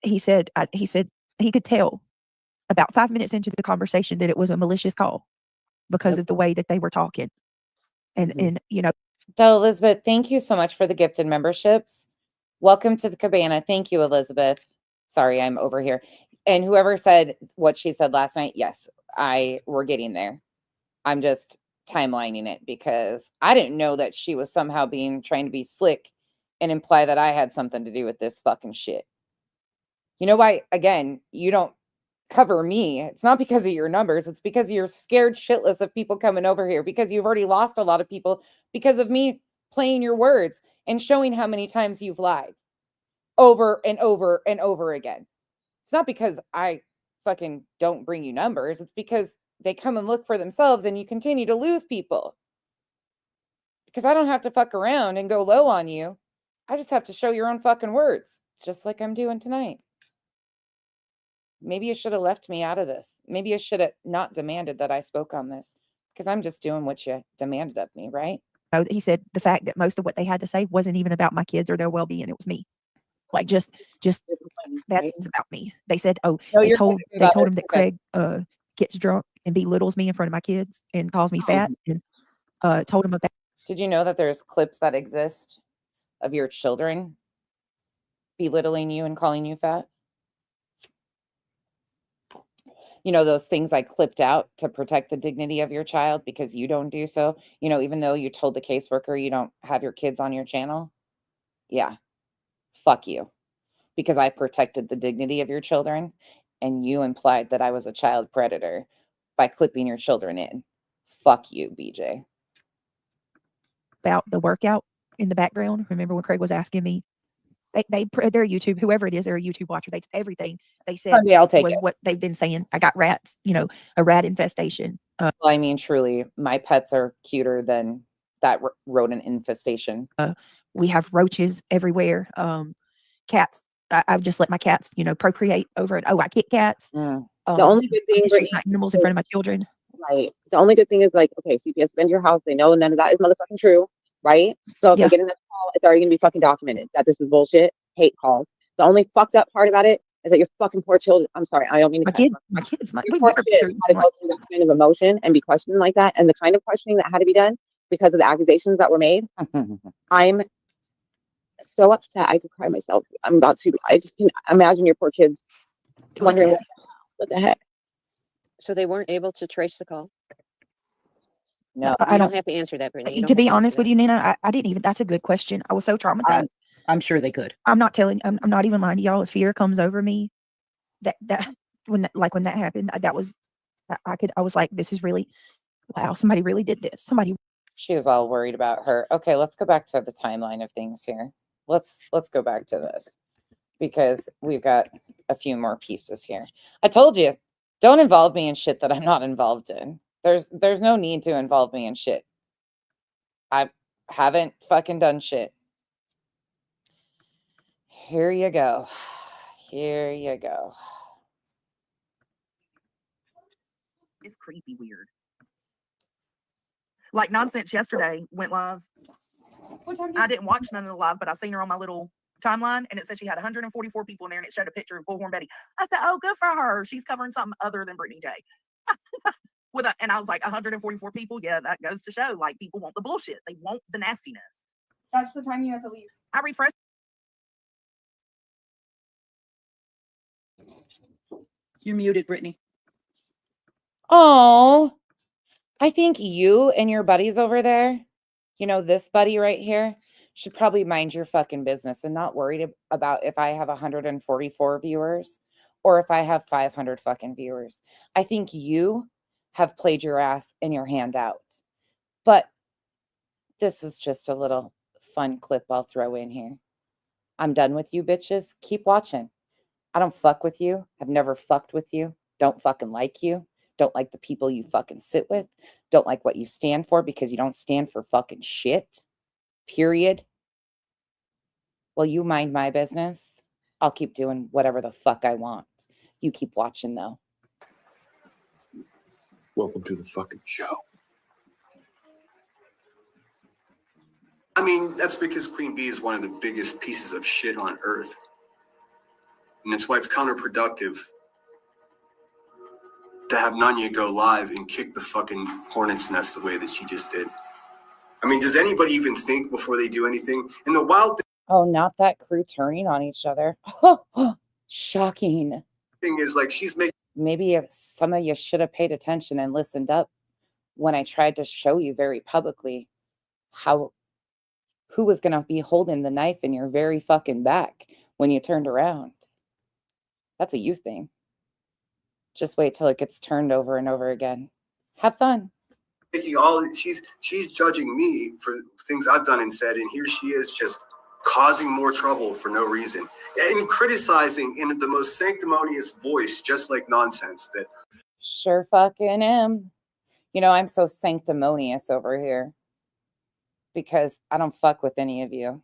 S4: He said he could tell about 5 minutes into the conversation that it was a malicious call because of the way that they were talking. And
S1: Doyle, Elizabeth, thank you so much for the gifted memberships. Welcome to the cabana. Thank you, Elizabeth. Sorry, I'm over here. And whoever said what she said last night, yes, we're getting there. I'm just timelining it because I didn't know that she was somehow trying to be slick and imply that I had something to do with this fucking shit. You know why? Again, you don't cover me. It's not because of your numbers. It's because you're scared shitless of people coming over here because you've already lost a lot of people because of me playing your words and showing how many times you've lied over and over and over again. It's not because I fucking don't bring you numbers. It's because they come and look for themselves and you continue to lose people. Because I don't have to fuck around and go low on you. I just have to show your own fucking words, just like I'm doing tonight. Maybe you should have left me out of this. Maybe you should have not demanded that I spoke on this because I'm just doing what you demanded of me, right?
S4: He said the fact that most of what they had to say wasn't even about my kids or their well-being. It was me. Like just bad things about me. They said, they told him that Craig gets drunk and belittles me in front of my kids and calls me fat and told him about.
S1: Did you know that there's clips that exist of your children belittling you and calling you fat? Those things I clipped out to protect the dignity of your child because you don't do so. Even though you told the caseworker you don't have your kids on your channel. Yeah. Fuck you. Because I protected the dignity of your children and you implied that I was a child predator by clipping your children in. Fuck you, BJ.
S4: About the workout in the background. Remember when Craig was asking me? They're YouTube, whoever it is, they're a YouTube watcher. Everything they said was what they've been saying. I got rats, a rat infestation.
S1: Well, I mean, truly, my pets are cuter than that rodent infestation.
S4: We have roaches everywhere. Cats. I've just let my cats, procreate over it. I kick cats.
S5: The only good thing
S4: for animals in front of my children.
S5: Right. The only good thing is okay, CPS been to your house. They know none of that is motherfucking true. Right. So if they get in that call, it's already gonna be fucking documented that this is bullshit. Hate calls. The only fucked up part about it is that your fucking poor children. I'm sorry, I don't mean to.
S4: My kids.
S5: Your poor kids had to go through that kind of emotion and be questioned like that, and the kind of questioning that had to be done because of the accusations that were made. I'm so upset I could cry myself. I'm about to. I just can imagine your poor kids wondering what the heck.
S10: So they weren't able to trace the call?
S1: No,
S4: I
S10: don't have to answer that, Brittany.
S4: To be honest with you, Nina, I didn't even. That's a good question. I was so traumatized.
S12: I'm sure they could.
S4: I'm not even lying to y'all. If fear comes over me, when that happened, I was like, this is really, wow, somebody really did this.
S1: She was all worried about her. Okay, let's go back to the timeline of things here. Let's go back to this. because we've got a few more pieces here. I told you, don't involve me in shit that I'm not involved in. There's no need to involve me in shit. I haven't fucking done shit. Here you go. Here you go.
S13: It's creepy weird. Like Nonsense yesterday went live. I didn't watch none of the live, but I seen her on my little timeline, and it said she had 144 people in there, and it showed a picture of Bullhorn Betty. I said, "Oh, good for her. She's covering something other than Brittany J." And I was like, 144 people. Yeah, that goes to show like people want the bullshit. They want the nastiness.
S14: That's the time you have to leave.
S13: I refreshed.
S12: You're muted, Brittany.
S1: Oh, I think you and your buddies over there, you know, this buddy right here, should probably mind your fucking business and not worry about if I have 144 viewers or if I have 500 fucking viewers. I think you have played your ass and your hand out. But this is just a little fun clip I'll throw in here. I'm done with you bitches. Keep watching. I don't fuck with you. I've never fucked with you. Don't fucking like you. Don't like the people you fucking sit with. Don't like what you stand for because you don't stand for fucking shit. Period. Well, you mind my business. I'll keep doing whatever the fuck I want. You keep watching though.
S15: Welcome to the fucking show. I mean, that's because Queen Bee is one of the biggest pieces of shit on earth. And that's why it's counterproductive to have Nanya go live and kick the fucking hornet's nest the way that she just did. I mean, does anybody even think before they do anything? And the wild
S1: Oh, not that crew turning on each other. Shocking.
S15: thing is, like, she's making...
S1: Maybe if some of you should have paid attention and listened up when I tried to show you very publicly who was going to be holding the knife in your very fucking back when you turned around. That's a you thing. Just wait till it gets turned over and over again. Have fun.
S15: She's judging me for things I've done and said, and here she is just causing more trouble for no reason and criticizing in the most sanctimonious voice, just like Nonsense. That
S1: Sure fucking am. You know, I'm so sanctimonious over here because I don't fuck with any of you.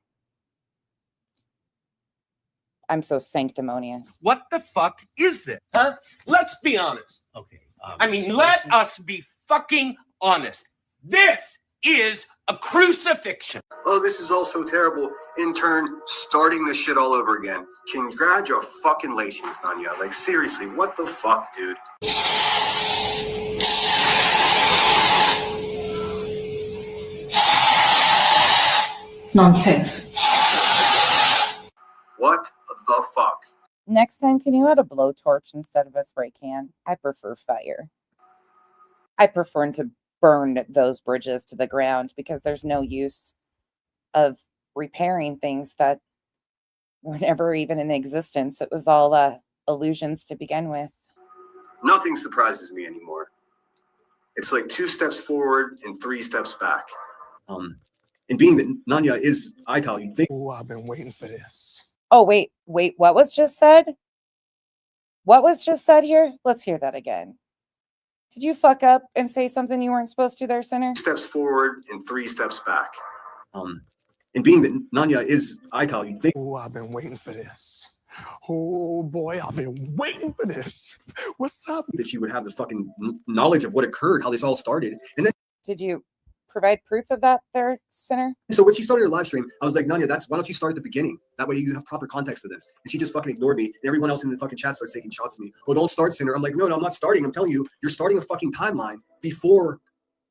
S1: I'm so sanctimonious.
S16: What the fuck is this? Huh? Let's be honest. Okay. I mean, let us be fucking honest. This is a crucifixion.
S15: oh, this is all so terrible. In turn, starting this shit all over again. Congratulations, Nanya. Like, seriously, what the fuck, dude?
S14: Nonsense.
S15: What the fuck?
S1: Next time, can you add a blowtorch instead of a spray can? I prefer fire. I prefer to burn those bridges to the ground because there's no use of repairing things that were never even in existence. It was all illusions to begin with.
S15: Nothing surprises me anymore. It's like 2 steps forward and 3 steps back. And being that Nanya is Ital, you'd think...
S17: Oh, I've been waiting for this.
S1: Oh, wait, what was just said? What was just said here? Let's hear that again. Did you fuck up and say something you weren't supposed to there, Sinner?
S15: 2 steps forward and 3 steps back. And being that Nanya is Ital, you'd think...
S17: Oh, I've been waiting for this. Oh, boy, I've been waiting for this. What's up?
S15: That she would have the fucking knowledge of what occurred, how this all started. And then...
S1: Did you provide proof of that there, Sinner?
S15: So when she started her live stream, I was like, Nanya, why don't you start at the beginning? That way you have proper context to this. And she just fucking ignored me. And everyone else in the fucking chat starts taking shots at me. Oh, don't start, Sinner. I'm like, no, I'm not starting. I'm telling you, you're starting a fucking timeline before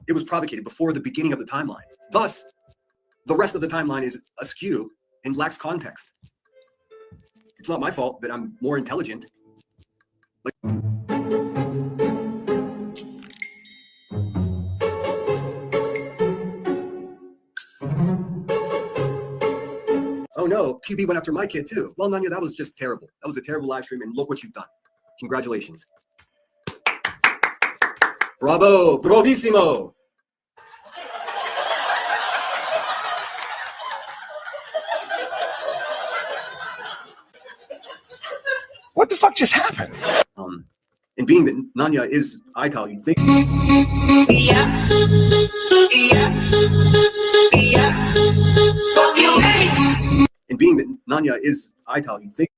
S15: it was propagated, before the beginning of the timeline. Thus, the rest of the timeline is askew and lacks context. It's not my fault that I'm more intelligent. Like... Oh no, QB went after my kid too. Well, Nanya, that was just terrible. That was a terrible live stream, and look what you've done. Congratulations. Bravo, bravissimo.
S17: What the fuck just happened?
S15: And being that Nanya is Ital, you'd think. And being that Nanya is Ital, you'd think.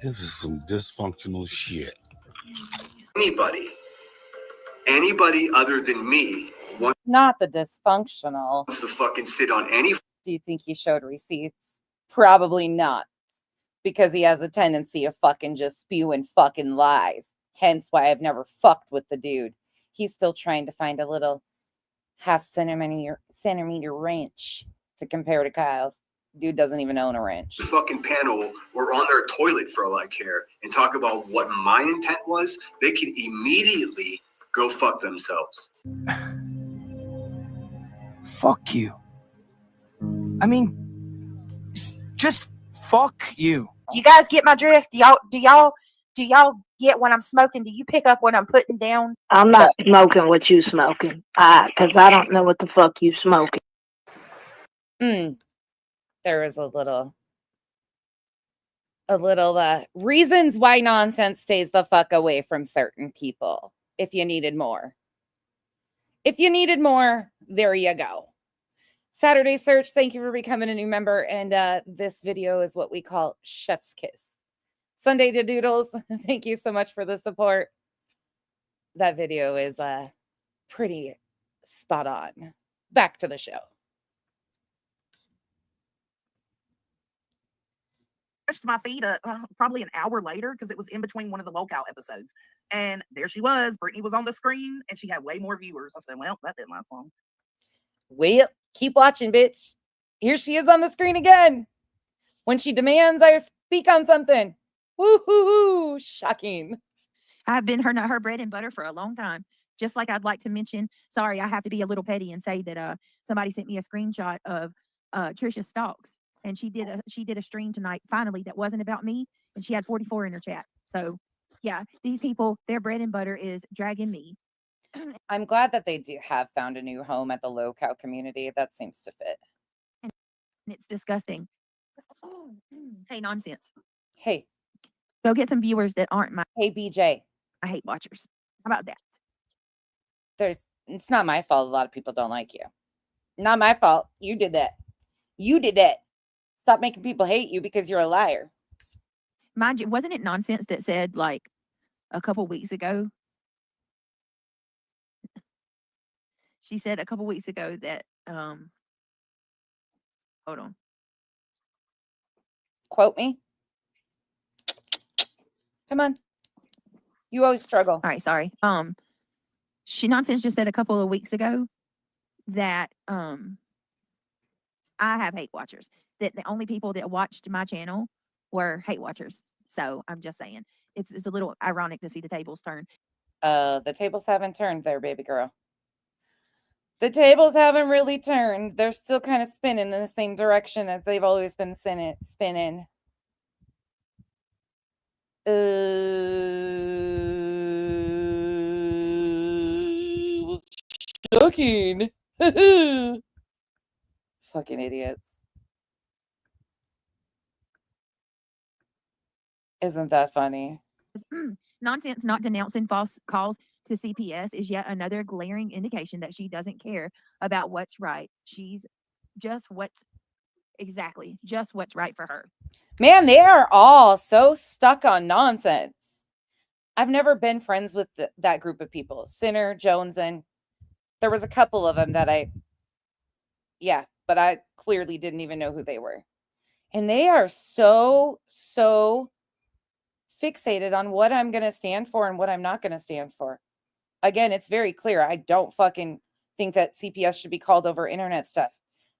S18: This is some dysfunctional shit.
S15: Anybody other than me wants
S1: Not the dysfunctional.
S15: to fucking sit on any.
S1: Do you think he showed receipts? Probably not. Because he has a tendency of fucking just spewing fucking lies. Hence why I've never fucked with the dude. He's still trying to find a little half centimeter wrench to compare to Kyle's. Dude doesn't even own a wrench.
S15: Fucking panel or on their toilet for all I care and talk about what my intent was, they can immediately go fuck themselves.
S19: Fuck you. I mean, just fuck you.
S20: Do you guys get my drift? Do y'all get what I'm smoking? Do you pick up what I'm putting down?
S11: I'm not smoking what you smoking. Because I don't know what the fuck you smoking.
S1: There is a little reasons why nonsense stays the fuck away from certain people. If you needed more. If you needed more, there you go. Saturday Search, thank you for becoming a new member. And this video is what we call Chef's Kiss. Sunday to Doodles, thank you so much for the support. That video is pretty spot on. Back to the show.
S13: Brushed my feet probably an hour later because it was in between one of the lockout episodes. And there she was. Brittany was on the screen and she had way more viewers. I said, well, that didn't last long.
S1: Well, keep watching, bitch. Here she is on the screen again. When she demands I speak on something. Woo-hoo-hoo. Shocking.
S4: I've been her bread and butter for a long time. Just like I'd like to mention, sorry, I have to be a little petty and say that somebody sent me a screenshot of Trisha Stalks. And she did a stream tonight, finally, that wasn't about me. And she had 44 in her chat. So, yeah, these people, their bread and butter is dragging me.
S1: I'm glad that they have found a new home at the low cow community. That seems to fit.
S4: And it's disgusting. Hey, nonsense.
S1: Hey.
S4: Go get some viewers that aren't my...
S1: Hey, BJ.
S4: I hate watchers. How about that?
S1: It's not my fault a lot of people don't like you. Not my fault. You did that. You did that. Stop making people hate you because you're a liar.
S4: Mind you, wasn't it nonsense that said like a couple weeks ago? She said a couple weeks ago that hold on.
S1: Quote me. Come on. You always struggle.
S4: All right, sorry. She nonsense just said a couple of weeks ago that I have hate watchers. That the only people that watched my channel were hate watchers. So I'm just saying, it's a little ironic to see the tables turn.
S1: The tables haven't turned there, baby girl. The tables haven't really turned. They're still kind of spinning in the same direction as they've always been spinning. Shocking. Fucking idiots. Isn't that funny?
S4: Nonsense not denouncing false calls to CPS is yet another glaring indication that she doesn't care about what's right. She's just what's right for her.
S1: Man, they are all so stuck on nonsense. I've never been friends with that group of people. Sinner, Jones, and there was a couple of them that but I clearly didn't even know who they were. And they are so fixated on what I'm going to stand for and what I'm not going to stand for. Again, it's very clear. I don't fucking think that CPS should be called over internet stuff.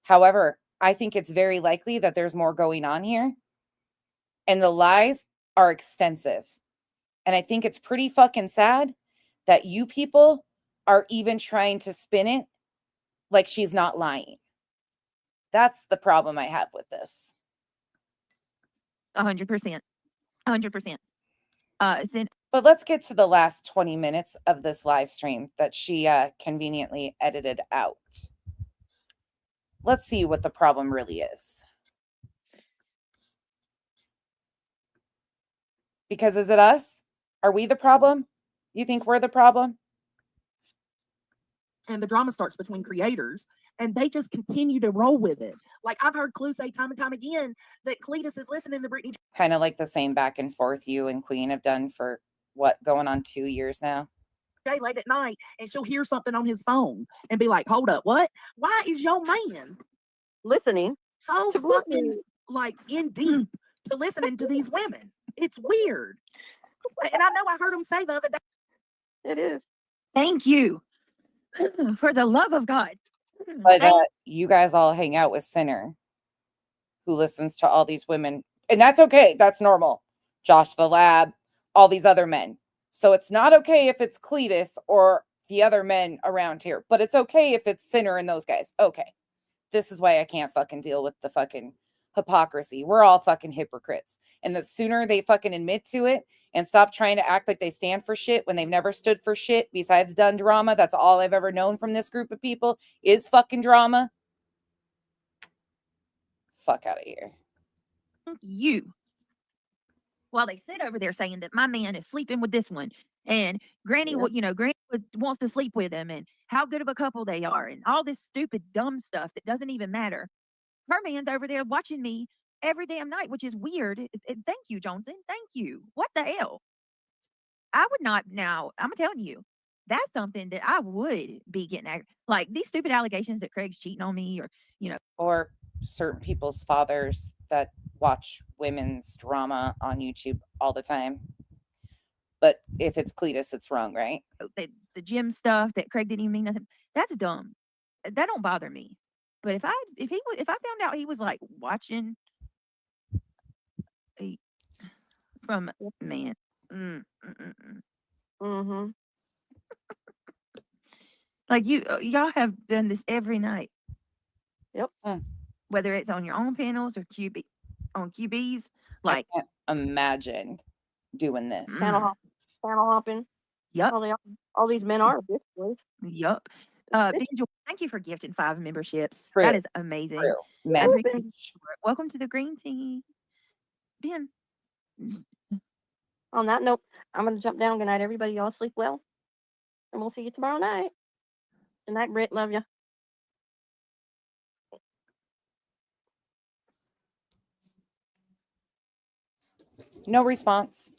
S1: However, I think it's very likely that there's more going on here. And the lies are extensive. And I think it's pretty fucking sad that you people are even trying to spin it like she's not lying. That's the problem I have with this.
S4: 100%. 100%.
S1: But let's get to the last 20 minutes of this live stream that she conveniently edited out. Let's see what the problem really is. Because is it us? Are we the problem? You think we're the problem?
S13: And the drama starts between creators, and they just continue to roll with it. Like I've heard Clue say time and time again that Cletus is listening to Britney.
S1: Kind of like the same back and forth you and Queen have done for what, going on 2 years now?
S13: Late at night, and she'll hear something on his phone and be like, "Hold up, what? Why is your man
S11: listening
S13: so
S11: to
S13: fucking
S11: Britney?
S13: like in deep to listening to these women?" It's weird. And I know I heard him say the other day.
S11: It is.
S20: Thank you. For the love of God.
S1: But you guys all hang out with Sinner, who listens to all these women. And that's okay. That's normal. Josh the Lab, all these other men. So it's not okay if it's Cletus or the other men around here. But it's okay if it's Sinner and those guys. Okay. This is why I can't fucking deal with the fucking hypocrisy. We're all fucking hypocrites. And the sooner they fucking admit to it and stop trying to act like they stand for shit when they've never stood for shit besides done drama. That's all I've ever known from this group of people is fucking drama. Fuck out of here.
S20: You. While they sit over there saying that my man is sleeping with this one, and Granny, Granny wants to sleep with him, and how good of a couple they are, and all this stupid, dumb stuff that doesn't even matter. Her man's over there watching me every damn night, which is weird. Thank you, Johnson. Thank you. What the hell? I would not now. I'm telling you, that's something that I would be getting like these stupid allegations that Craig's cheating on me,
S1: or certain people's fathers that watch women's drama on YouTube all the time. But if it's Cletus, it's wrong, right?
S20: The gym stuff that Craig didn't even mean nothing. That's dumb. That don't bother me. But if I found out he was like watching from man, like y'all have done this every night.
S11: Yep.
S20: Whether it's on your own panels or on QBs, like
S1: I can't imagine doing this.
S11: Panel hopping.
S20: Yep.
S11: All these men are bitch boys.
S20: Yep. Benjo, thank you for gifting 5 memberships.
S1: True.
S20: That is amazing.
S1: True.
S20: Welcome to the green team. Ben.
S11: On that note, I'm gonna jump down. Good night, everybody. Y'all sleep well. And we'll see you tomorrow night. Good night, Britt. Love you.
S1: No response.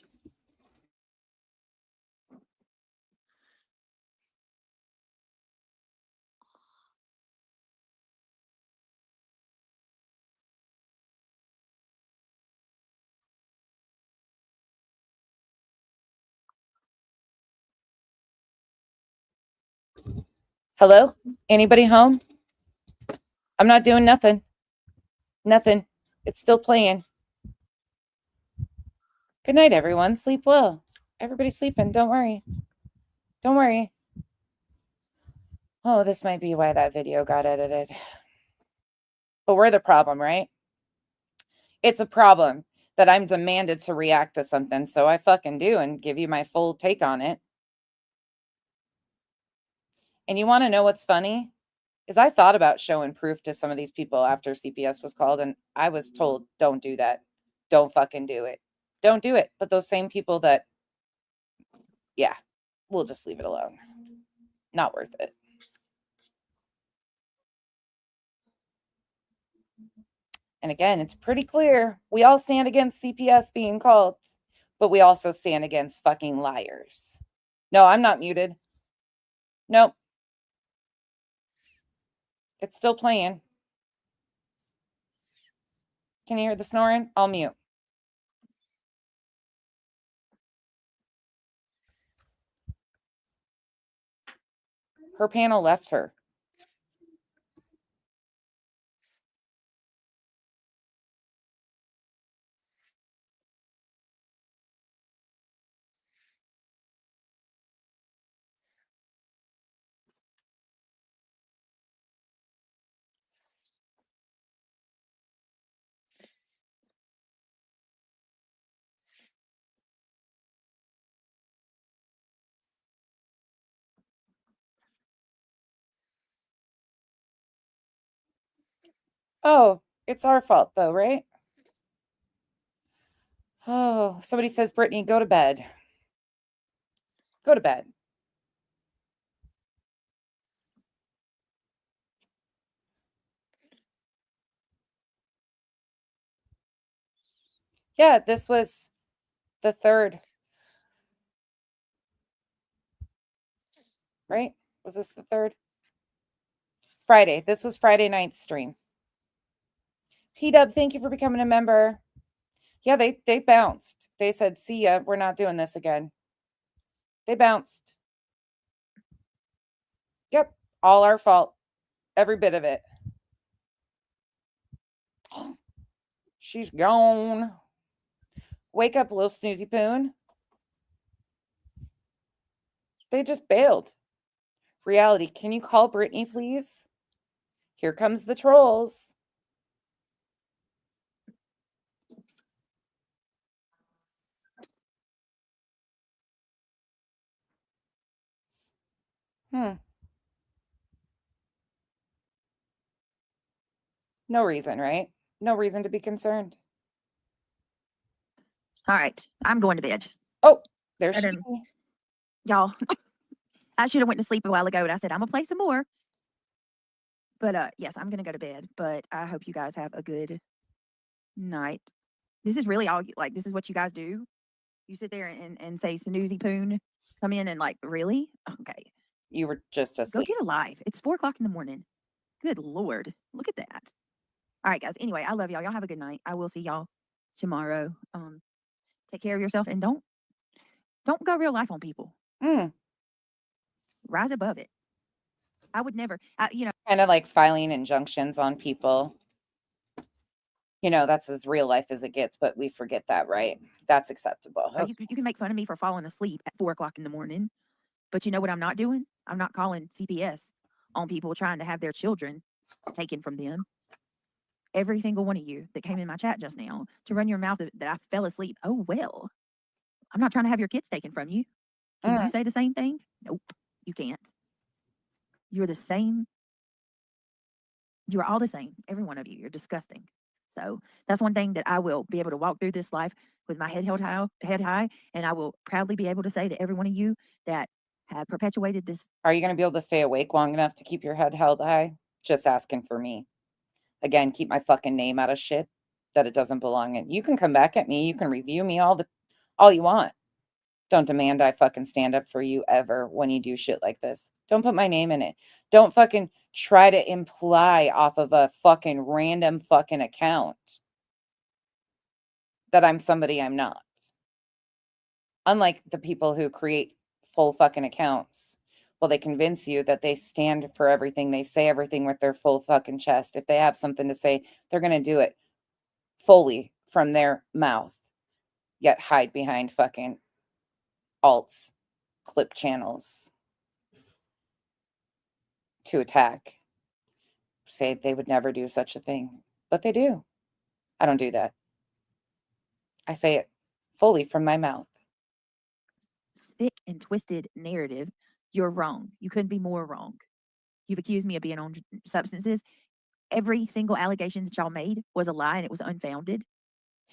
S1: Hello? Anybody home? I'm not doing nothing. Nothing. It's still playing. Good night, everyone. Sleep well. Everybody's sleeping. Don't worry. Don't worry. Oh, this might be why that video got edited. But we're the problem, right? It's a problem that I'm demanded to react to something, so I fucking do and give you my full take on it. And you want to know what's funny? Is I thought about showing proof to some of these people after CPS was called, and I was told, don't do that. Don't fucking do it. Don't do it. But those same people that, yeah, we'll just leave it alone. Not worth it. And again, it's pretty clear. We all stand against CPS being called, but we also stand against fucking liars. No, I'm not muted. Nope. It's still playing. Can you hear the snoring? I'll mute. Her panel left her. Oh, it's our fault though, right? Oh, somebody says, Brittany, go to bed. Go to bed. Yeah, this was the 3rd. Right? Was this the 3rd? Friday. This was Friday night's stream. T-Dub, thank you for becoming a member. Yeah, they bounced. They said, see ya, we're not doing this again. They bounced. Yep, all our fault. Every bit of it. She's gone. Wake up, little snoozy poon. They just bailed. Reality, can you call Brittany, please? Here comes the trolls. No reason, right? No reason to be concerned.
S20: All right, I'm going to bed.
S1: Oh, there's
S20: y'all. I should have went to sleep a while ago, and I said I'm gonna play some more. But yes, I'm gonna go to bed. But I hope you guys have a good night. This is really all like this is what you guys do. You sit there and say snoozy poon, come in and like really? Okay.
S1: You were just
S20: Go
S1: asleep.
S20: get a life. It's 4:00 in the morning. Good Lord. Look at that. All right, guys. Anyway, I love y'all. Y'all have a good night. I will see y'all tomorrow. Take care of yourself and don't go real life on people. Rise above it. I would never,
S1: kind of like filing injunctions on people. You know, that's as real life as it gets, but we forget that, right? That's acceptable.
S20: You can make fun of me for falling asleep at 4:00 in the morning, but you know what I'm not doing? I'm not calling CPS on people trying to have their children taken from them. Every single one of you that came in my chat just now to run your mouth that I fell asleep. Oh, well, I'm not trying to have your kids taken from you. Can you say the same thing? Nope, you can't. You're the same. You are all the same. Every one of you. You're disgusting. So that's one thing that I will be able to walk through this life with my head held high, and I will proudly be able to say to every one of you that have perpetuated this.
S1: Are you going to be able to stay awake long enough to keep your head held high? Just asking for me. Again, keep my fucking name out of shit that it doesn't belong in. You can come back at me. You can review me all you want. Don't demand I fucking stand up for you ever when you do shit like this. Don't put my name in it. Don't fucking try to imply off of a fucking random fucking account that I'm somebody I'm not. Unlike the people who create full fucking accounts. Well, they convince you that they stand for everything. They say everything with their full fucking chest. If they have something to say, they're going to do it fully from their mouth, yet hide behind fucking alts, clip channels to attack. Say they would never do such a thing, but they do. I don't do that. I say it fully from my mouth.
S20: Sick and twisted narrative. You're wrong. You couldn't be more wrong. You've accused me of being on substances. Every single allegation that y'all made was a lie and it was unfounded.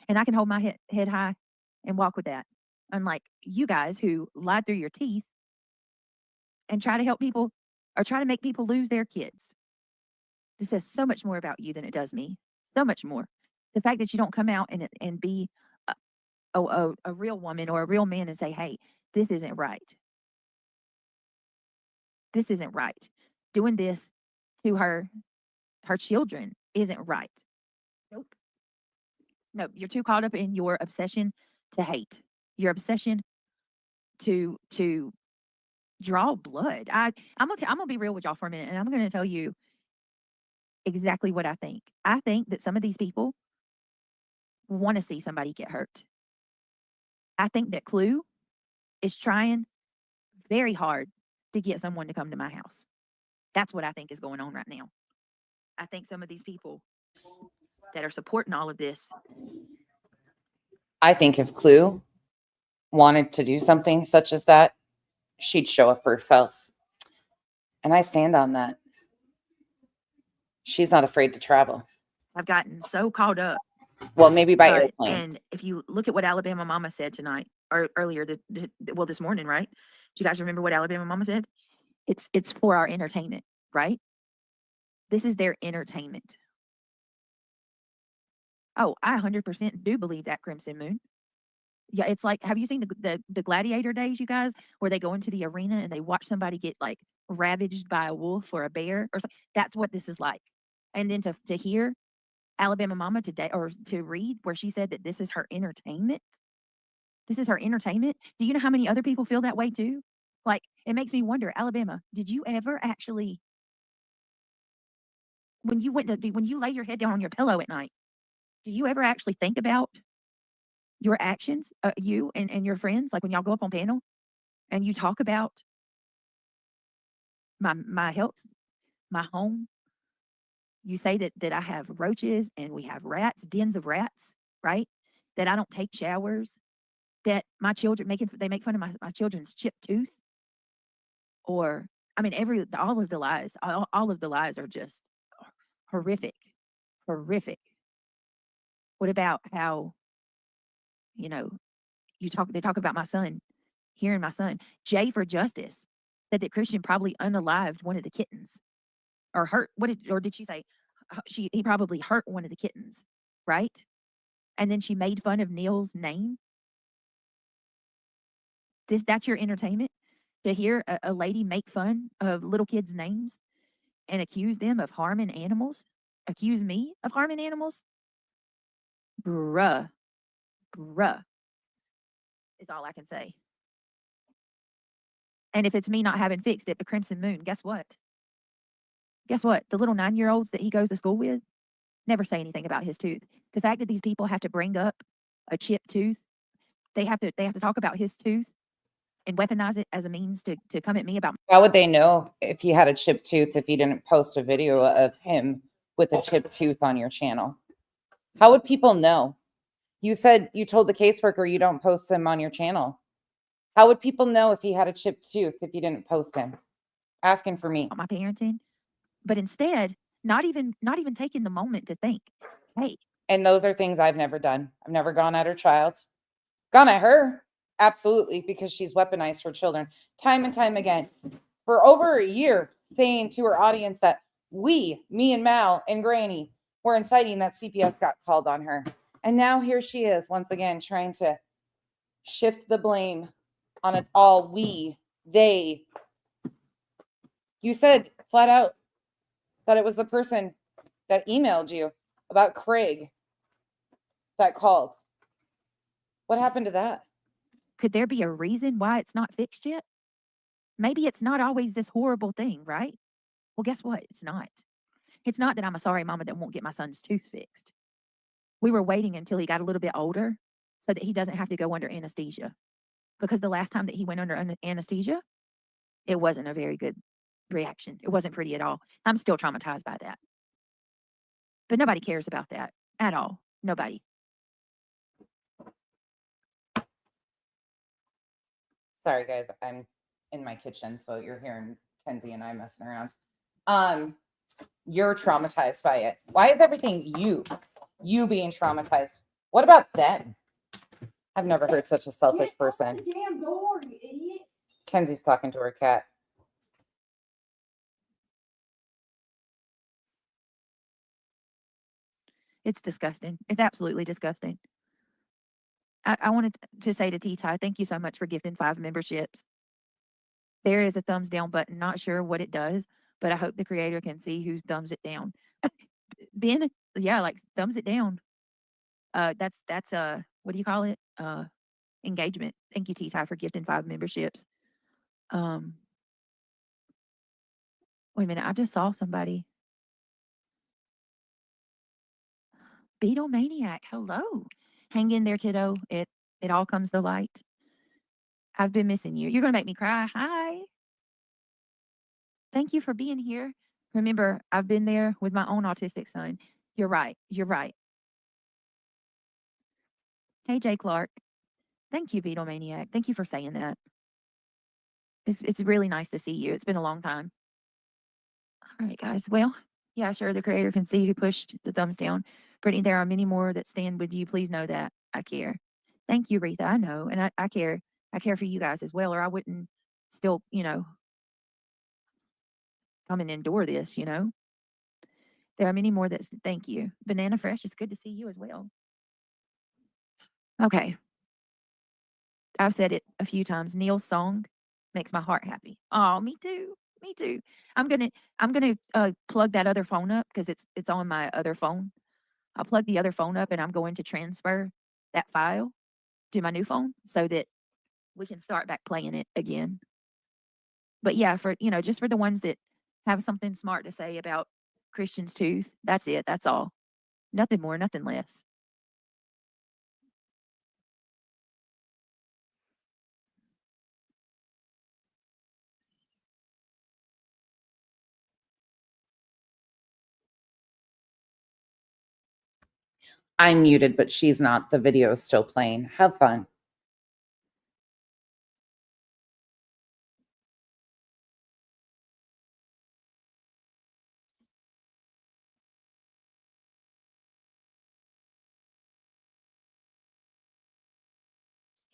S20: And I can hold my head high and walk with that. Unlike you guys who lied through your teeth and try to help people or try to make people lose their kids. This says so much more about you than it does me. So much more. The fact that you don't come out and be a real woman or a real man and say, hey, this isn't right. This isn't right. Doing this to her children isn't right. Nope. No, you're too caught up in your obsession to hate. Your obsession to draw blood. I'm gonna be real with y'all for a minute, and I'm gonna tell you exactly what I think. I think that some of these people want to see somebody get hurt. I think that Clue is trying very hard to get someone to come to my house. That's what I think is going on right now. I think some of these people that are supporting all of this.
S1: I think if Clue wanted to do something such as that, she'd show up herself. And I stand on that. She's not afraid to travel.
S20: have gotten so caught up.
S1: Well, maybe by airplane.
S20: And if you look at what Alabama Mama said tonight or earlier, this morning, right? Do you guys remember what Alabama Mama said? It's for our entertainment, right? This is their entertainment. Oh, I 100% do believe that, Crimson Moon. Yeah, it's like, have you seen the Gladiator days, you guys, where they go into the arena and they watch somebody get like ravaged by a wolf or a bear or something? That's what this is like. And then to hear Alabama Mama today, or to read where she said that this is her entertainment. This is her entertainment. Do you know how many other people feel that way too? Like, it makes me wonder, Alabama, did you ever actually, when you lay your head down on your pillow at night, do you ever actually think about your actions, you and your friends, like when y'all go up on panel and you talk about my health, my home? You say that I have roaches and we have rats, dens of rats, right? That I don't take showers, that my children they make fun of my children's chipped tooth. Or, I mean, all of the lies are just horrific. What about how, they talk about my son, hearing my son, Jay for Justice, said that Christian probably unalived one of the kittens, or did she say he probably hurt one of the kittens, right? And then she made fun of Neil's name. That's your entertainment? To hear a lady make fun of little kids' names and accuse them of harming animals? Accuse me of harming animals? Bruh is all I can say. And if it's me not having fixed it, the Crimson Moon, guess what? The little 9-year-olds that he goes to school with never say anything about his tooth. The fact that these people have to bring up a chipped tooth, they have to talk about his tooth and weaponize it as a means to come at me about.
S1: How would they know if he had a chipped tooth if you didn't post a video of him with a chipped tooth on your channel? How would people know? You said you told the caseworker you don't post them on your channel. How would people know if he had a chipped tooth if you didn't post him? Asking for me.
S20: My parenting, but instead, not even taking the moment to think, hey.
S1: And those are things I've never done. I've never gone at her child. Gone at her, absolutely, because she's weaponized her children time and time again. For over a year, saying to her audience that me and Mal and Granny were inciting that CPS got called on her. And now here she is once again trying to shift the blame on it all. They. You said flat out that it was the person that emailed you about Craig that called. What happened to that?
S20: Could there be a reason why it's not fixed yet? Maybe it's not always this horrible thing, right? Well, guess what? It's not. It's not that I'm a sorry mama that won't get my son's tooth fixed. We were waiting until he got a little bit older so that he doesn't have to go under anesthesia. Because the last time that he went under anesthesia, it wasn't a very good reaction. It wasn't pretty at all. I'm still traumatized by that. But nobody cares about that at all. Nobody.
S1: Sorry, guys. I'm in my kitchen, so you're hearing Kenzie and I messing around. You're traumatized by it. Why is everything you being traumatized? What about them? I've never heard such a selfish person.
S14: Damn door, you idiot.
S1: Kenzie's talking to her cat.
S20: It's disgusting. It's absolutely disgusting. I wanted to say to T-Ty, thank you so much for gifting 5 memberships. There is a thumbs down button. Not sure what it does, but I hope the creator can see who thumbs it down. Ben, yeah, like thumbs it down. That's what do you call it? Engagement. Thank you, T-Ty, for gifting 5 memberships. Wait a minute, I just saw somebody. Beetle Maniac, hello. Hang in there, kiddo. It all comes to light. I've been missing you. You're gonna make me cry. Hi. Thank you for being here. Remember, I've been there with my own autistic son. You're right. You're right. Hey, Jay Clark. Thank you, Beetle Maniac. Thank you for saying that. It's really nice to see you. It's been a long time. All right, guys. Well, Yeah, sure. The creator can see who pushed the thumbs down. Brittany, there are many more that stand with you. Please know that. I care. Thank you, Retha. I know. And I care. I care for you guys as well, or I wouldn't still, come and endure this, There are many more that thank you. Banana Fresh, it's good to see you as well. Okay. I've said it a few times. Neil's song makes my heart happy. Oh, me too. Me too. I'm gonna plug that other phone up because it's on my other phone. I'll plug the other phone up and I'm going to transfer that file to my new phone so that we can start back playing it again. But yeah, for just for the ones that have something smart to say about Christian's tooth, that's it. That's all. Nothing more, nothing less.
S1: I'm muted, but she's not. The video is still playing. Have fun.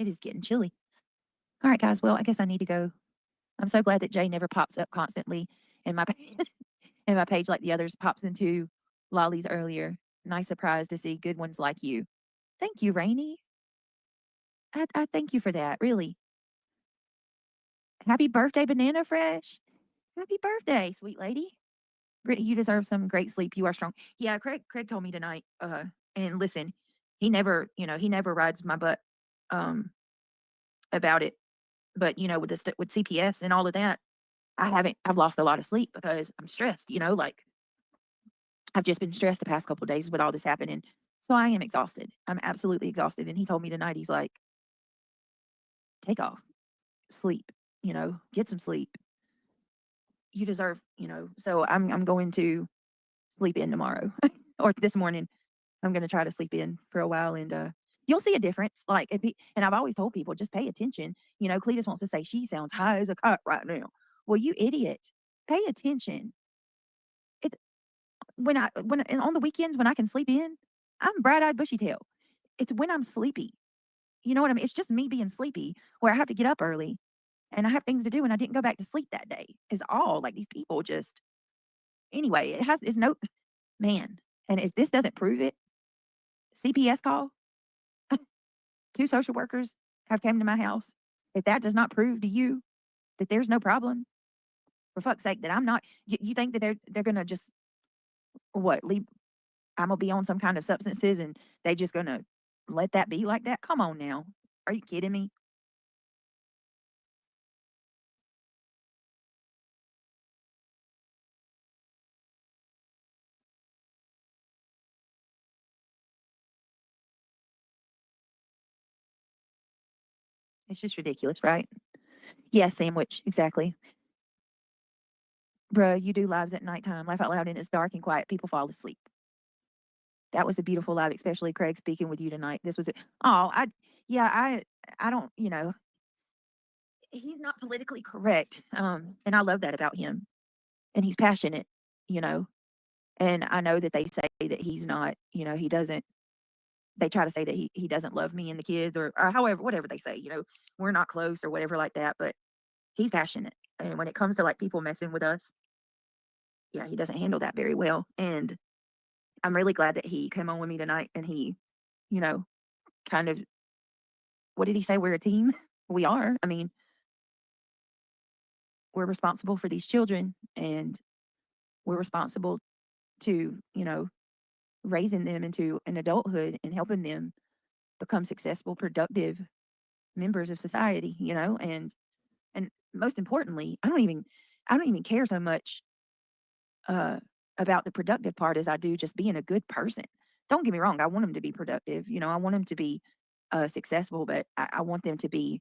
S20: It is getting chilly. All right, guys. Well, I guess I need to go. I'm so glad that Jay never pops up constantly in my in my page like the others. Pops into Lolly's earlier. Nice surprise to see good ones like you. Thank you, Rainey. I thank you for that. Really. Happy birthday, Banana Fresh. Happy birthday, sweet lady. Brittany, you deserve some great sleep. You are strong. Yeah, Craig told me tonight. And listen, he never rides my butt about it. But with with CPS and all of that, I've lost a lot of sleep because I'm stressed, like I've just been stressed the past couple of days with all this happening. So I am exhausted. I'm absolutely exhausted. And he told me tonight, he's like, take off, sleep, get some sleep. You deserve, so I'm going to sleep in tomorrow or this morning. I'm going to try to sleep in for a while and you'll see a difference. Like, and I've always told people, just pay attention. Cletus wants to say she sounds high as a kite right now. Well, you idiot, pay attention. When and on the weekends when I can sleep in, I'm bright-eyed bushy tail. It's when I'm sleepy. You know what I mean? It's just me being sleepy where I have to get up early and I have things to do and I didn't go back to sleep that day. Is all like these people just anyway, it's no man. And if this doesn't prove it, CPS call, 2 social workers have came to my house. If that does not prove to you that there's no problem, for fuck's sake, that I'm not you think that they're gonna just leave I'm gonna be on some kind of substances and they just gonna let that be like that? Come on now. Are you kidding me? It's just ridiculous, right? Yeah, sandwich, exactly. Bruh, you do lives at nighttime. Laugh out loud and it's dark and quiet. People fall asleep. That was a beautiful live, especially Craig speaking with you tonight. This was I don't, he's not politically correct. And I love that about him. And he's passionate, And I know that they say that he's not, he doesn't, they try to say that he doesn't love me and the kids or however, whatever they say, we're not close or whatever like that, but he's passionate. And when it comes to like people messing with us, yeah, he doesn't handle that very well. And I'm really glad that he came on with me tonight and he, kind of, what did he say? We're a team. We are. I mean, we're responsible for these children and we're responsible to, raising them into an adulthood and helping them become successful, productive members of society, and most importantly, I don't even care so much about the productive part as I do just being a good person. Don't get me wrong, I want them to be productive, I want them to be successful, but I want them to be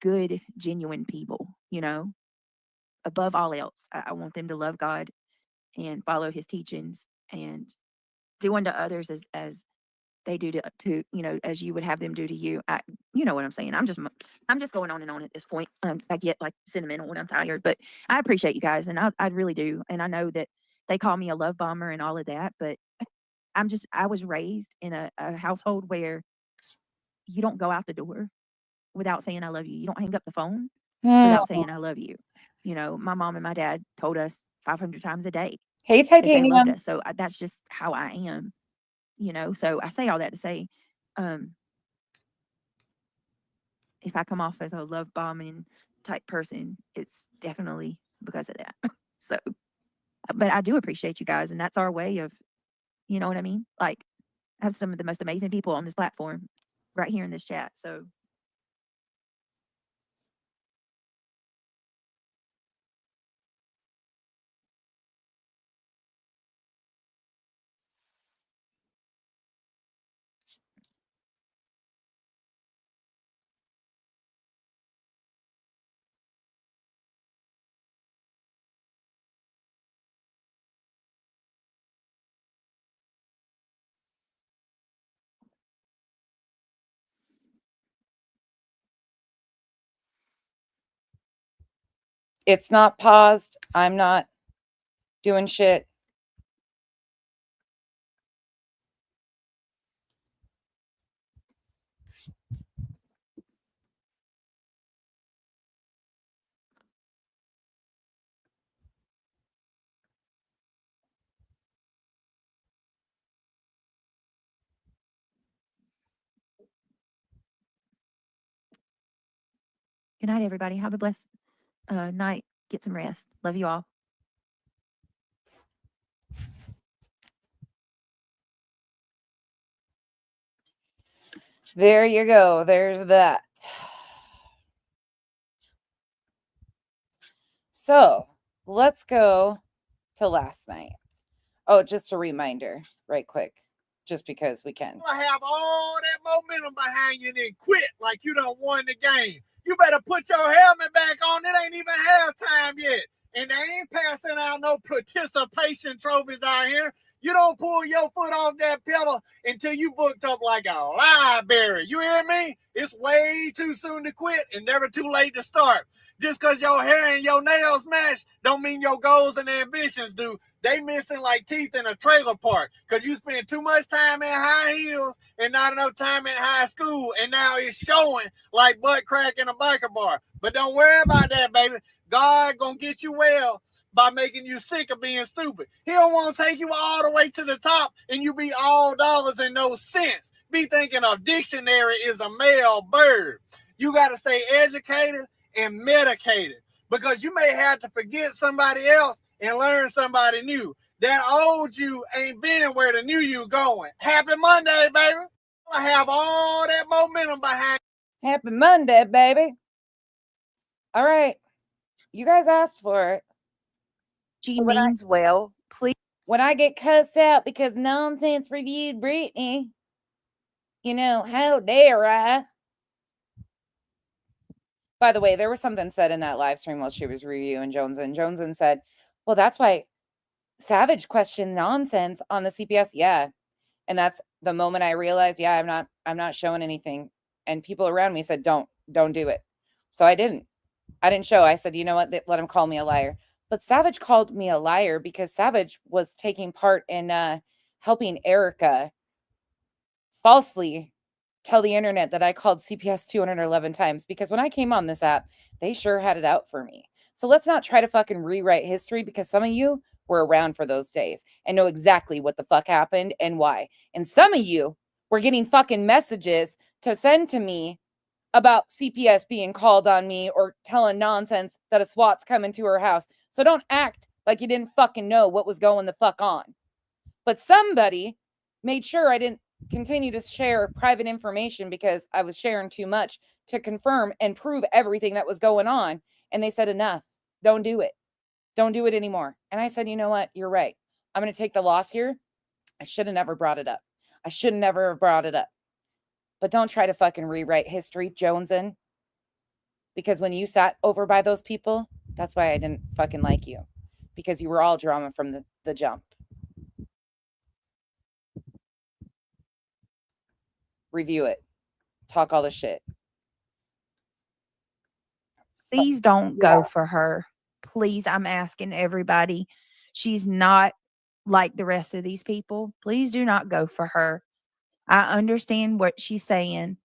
S20: good, genuine people, above all else. I want them to love God and follow his teachings and do unto others as they do to as you would have them do to you. You know what I'm saying. I'm just going on and on at this point. I get like sentimental when I'm tired, but I appreciate you guys and I really do. And I know that they call me a love bomber and all of that, but I was raised in a household where you don't go out the door without saying I love you. You don't hang up the phone without saying I love you. You know, my mom and my dad told us 500 times a day
S1: Hey,
S20: that they loved
S1: Titanium.
S20: us. So that's just how I am, you know. So I say all that to say, if I come off as a love bombing type person, it's definitely because of that. So, but I do appreciate you guys, and that's our way of, you know what I mean? Like, I have some of the most amazing people on this platform right here in this chat. So
S1: It's not paused. I'm not doing shit.
S20: good night, everybody. Have a blessed night. Get some rest. Love you all.
S1: There you go. There's that. So let's go to last night. Oh, just a reminder, right quick, just because we can.
S2: I have all that momentum behind you and then quit like you don't won the game. You better put your helmet back on. It ain't even halftime yet. And they ain't passing out no participation trophies out here. You don't pull your foot off that pedal until you booked up like a library. You hear me? It's way too soon to quit and never too late to start. Just because your hair and your nails match don't mean your goals and ambitions do. They missing like teeth in a trailer park because you spend too much time in high heels and not enough time in high school, and now it's showing like butt crack in a biker bar. But don't worry about that, baby. God gonna get you well by making you sick of being stupid. He don't want to take you all the way to the top and you be all dollars and no cents. Be thinking a dictionary is a male bird. You got to stay educated and medicated because you may have to forget somebody else and learn somebody new. That old you ain't been where the new you going. Happy Monday, baby. I have all that momentum behind.
S1: Happy Monday, baby. All right. You guys asked for it.
S4: She means well. Please.
S1: When I get cussed out because nonsense reviewed Brittany, you know, how dare I? By the way, there was something said in that live stream while she was reviewing Jones, and Joneson said, well, that's why Savage questioned nonsense on the CPS. Yeah. And that's the moment I realized, yeah, I'm not showing anything. And people around me said, don't do it. So I didn't show. I said, you know what? Let him call me a liar. But Savage called me a liar because Savage was taking part in helping Erica falsely tell the internet that I called CPS 211 times, because when I came on this app, they sure had it out for me. So let's not try to fucking rewrite history, because some of you were around for those days and know exactly what the fuck happened and why. And some of you were getting fucking messages to send to me about CPS being called on me or telling nonsense that a SWAT's coming to her house. So don't act like you didn't fucking know what was going the fuck on. But somebody made sure I didn't continue to share private information because I was sharing too much to confirm and prove everything that was going on. And they said, enough, don't do it. Don't do it anymore. And I said, you know what? You're right. I'm going to take the loss here. I should have never brought it up. I should never have brought it up. But don't try to fucking rewrite history, Joneson. Because when you sat over by those people, that's why I didn't fucking like you. Because you were all drama from the jump. Review it. Talk all the shit.
S4: Please don't go for her. Please, I'm asking everybody. She's not like the rest of these people. Please do not go for her. I understand what she's saying,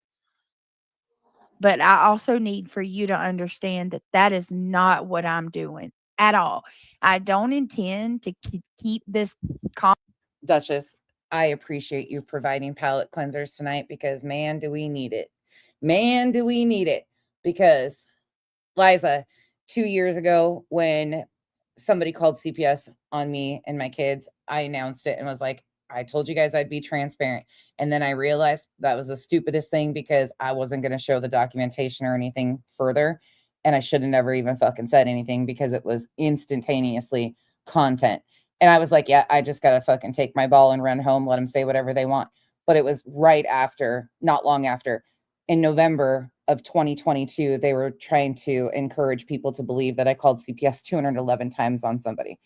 S4: but I also need for you to understand that that is not what I'm doing at all. I don't intend to keep this
S1: Duchess, I appreciate you providing palate cleansers tonight because man, do we need it. Man, do we need it. Because Liza, 2 years ago, when somebody called CPS on me and my kids, I announced it and was like, I told you guys I'd be transparent. And then I realized that was the stupidest thing because I wasn't going to show the documentation or anything further. And I should have never even fucking said anything because it was instantaneously content. And I was like, yeah, I just got to fucking take my ball and run home, let them say whatever they want. But it was right after, not long after, in November of 2022, they were trying to encourage people to believe that I called CPS 211 times on somebody.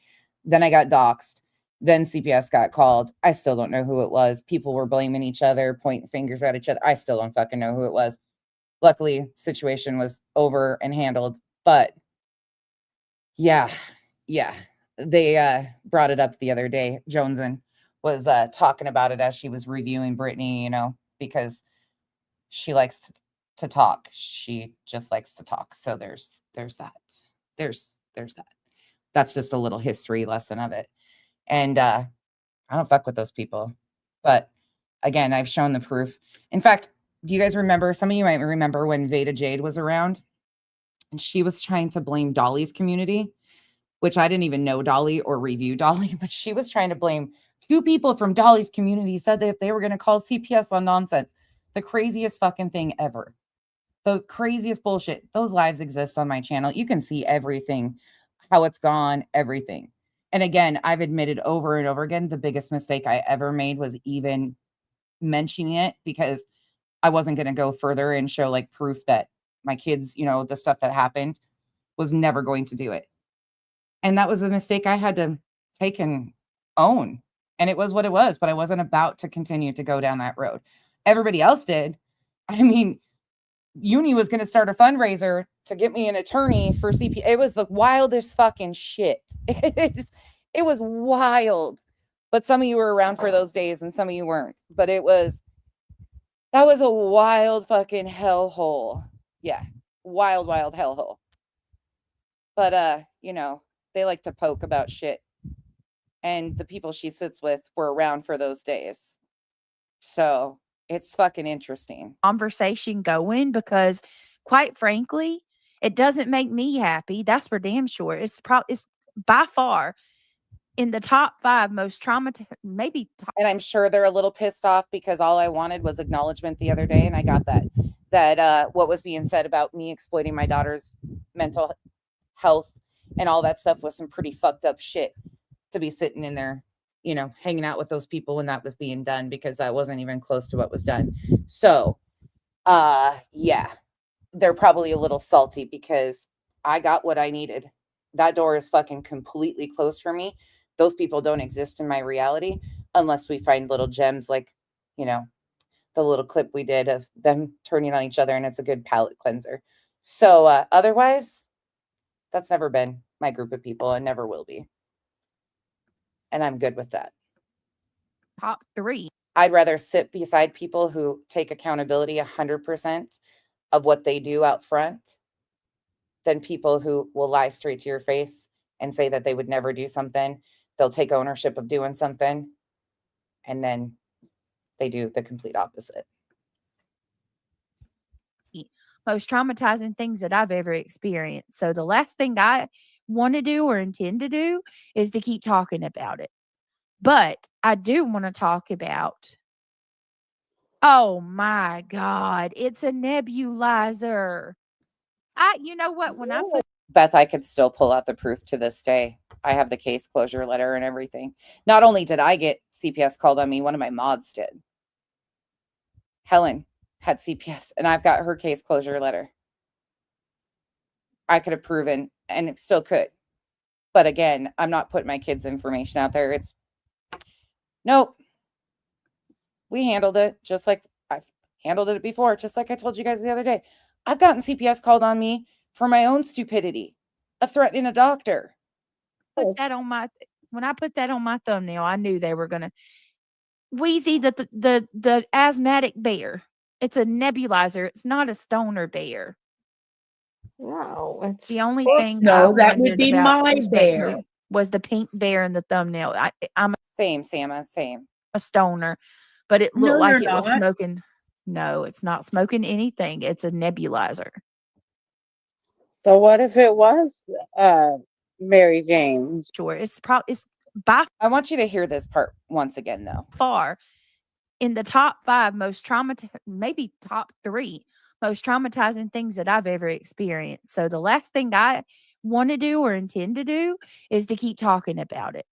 S1: Then I got doxxed. Then CPS got called. I still don't know who it was. People were blaming each other, pointing fingers at each other. I still don't fucking know who it was. Luckily, situation was over and handled. But yeah, they brought it up the other day. Joneson was talking about it as she was reviewing Brittany, you know, because she likes to talk. She just likes to talk. So there's that. There's that. That's just a little history lesson of it. And I don't fuck with those people. But again, I've shown the proof. In fact, do you guys remember, some of you might remember when Veda Jade was around and she was trying to blame Dolly's community, which I didn't even know Dolly or review Dolly, but she was trying to blame 2 people from Dolly's community, said that they were going to call CPS on nonsense. The craziest fucking thing ever. The craziest bullshit. Those lives exist on my channel. You can see everything, how it's gone, everything. And again, I've admitted over and over again, the biggest mistake I ever made was even mentioning it because I wasn't going to go further and show like proof that my kids, you know, the stuff that happened, was never going to do it. And that was a mistake I had to take and own. And it was what it was, but I wasn't about to continue to go down that road. Everybody else did. I mean, Uni was going to start a fundraiser to get me an attorney for CP. It was the wildest fucking shit. It was wild. But some of you were around for those days and some of you weren't. But that was a wild fucking hellhole. Yeah. Wild hellhole. But you know, they like to poke about shit. And the people she sits with were around for those days. So it's fucking interesting.
S4: Conversation going because, quite frankly, it doesn't make me happy. That's for damn sure. It's by far in the top 5 most traumatized, maybe.
S1: And I'm sure they're a little pissed off because all I wanted was acknowledgement the other day, and I got that what was being said about me exploiting my daughter's mental health and all that stuff was some pretty fucked up shit to be sitting in there, you know, hanging out with those people when that was being done, because that wasn't even close to what was done. So, yeah, they're probably a little salty because I got what I needed. That door is fucking completely closed for me. Those people don't exist in my reality unless we find little gems like, you know, the little clip we did of them turning on each other, and it's a good palate cleanser. So, otherwise, that's never been my group of people and never will be. And I'm good with that.
S4: Top 3.
S1: I'd rather sit beside people who take accountability 100% of what they do out front than people who will lie straight to your face and say that they would never do something. They'll take ownership of doing something and then they do the complete opposite.
S4: Most traumatizing things that I've ever experienced. So the last thing I want to do or intend to do is to keep talking about it. But I do want to talk about, oh my God, it's a nebulizer. You know what? When I put
S1: Beth, I could still pull out the proof to this day. I have the case closure letter and everything. Not only did I get CPS called on me, one of my mods did. Helen had CPS, and I've got her case closure letter. I could have proven, and it still could. But again, I'm not putting my kids' information out there. Nope. We handled it just like I've handled it before, just like I told you guys the other day. I've gotten CPS called on me for my own stupidity of threatening a doctor.
S4: Put that on my When I put that on my thumbnail, I knew they were gonna. Wheezy, the asthmatic bear. It's a nebulizer. It's not a stoner bear.
S8: No, it's
S4: The only
S7: Fuck
S4: thing I
S7: no, that would
S4: wondered
S7: be
S4: about
S7: my bear.
S4: respectfully was the pink bear in the thumbnail. I'm
S1: Same, Sama, same.
S4: a stoner, but it
S7: No,
S4: looked like
S7: you're
S4: it was
S7: not.
S4: smoking. No, it's not smoking anything. It's a nebulizer.
S8: So what if it was Mary Jane?
S4: Sure, it's by
S1: I want you to hear this part once again, though.
S4: far in the top 5 most maybe top 3 most traumatizing things that I've ever experienced. So the last thing I want to do or intend to do is to keep talking about it.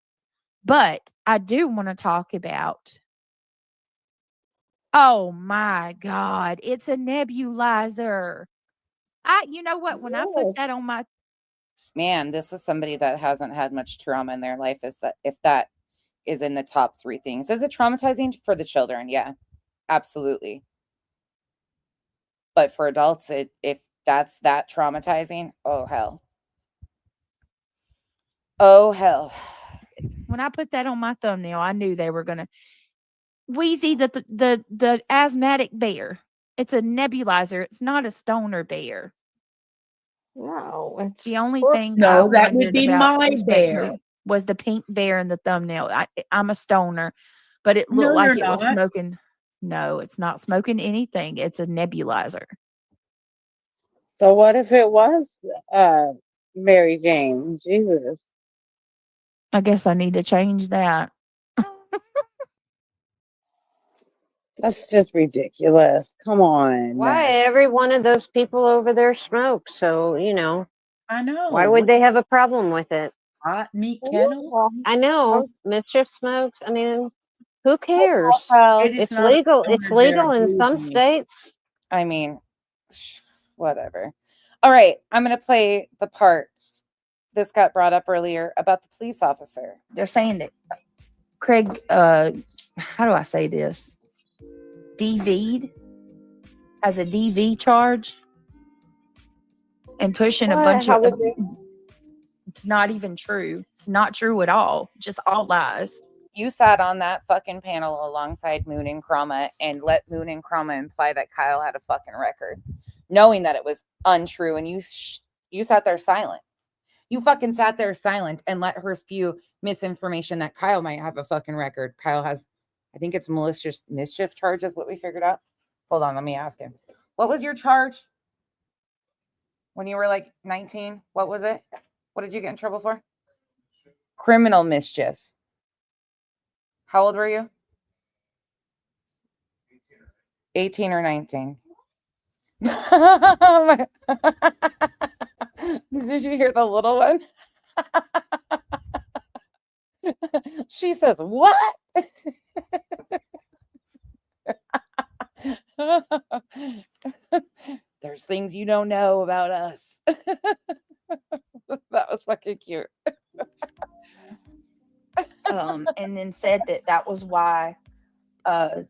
S4: But I do want to talk about, oh my God, it's a nebulizer. You know what? When I put that on my,
S1: Man, this is somebody that hasn't had much trauma in their life. Is that if that is in the top 3 things? Is it traumatizing for the children? Yeah, absolutely. But for adults, if that's that traumatizing, oh hell. Oh hell.
S4: when I put that on my thumbnail, I knew they were gonna. Wheezy, the asthmatic bear. It's a nebulizer. It's not a stoner bear.
S8: No, it's
S4: The only
S8: Fuck
S4: thing I
S7: No, that would
S4: wondered
S7: be
S4: about
S7: my bear.
S4: respectfully was the pink bear in the thumbnail. I'm a stoner, but it
S7: No,
S4: looked like
S7: you're
S4: it was
S7: not.
S4: smoking. No, it's not smoking anything. It's a nebulizer.
S8: So what if it was Mary Jane? Jesus.
S4: I guess I need to change that.
S8: That's just ridiculous. Come on.
S10: Why every one of those people over there smokes? So,
S7: I know.
S10: why would they have a problem with it?
S7: Hot meat kennel?
S10: I know Mischief smokes. I mean, who cares?
S7: It is
S10: It's
S7: not a
S10: legal. It's
S7: stoner bear,
S10: legal in
S7: believe
S10: some
S7: me.
S10: states.
S1: I mean, whatever. All right, I'm going to play the part. This got brought up earlier about the police officer.
S4: They're saying that Craig, how do I say this? DV'd has a DV charge and pushing a
S8: What?
S4: bunch
S8: How
S4: of.
S8: would they?
S4: It's not even true. It's not true at all. Just all lies.
S1: You sat on that fucking panel alongside Moon and Chroma and let Moon and Chroma imply that Kyle had a fucking record, knowing that it was untrue, and you sat there silent. You fucking sat there silent and let her spew misinformation that Kyle might have a fucking record. Kyle has, I think it's malicious mischief charge is what we figured out. Hold on, let me ask him. What was your charge when you were like 19? What was it? What did you get in trouble for? Criminal mischief. How old were you? 18 or 19. Did you hear the little one? She says, what? There's things you don't know about us. That was fucking cute.
S4: And then said that was why a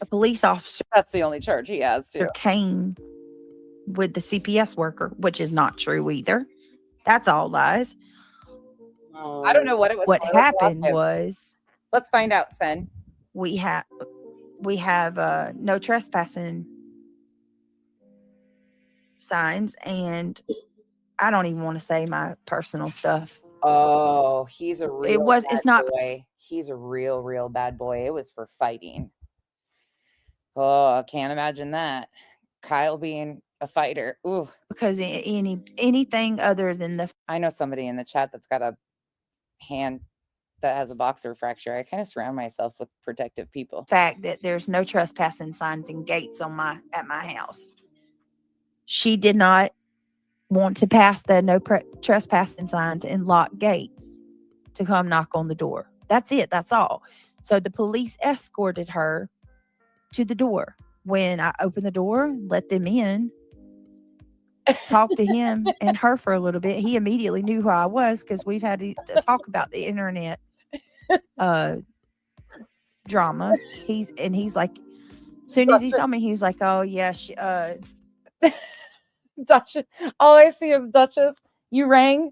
S4: police officer.
S1: That's the only charge he has too.
S4: Came with the CPS worker, which is not true either. That's all lies.
S1: I don't know what it was.
S4: What
S1: for. Let's
S4: happened
S1: ask him.
S4: was
S1: Let's find out, Sen.
S4: we have no trespassing signs, and I don't even want to say my personal stuff.
S1: Oh, he's a real
S4: It's
S1: bad
S4: not
S1: boy. He's a real bad boy. It was for fighting. Oh, I can't imagine that. Kyle being a fighter. Ooh.
S4: because anything other than the
S1: I know somebody in the chat that's got a hand that has a boxer fracture. I kind of surround myself with protective people.
S4: fact that there's no trespassing signs and gates at my house. She did not want to pass the no trespassing signs and lock gates to come knock on the door. That's it. That's all. So the police escorted her to the door. When I opened the door, let them in, talked to him and her for a little bit. He immediately knew who I was because we've had to talk about the internet drama. He's like, as soon as he saw me, he was like, oh yeah,
S1: Duchess. All I see is Duchess. You rang.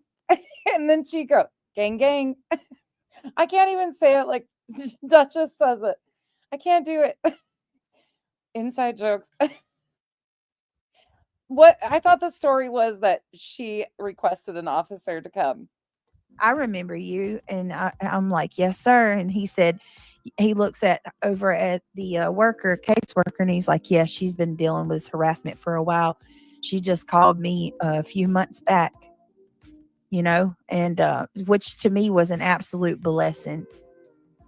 S1: And then Chico, gang, gang. I can't even say it like Duchess says it. I can't do it. Inside jokes. What I thought the story was that she requested an officer to come.
S4: I remember you. And I'm like, yes, sir. And he said, he looks at over at the caseworker, and he's like, yes, she's been dealing with harassment for a while. She just called me a few months back, and which to me was an absolute blessing,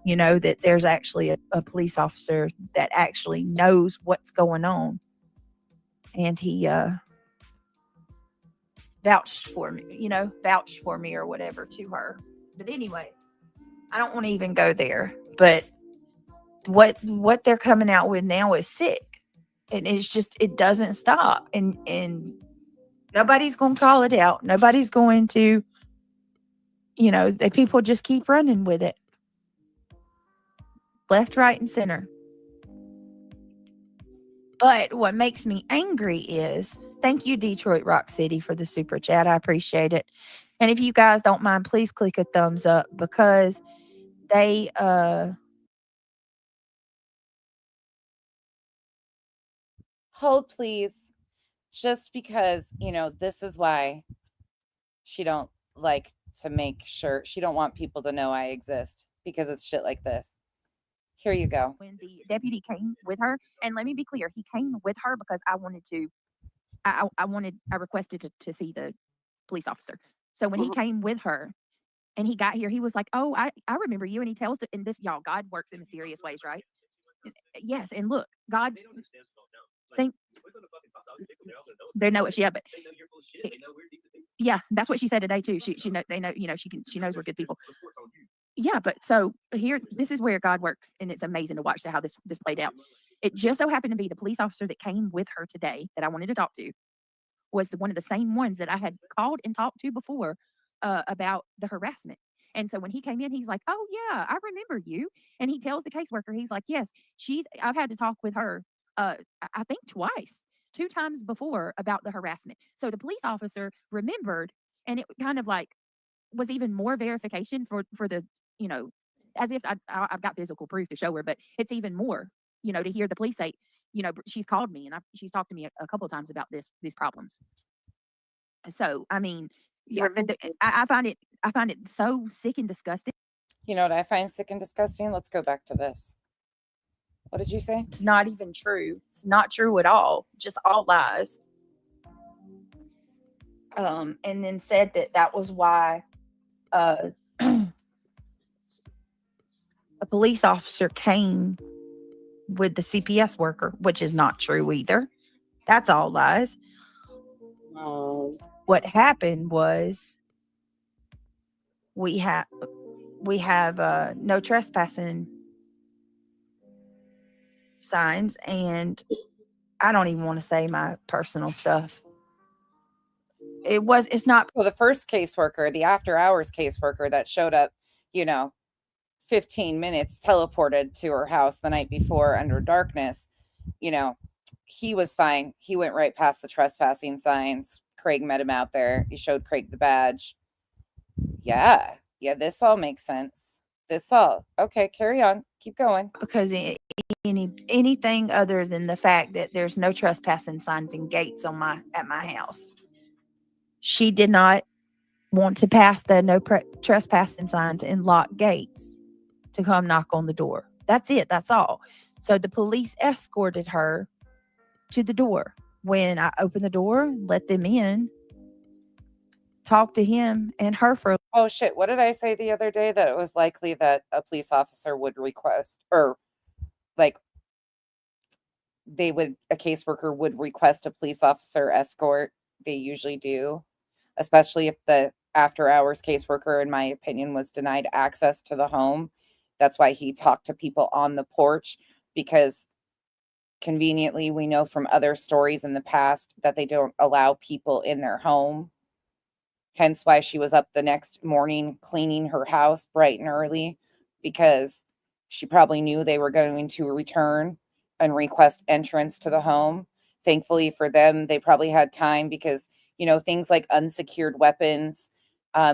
S4: that there's actually a police officer that actually knows what's going on. And he vouched for me or whatever to her. But anyway, I don't want to even go there. But what they're coming out with now is sick. And it's just, it doesn't stop. And nobody's going to call it out. Nobody's going to, the people just keep running with it. Left, right, and center. But what makes me angry is, thank you, Detroit Rock City, for the super chat. I appreciate it. And if you guys don't mind, please click a thumbs up, because they
S1: Hold, please. Just because, this is why she don't like to make sure, she don't want people to know I exist, because it's shit like this. Here you go.
S20: When the deputy came with her, and let me be clear, he came with her because I requested to see the police officer. So when he came with her and he got here, he was like, oh, I remember you. And he tells, and this, y'all, God works in mysterious ways, right? Yes. And look, God, they know it. Yeah, but yeah, that's what she said today too. They know, she knows we're good people. Yeah, but so here, this is where God works, and it's amazing to watch how this played out. It just so happened to be the police officer that came with her today that I wanted to talk to was one of the same ones that I had called and talked to before about the harassment. And so when he came in, he's like, oh yeah, I remember you. And he tells the caseworker, he's like, yes, I've had to talk with her, I think twice, 2 times before about the harassment. So the police officer remembered, and it kind of like was even more verification for the, as if I've got physical proof to show her, but it's even more, to hear the police say, she's called me and she's talked to me a couple of times about these problems. So, I mean, yeah, I find it so sick and disgusting.
S1: You know what I find sick and disgusting? Let's go back to this. What did you say?
S4: It's not even true. It's not true at all. Just all lies. And then said that was why a police officer came with the CPS worker, which is not true either. That's all lies. What happened was we have no trespassing signs, and I don't even want to say my personal stuff. It's not.
S1: Well, the first caseworker, the after hours caseworker that showed up, 15 minutes teleported to her house the night before under darkness, he was fine. He went right past the trespassing signs. Craig met him out there. He showed Craig the badge. Yeah, this all makes sense. Okay, carry on. Keep going.
S4: Because anything other than the fact that there's no trespassing signs and gates at my house. She did not want to pass the no trespassing signs and lock gates to come knock on the door. That's it. That's all. So the police escorted her to the door. When I opened the door, let them in, talked to him and her for.
S1: Oh shit. What did I say the other day? That it was likely that a police officer would request, or like a caseworker would request a police officer escort. They usually do, especially if the after hours caseworker, in my opinion, was denied access to the home. That's why he talked to people on the porch, because conveniently we know from other stories in the past that they don't allow people in their home. Hence why she was up the next morning cleaning her house bright and early, because she probably knew they were going to return and request entrance to the home. Thankfully for them, they probably had time, because, things like unsecured weapons,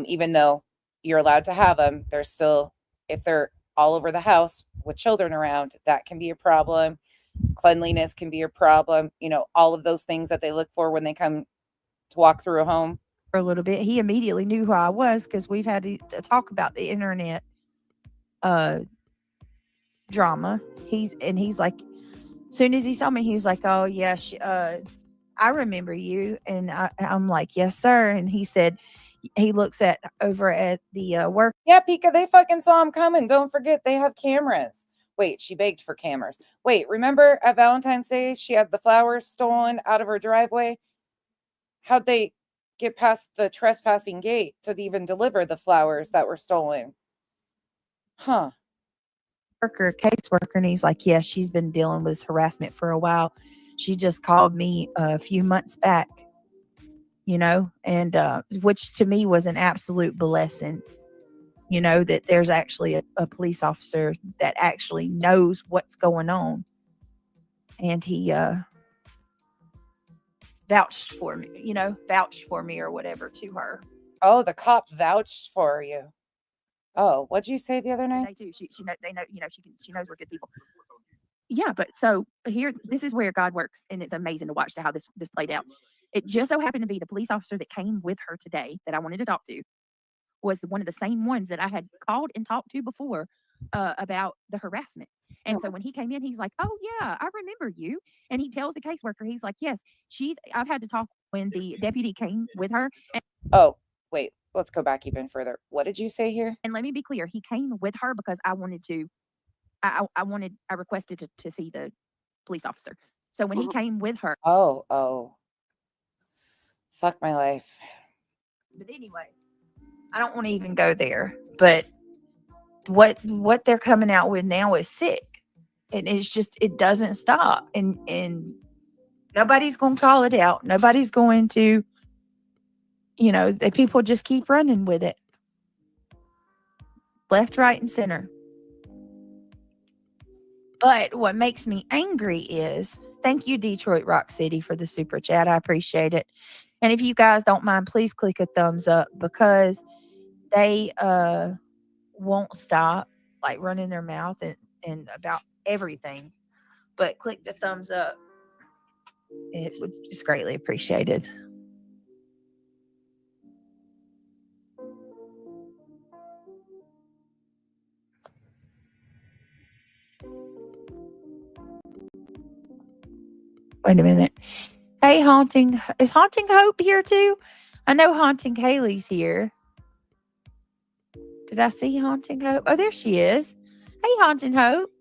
S1: Even though you're allowed to have them, they're still, if they're all over the house with children around, that can be a problem. Cleanliness can be a problem. You know, all of those things that they look for when they come to walk through a home.
S4: For a little bit, he immediately knew who I was because we've had to talk about the internet drama. He's like, soon as he saw me, he was like, "Oh yeah, I remember you." And I'm like, "Yes, sir." And he said, he looks at over at the work.
S1: Yeah, Pika, they fucking saw him coming. Don't forget, they have cameras. Wait, she begged for cameras. Wait, remember at Valentine's Day, she had the flowers stolen out of her driveway? How'd they get past the trespassing gate to even deliver the flowers that were stolen? Huh.
S4: Caseworker, and he's like, "Yeah, she's been dealing with harassment for a while. She just called me a few months back, you know, and which to me was an absolute blessing, you know, that there's actually a police officer that actually knows what's going on." And he vouched for me or whatever to her.
S1: Oh, the cop vouched for you. Oh, what'd you say the other night?
S20: They do. They know, you know, she knows we're good people. Yeah, but so here, this is where God works, and it's amazing to watch how this played out. It just so happened to be the police officer that came with her today that I wanted to talk to was one of the same ones that I had called and talked to before about the harassment. And so when he came in, he's like, "Oh yeah, I remember you." And he tells the caseworker, he's like, "Yes, I've had to talk when the deputy came with her."
S1: Oh, wait, let's go back even further. What did you say here?
S20: And let me be clear, he came with her because I wanted to, I requested to see the police officer. So when he came with her.
S1: Oh. Fuck my life.
S4: But anyway, I don't want to even go there. But what they're coming out with now is sick. And it's just, it doesn't stop. And nobody's going to call it out. Nobody's going to, you know, the people just keep running with it. Left, right, and center. But what makes me angry is, thank you, Detroit Rock City, for the super chat. I appreciate it. And if you guys don't mind, please click a thumbs up because they won't stop like running their mouth and about everything. But click the thumbs up. It would just greatly appreciated. Wait a minute. Hey, Haunting. Is Haunting Hope here too? I know Haunting Haley's here. Did I see Haunting Hope? Oh, there she is. Hey, Haunting Hope.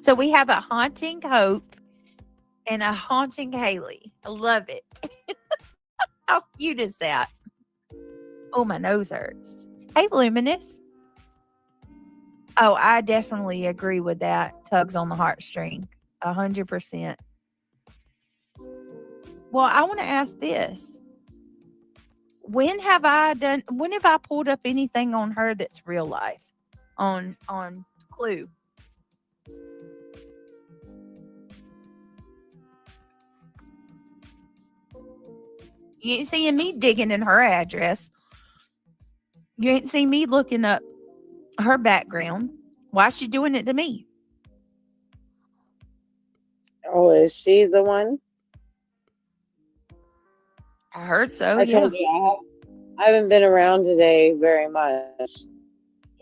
S4: So we have a Haunting Hope and a Haunting Haley. I love it. How cute is that? Oh, my nose hurts. Hey, Luminous. Oh, I definitely agree with that. Tugs on the heartstring. 100%. Well, I want to ask this. When have I pulled up anything on her that's real life? On Clue? You ain't seeing me digging in her address. You ain't seen me looking up her background. Why is she doing it to me?
S8: Oh, is she the one?
S4: I heard so.
S8: I told you I haven't been around today very much.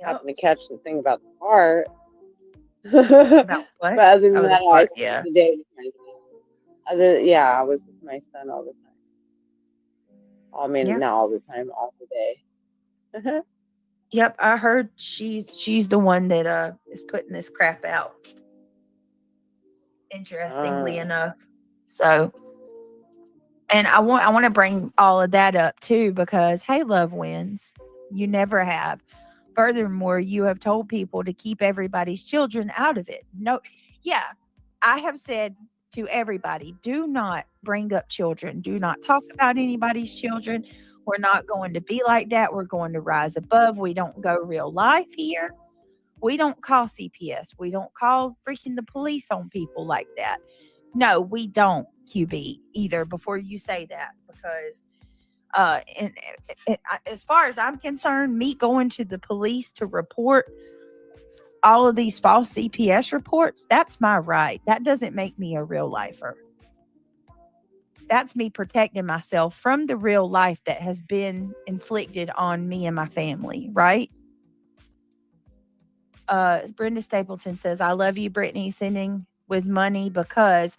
S8: Happened to catch the thing about the heart.
S4: About what?
S8: But other than
S4: Oh, the
S8: that, I
S4: heart,
S8: spent
S4: yeah.
S8: the day with my son. I was with my son all the time. I mean,
S4: Yeah.
S8: not all the time, all the day.
S4: Yep, I heard she's the one that is putting this crap out. Interestingly enough. So, and I want to bring all of that up too because hey, love wins. You never have. Furthermore, you have told people to keep everybody's children out of it. No, yeah, I have said to everybody, do not bring up children. Do not talk about anybody's children. We're not going to be like that. We're going to rise above. We don't go real life here. We don't call CPS. We don't call freaking the police on people like that. No, we don't, QB, either, before you say that, because as far as I'm concerned, me going to the police to report all of these false CPS reports, that's my right. That doesn't make me a real lifer. That's me protecting myself from the real life that has been inflicted on me and my family, right? Brenda Stapleton says, I love you, Brittany, sending with money because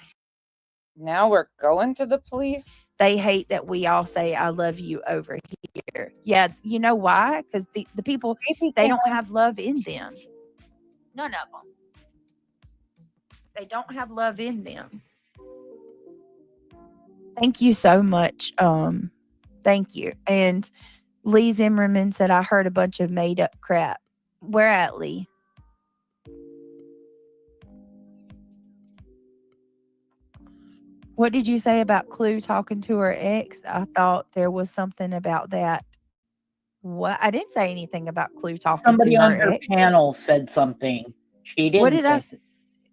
S1: now we're going to the police.
S4: They hate that we all say I love you over here. Yeah, you know why? Because the people, they don't have love in them. None of them. They don't have love in them. Thank you so much. Thank you. And Lee Zimmerman said, I heard a bunch of made up crap. Where at, Lee? What did you say about Clue talking to her ex? I thought there was something about that. What? I didn't say anything about Clue talking
S7: Somebody
S4: to
S7: on
S4: her
S7: her
S4: ex.
S7: panel said something. She didn't.
S4: What did I
S7: say.
S4: say?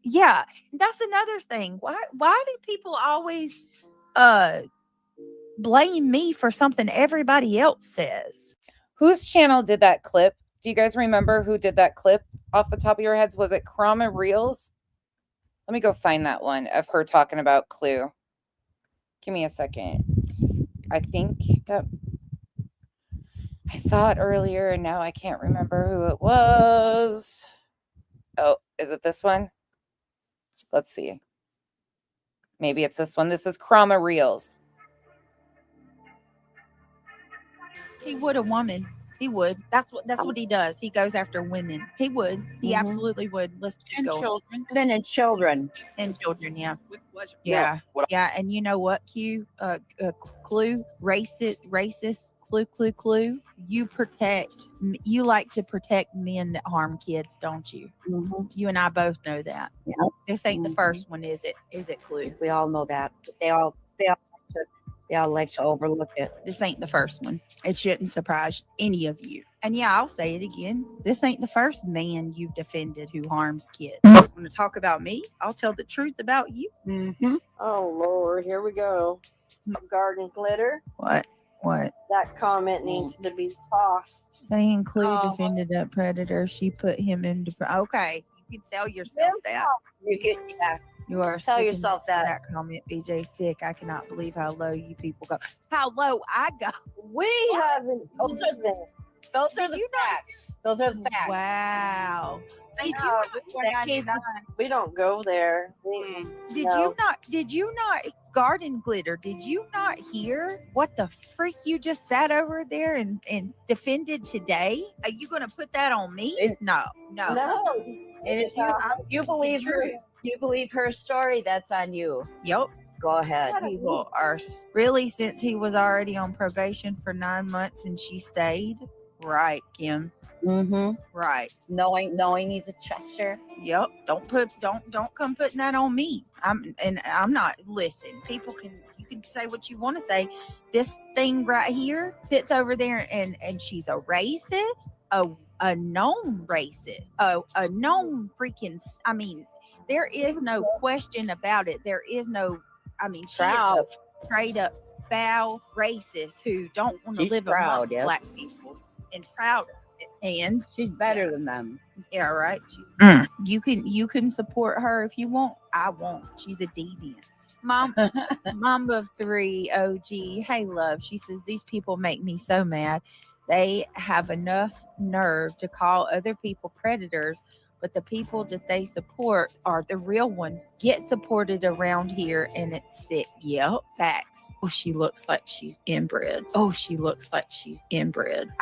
S4: Yeah, that's another thing. Why do people always blame me for something everybody else says?
S1: Whose channel did that clip? Do you guys remember who did that clip off the top of your heads? Was it Krama Reels? Let me go find that one of her talking about Clue. Give me a second. I think that I saw it earlier and now I can't remember who it was. Oh, is it this one? Let's see. Maybe it's this one. This is Krama Reels.
S4: He would a woman. He would. That's what he does. He goes after women. He would. He absolutely would. Let's keep going.
S21: Children. Then and children.
S4: And children, yeah.
S21: With pleasure.
S4: Yeah. Yeah. And you know what, Q? Clue, racist, Clue. You like to protect men that harm kids, don't you?
S21: Mm-hmm.
S4: You and I both know that.
S21: Yeah.
S4: This ain't the first one, is it? Is it, Clue?
S21: We all know that. But they all like to overlook it.
S4: This ain't the first one. It shouldn't surprise any of you. And yeah, I'll say it again. This ain't the first man you've defended who harms kids. Want to talk about me? I'll tell the truth about you.
S21: Mm-hmm.
S11: Oh Lord, here we go. Garden glitter.
S4: What?
S11: That comment needs to be tossed.
S4: Saying Clue defended a predator. She put him into. Okay, you can tell yourself that.
S11: You can, yeah.
S4: You are
S11: Tell
S4: sick
S11: yourself
S4: enough for
S11: that.
S4: comment. BJ sick. I cannot believe how low you people go. How low I go.
S11: We haven't.
S21: Those are the facts. Those are the facts.
S4: Wow.
S11: We don't go there.
S4: Did you not garden glitter? Did you not hear what the freak you just sat over there and defended today? Are you going to put that on me? No.
S21: And if you believe her, you believe her story, that's on you.
S4: Yep.
S21: Go ahead.
S4: People are really, since he was already on probation for 9 months and she stayed. Right, Kim.
S21: Mm-hmm.
S4: Right.
S21: Knowing he's a Chester.
S4: Yep. Don't come putting that on me. I'm not. Listen, you can say what you want to say. This thing right here sits over there and she's a racist, a known racist, a known freaking. I mean, there is no question about it. There is no. I mean, she is a straight up foul racist who don't want to live among black people and proud of it. And
S21: she's better than them.
S4: Yeah, right. You can support her if you want. I won't. She's a deviant. Mom of 3 OG. Hey, love. She says these people make me so mad. They have enough nerve to call other people predators, but the people that they support are the real ones. Get supported around here, and it's sick. Yep, facts. Oh, she looks like she's inbred. I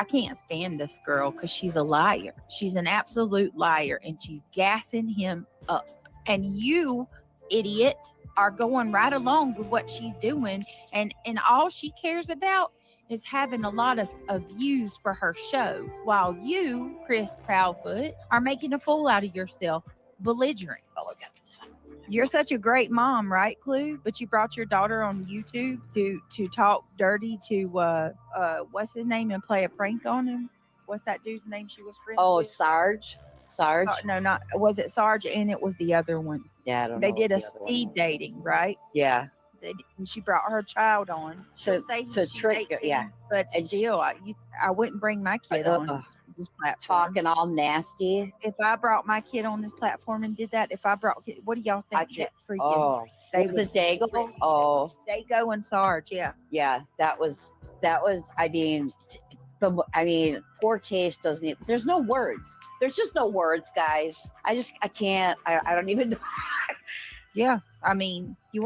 S4: can't stand this girl because she's a liar. She's an absolute liar, and she's gassing him up. And you, idiot, are going right along with what she's doing, and all she cares about is having a lot of views for her show, while you, Chris Proudfoot, are making a fool out of yourself, belligerent.
S21: Oh, look at this one.
S4: You're such a great mom, right, Clue? But you brought your daughter on YouTube to talk dirty to what's his name and play a prank on him. What's that dude's name she was friends with?
S21: Sarge. Sarge?
S4: No, not was it Sarge, and it was the other one.
S21: Yeah, I don't
S4: They
S21: know.
S4: did
S21: what
S4: a
S21: the other one
S4: speed
S21: was.
S4: dating, right?
S21: Yeah.
S4: And she brought her child on
S21: To
S4: she's
S21: trick her,
S4: 18,
S21: yeah.
S4: but
S21: And
S4: still, I wouldn't bring my kid on this platform.
S21: Talking all nasty.
S4: If I brought my kid on this platform and did that, what do y'all think? That freaking
S21: They was it Dago? Oh,
S4: Dago and Sarge, yeah.
S21: Yeah, that was. I mean, poor Case doesn't even, there's no words. There's just no words, guys. I can't. I don't even know.
S4: Yeah, I mean, you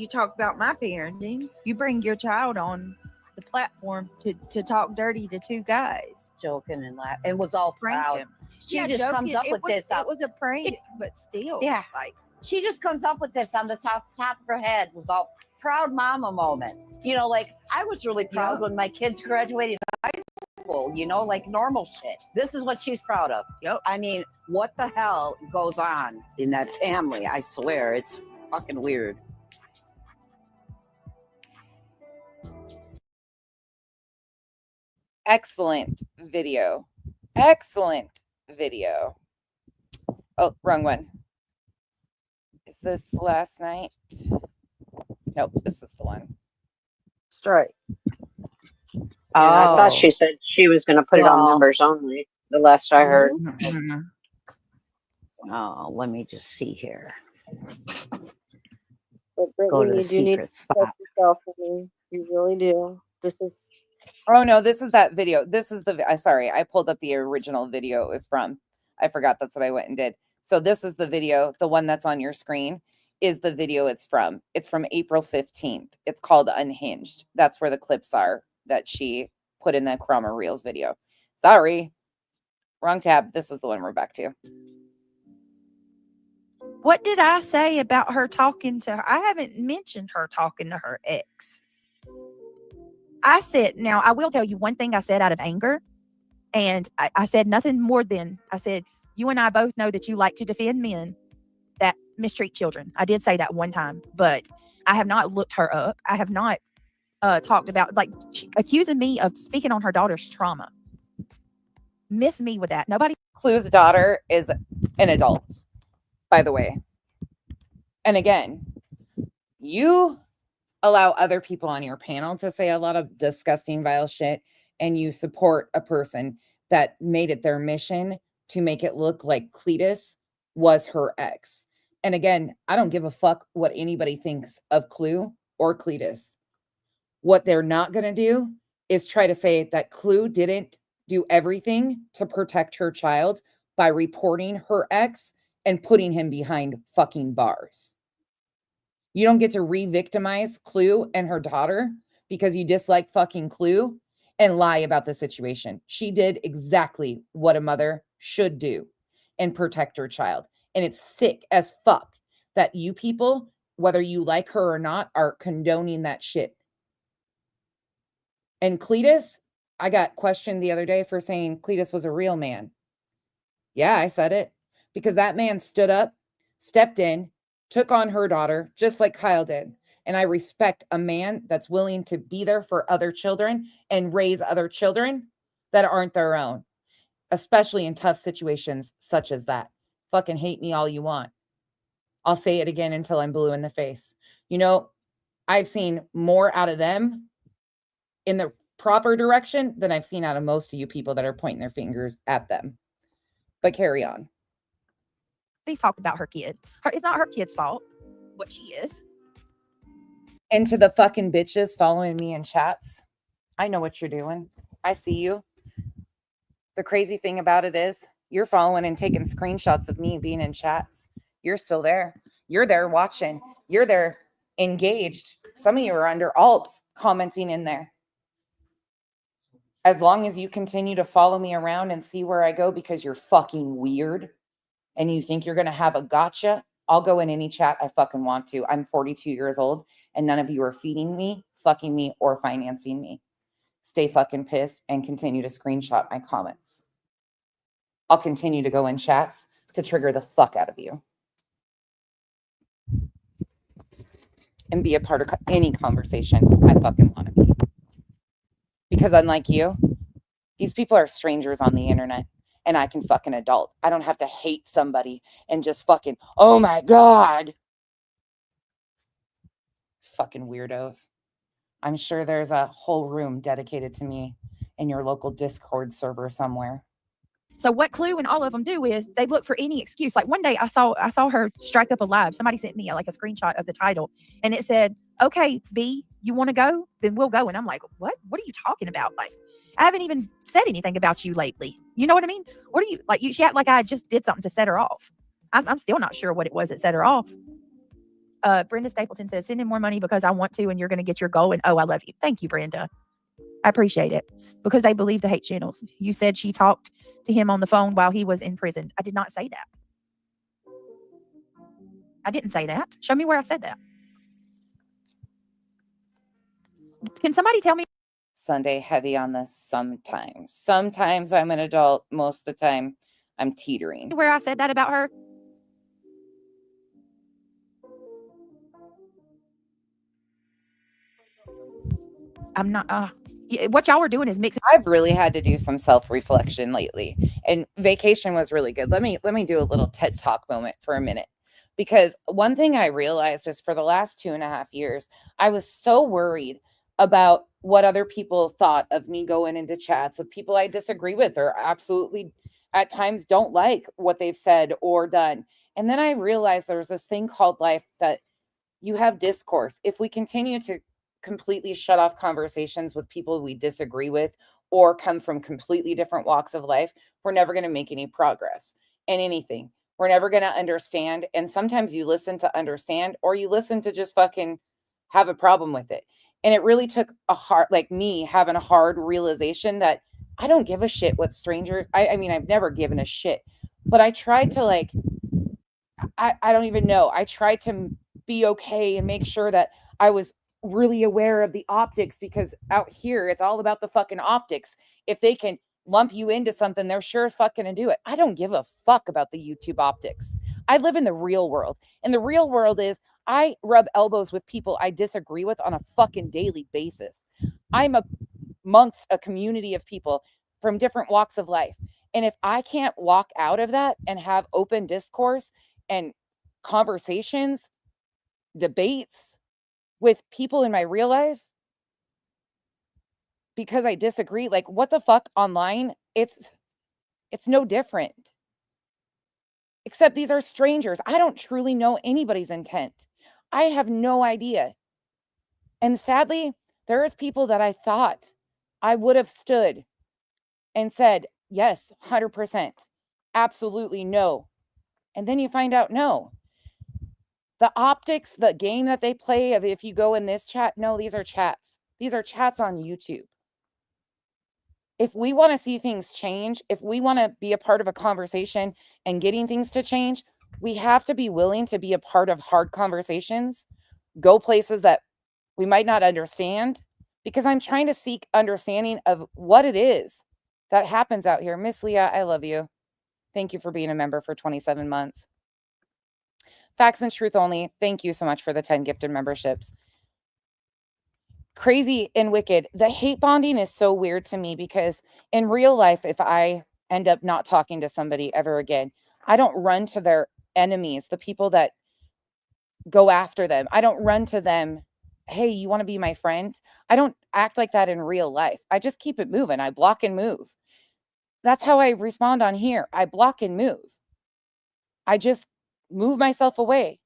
S4: talk about my parenting. You bring your child on the platform to talk dirty to two guys,
S21: joking and laughing, and was all proud. She just comes up with this.
S4: It was a prank, but still,
S21: yeah.
S4: Like
S21: she just comes up with this on the top of her head. Was all proud mama moment. You know, like I was really proud when my kids graduated high school. You know, like normal shit. This is what she's proud of.
S4: Yep.
S21: I mean, what the hell goes on in that family? I swear, it's fucking weird.
S1: Excellent video. Excellent video. Oh, wrong one. Is this the last night? Nope, this is the one.
S10: Straight. I thought she said she was going to put it on members only. The last I heard.
S21: Oh, let me just see here.
S10: But Brittany,
S21: Go to the
S10: you do need
S21: secret
S10: to
S21: spot.
S10: check yourself for me. You really do. This is.
S1: Oh no, this is that video. This is the. Sorry, I pulled up the original video it was from. I forgot that's what I went and did. So this is the video. The one that's on your screen is the video it's from. It's from April 15th. It's called Unhinged. That's where the clips are that she put in the Cromer Reels video. Sorry. Wrong tab. This is the one we're back to.
S4: what did I say about her talking to her? I haven't mentioned her talking to her ex. I said, now I will tell you one thing I said out of anger. And I said nothing more than I said, you and I both know that you like to defend men that mistreat children. I did say that one time, but I have not looked her up. I have not talked about, like, accusing me of speaking on her daughter's trauma. Miss me with that. Nobody.
S1: Clue's daughter is an adult, by the way. And again, you allow other people on your panel to say a lot of disgusting, vile shit, and you support a person that made it their mission to make it look like Cletus was her ex. And again, I don't give a fuck what anybody thinks of Clue or Cletus. What they're not going to do is try to say that Clue didn't do everything to protect her child by reporting her ex and putting him behind fucking bars. You don't get to re-victimize Clue and her daughter because you dislike fucking Clue and lie about the situation. She did exactly what a mother should do and protect her child. And it's sick as fuck that you people, whether you like her or not, are condoning that shit. And Cletus, I got questioned the other day for saying Cletus was a real man. Yeah, I said it. Because that man stood up, stepped in, took on her daughter, just like Kyle did. And I respect a man that's willing to be there for other children and raise other children that aren't their own, especially in tough situations such as that. Fucking hate me all you want. I'll say it again until I'm blue in the face. You know, I've seen more out of them in the proper direction than I've seen out of most of you people that are pointing their fingers at them. But carry on.
S4: Please talk about her kid. It's not her kid's fault what she is.
S1: And to the fucking bitches following me in chats, I know what you're doing. I see you. The crazy thing about it is you're following and taking screenshots of me being in chats. You're still there. You're there watching. You're there engaged. Some of you are under alts commenting in there. As long as you continue to follow me around and see where I go because you're fucking weird and you think you're going to have a gotcha, I'll go in any chat I fucking want to. I'm 42 years old and none of you are feeding me, fucking me, or financing me. Stay fucking pissed and continue to screenshot my comments. I'll continue to go in chats to trigger the fuck out of you. And be a part of any conversation I fucking want to be. Because unlike you, these people are strangers on the internet. and I can fucking adult. I don't have to hate somebody and just fucking, oh my God. Fucking weirdos. I'm sure there's a whole room dedicated to me in your local Discord server somewhere.
S4: So what Clue and all of them do is they look for any excuse. Like one day I saw her strike up a live. Somebody sent me like a screenshot of the title, and it said, "Okay, B, you want to go? Then we'll go." And I'm like, "What? What are you talking about? Like, I haven't even said anything about you lately. You know what I mean? What are you like? She acted like I just did something to set her off. I'm still not sure what it was that set her off." Brenda Stapleton says, "Send in more money because I want to, and you're going to get your goal." And oh, I love you. Thank you, Brenda. I appreciate it, because they believe the hate channels. You said she talked to him on the phone while he was in prison. I did not say that. I didn't say that. Show me where I said that. Can somebody tell me?
S1: Sunday heavy on this sometimes. Sometimes I'm an adult. Most of the time I'm teetering.
S4: Where I said that about her? I'm not. What y'all were doing is mixing.
S1: I've really had to do some self-reflection lately, and vacation was really good. Let me do a little TED Talk moment for a minute, because one thing I realized is for the last 2.5 years, I was so worried about what other people thought of me going into chats of people I disagree with or absolutely at times don't like what they've said or done. And then I realized there's this thing called life, that you have discourse. If we continue to completely shut off conversations with people we disagree with or come from completely different walks of life, we're never going to make any progress in anything. We're never going to understand. And sometimes you listen to understand, or you listen to just fucking have a problem with it. And it really took a hard, like me having a hard realization that I don't give a shit what strangers, I mean, I've never given a shit, but I tried to like, I don't even know. I tried to be okay and make sure that I was really aware of the optics, because out here it's all about the fucking optics. If they can lump you into something, they're sure as fuck gonna do it. I don't give a fuck about the YouTube optics. I live in the real world, and the real world is I rub elbows with people I disagree with on a fucking daily basis. I'm amongst a community of people from different walks of life, and if I can't walk out of that and have open discourse and conversations, debates with people in my real life because I disagree, like what the fuck online, it's no different. Except these are strangers. I don't truly know anybody's intent. I have no idea. And sadly, there is people that I thought I would have stood and said, yes, 100%, absolutely no. And then you find out no. The optics, the game that they play of if you go in this chat, no, these are chats. These are chats on YouTube. If we want to see things change, if we want to be a part of a conversation and getting things to change, we have to be willing to be a part of hard conversations, go places that we might not understand, because I'm trying to seek understanding of what it is that happens out here. Miss Leah, I love you. Thank you for being a member for 27 months. Facts and Truth Only, thank you so much for the 10 gifted memberships. Crazy and Wicked, the hate bonding is so weird to me, because in real life, if I end up not talking to somebody ever again, I don't run to their enemies, the people that go after them. I don't run to them, hey, you want to be my friend? I don't act like that in real life. I just keep it moving. I block and move. That's how I respond on here. I block and move. I just move myself away.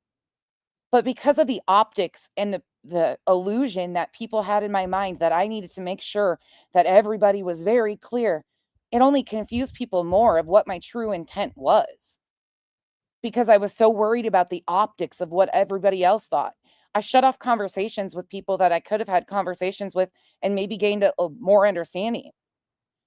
S1: But because of the optics and the illusion that people had in my mind that I needed to make sure that everybody was very clear, it only confused people more of what my true intent was. Because I was so worried about the optics of what everybody else thought. I shut off conversations with people that I could have had conversations with and maybe gained a more understanding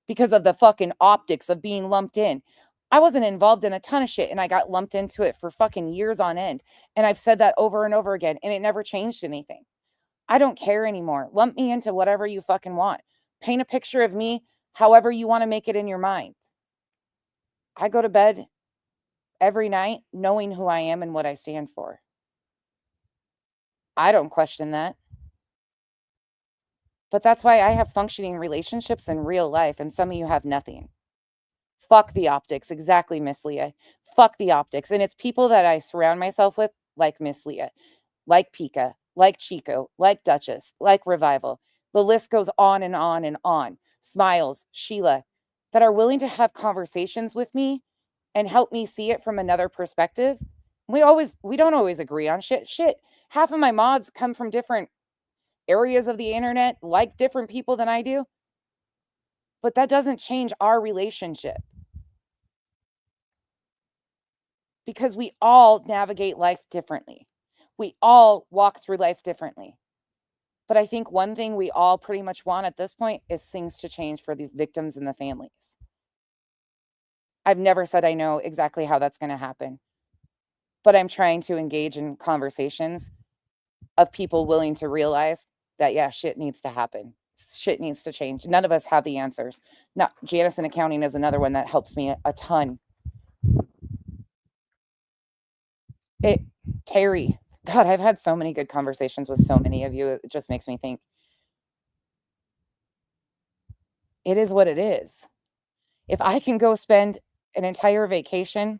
S1: because of the fucking optics of being lumped in. I wasn't involved in a ton of shit and I got lumped into it for fucking years on end. And I've said that over and over again, and it never changed anything. I don't care anymore. Lump me into whatever you fucking want. Paint a picture of me however you want to make it in your mind. I go to bed every night knowing who I am and what I stand for. I don't question that. But that's why I have functioning relationships in real life, and some of you have nothing. Fuck the optics. Exactly, Miss Leah. Fuck the optics. And it's people that I surround myself with, like Miss Leah, like Pika, like Chico, like Duchess, like Revival. The list goes on and on and on. Smiles, Sheila, that are willing to have conversations with me and help me see it from another perspective. We don't always agree on shit. Half of my mods come from different areas of the internet, like different people than I do. But that doesn't change our relationship. Because we all navigate life differently. We all walk through life differently. But I think one thing we all pretty much want at this point is things to change for the victims and the families. I've never said I know exactly how that's going to happen, but I'm trying to engage in conversations of people willing to realize that, yeah, shit needs to happen. Shit needs to change. None of us have the answers. Now, Janice in accounting is another one that helps me a ton. Terry, God, I've had so many good conversations with so many of you. It just makes me think it is what it is. If I can go spend an entire vacation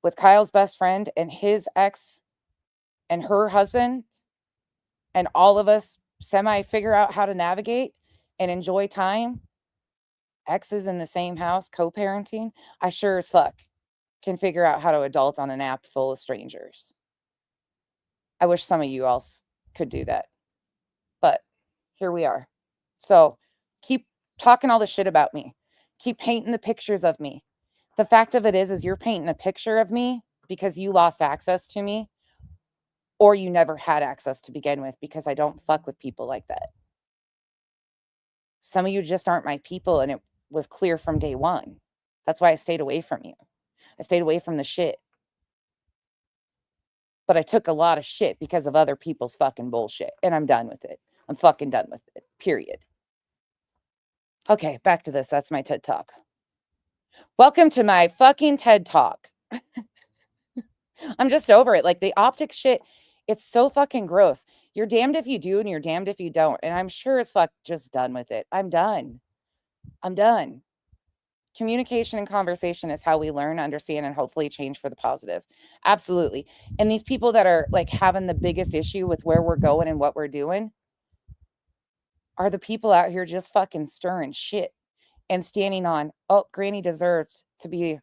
S1: with Kyle's best friend and his ex and her husband, and all of us semi figure out how to navigate and enjoy time, exes in the same house, co-parenting, I sure as fuck can figure out how to adult on an app full of strangers. I wish some of you all could do that. But here we are. So keep talking all the shit about me. Keep painting the pictures of me. The fact of it is you're painting a picture of me because you lost access to me, or you never had access to begin with, because I don't fuck with people like that. Some of you just aren't my people, and it was clear from day one. That's why I stayed away from you. I stayed away from the shit. But I took a lot of shit because of other people's fucking bullshit, and I'm done with it. I'm fucking done with it, period. Okay, back to this. That's my TED Talk. Welcome to my fucking TED Talk. I'm just over it. Like, the optics shit, it's so fucking gross. You're damned if you do and you're damned if you don't. And I'm sure as fuck just done with it. I'm done. I'm done. Communication and conversation is how we learn, understand, and hopefully change for the positive. Absolutely. And these people that are like having the biggest issue with where we're going and what we're doing are the people out here just fucking stirring shit and standing on, oh, Granny deserves to be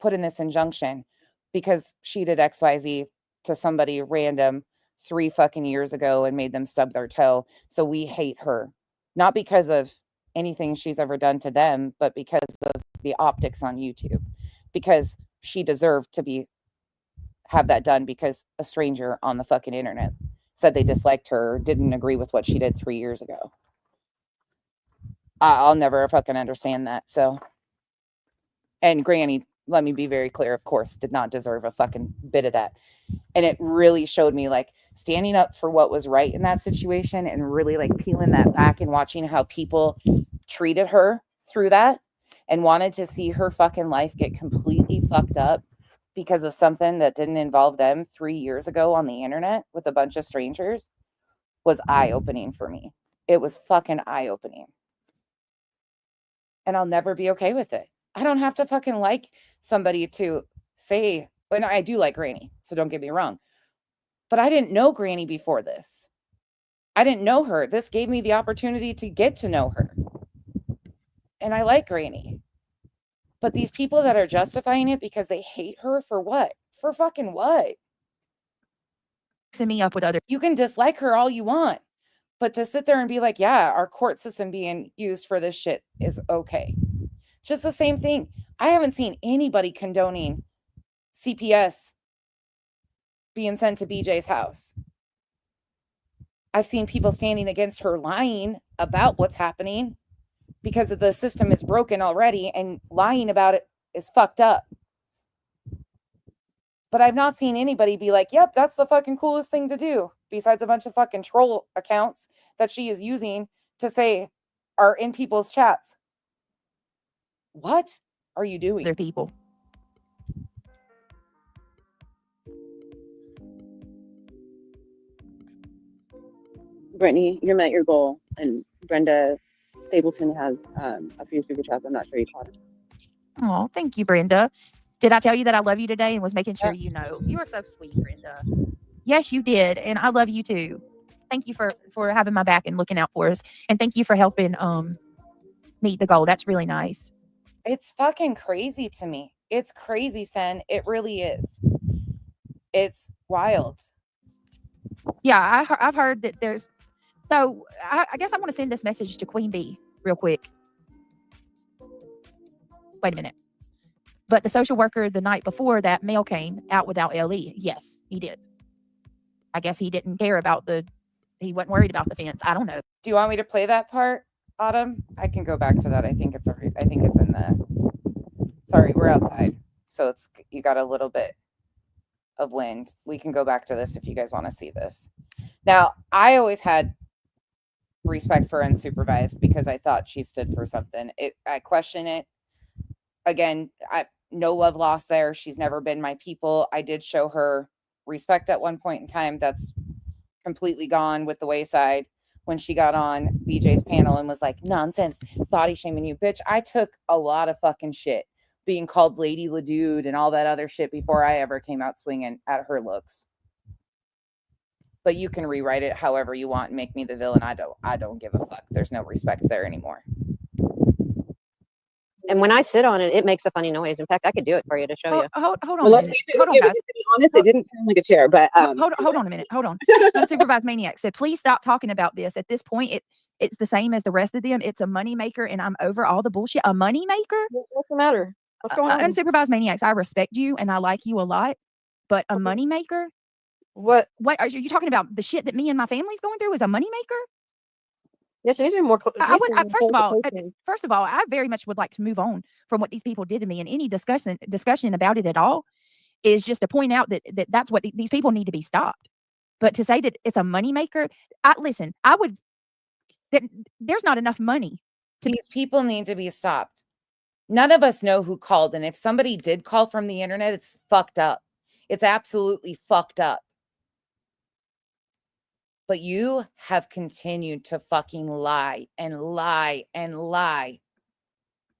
S1: put in this injunction because she did XYZ to somebody random 3 fucking years ago and made them stub their toe. So we hate her. Not because of anything she's ever done to them, but because of the optics on YouTube. Because she deserved to have that done because a stranger on the fucking internet said they disliked her or didn't agree with what she did 3 years ago. I'll never fucking understand that. So, and Granny, let me be very clear, of course, did not deserve a fucking bit of that. And it really showed me like standing up for what was right in that situation and really like peeling that back and watching how people treated her through that and wanted to see her fucking life get completely fucked up because of something that didn't involve them 3 years ago on the internet with a bunch of strangers was eye-opening for me. It was fucking eye-opening. And I'll never be okay with it. I don't have to fucking like somebody to say, and I do like Granny, so don't get me wrong. But I didn't know Granny before this. I didn't know her. This gave me the opportunity to get to know her. And I like Granny. But these people that are justifying it because they hate her for what? For fucking what?
S4: Mixing me up with other.
S1: You can dislike her all you want. But to sit there and be like, yeah, our court system being used for this shit is okay. Just the same thing. I haven't seen anybody condoning CPS being sent to BJ's house. I've seen people standing against her lying about what's happening because the system is broken already, and lying about it is fucked up. But I've not seen anybody be like, yep, that's the fucking coolest thing to do, besides a bunch of fucking troll accounts that she is using to say are in people's chats. What are you doing?
S4: They're people.
S8: Brittany, you met your goal, and Brenda Stapleton has a few super chats. I'm not sure you caught it.
S20: Oh, thank you, Brenda. Did I tell you that I love you today and was making sure you know? You are so sweet, Brenda. Yes, you did, and I love you too. Thank you for having my back and looking out for us, and thank you for helping meet the goal. That's really nice.
S1: It's fucking crazy to me. It's crazy, Sen. It really is. It's wild.
S20: Yeah, I've heard that there's. So I guess I want to send this message to Queen Bee real quick. Wait a minute. But the social worker the night before that mail came out without LE. Yes, he did. I guess he didn't care about he wasn't worried about the fence. I don't know.
S1: Do you want me to play that part, Autumn? I can go back to that. I think it's in the. Sorry, we're outside, so you got a little bit of wind. We can go back to this if you guys want to see this. Now, I always had respect for unsupervised because I thought she stood for something. I question it. Again, no love lost there. She's never been my people. I did show her respect at one point in time. That's completely gone with the wayside when she got on BJ's panel and was like, nonsense, body shaming you. Bitch, I took a lot of fucking shit being called Lady LaDude and all that other shit before I ever came out swinging at her looks. But you can rewrite it however you want and make me the villain. I don't give a fuck. There's no respect there anymore.
S10: And when I sit on it, it makes a funny noise. In fact, I could do it for you to show you.
S20: Hold on
S10: Well,
S20: a minute. Hold on, guys.
S10: To be honest, it didn't sound like a chair, but
S20: hold on a minute. Hold on. Unsupervised Maniac said, please stop talking about this. At this point, it's the same as the rest of them. It's a moneymaker, and I'm over all the bullshit. A moneymaker?
S11: What's the matter? What's going on?
S20: Unsupervised Maniacs, I respect you and I like you a lot, but a moneymaker?
S11: What
S20: are you talking about? The shit that me and my family's going through is a moneymaker?
S11: Yes, she needs to be more.
S20: First of all, I very much would like to move on from what these people did to me, and any discussion about it at all is just to point out that's what these people need to be stopped. But to say that it's a moneymaker, there's not enough money.
S1: These people need to be stopped. None of us know who called, and if somebody did call from the internet, it's fucked up. It's absolutely fucked up. But you have continued to fucking lie and lie and lie.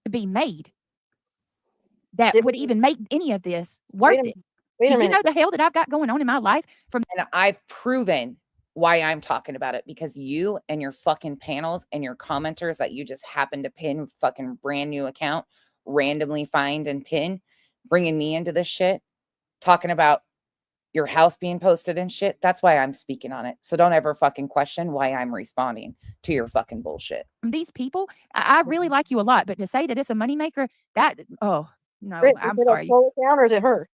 S20: To be made. That would even make any of this worth it.
S11: Wait a
S20: Do you
S11: minute.
S20: know the hell that I've got going on in my life?
S1: And I've proven why I'm talking about it, because you and your fucking panels and your commenters that you just happen to pin fucking brand new account, randomly find and pin, bringing me into this shit, talking about your house being posted and shit. That's why I'm speaking on it. So don't ever fucking question why I'm responding to your fucking bullshit.
S20: These people, I really like you a lot, but to say that it's a moneymaker, no, I'm sorry.
S11: Down, or is it her?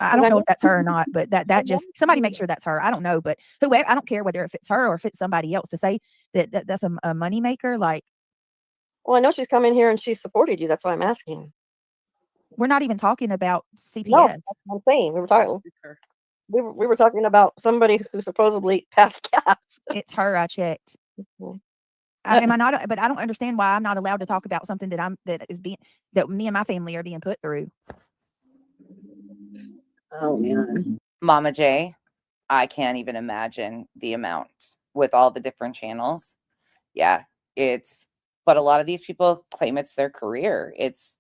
S20: I don't know if that's her or not, but that just somebody make sure that's her. I don't know, but whoever, I don't care whether if it's her or if it's somebody else. To say that's a moneymaker, like.
S11: Well, I know she's come in here and she's supported you. That's why I'm asking.
S20: We're not even talking about CPS.
S11: No, that's what I'm saying. We were talking. We were talking about somebody who supposedly passed gas.
S20: It's her. I checked. Am I not? But I don't understand why I'm not allowed to talk about something that me and my family are being put through.
S10: Oh man,
S1: Mama J, I can't even imagine the amount with all the different channels. Yeah, but a lot of these people claim it's their career. It's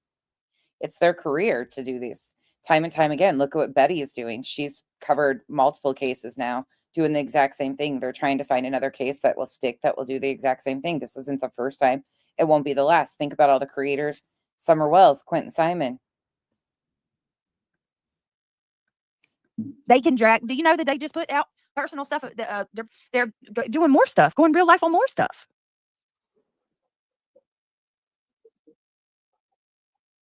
S1: their career to do this time and time again. Look at what Betty is doing. She's covered multiple cases now, doing the exact same thing. They're trying to find another case that will stick, that will do the exact same thing. This isn't the first time. It won't be the last. Think about all the creators. Summer Wells, Quentin Simon.
S20: They can drag. Do you know that they just put out personal stuff? They're doing more stuff, going real life on more stuff.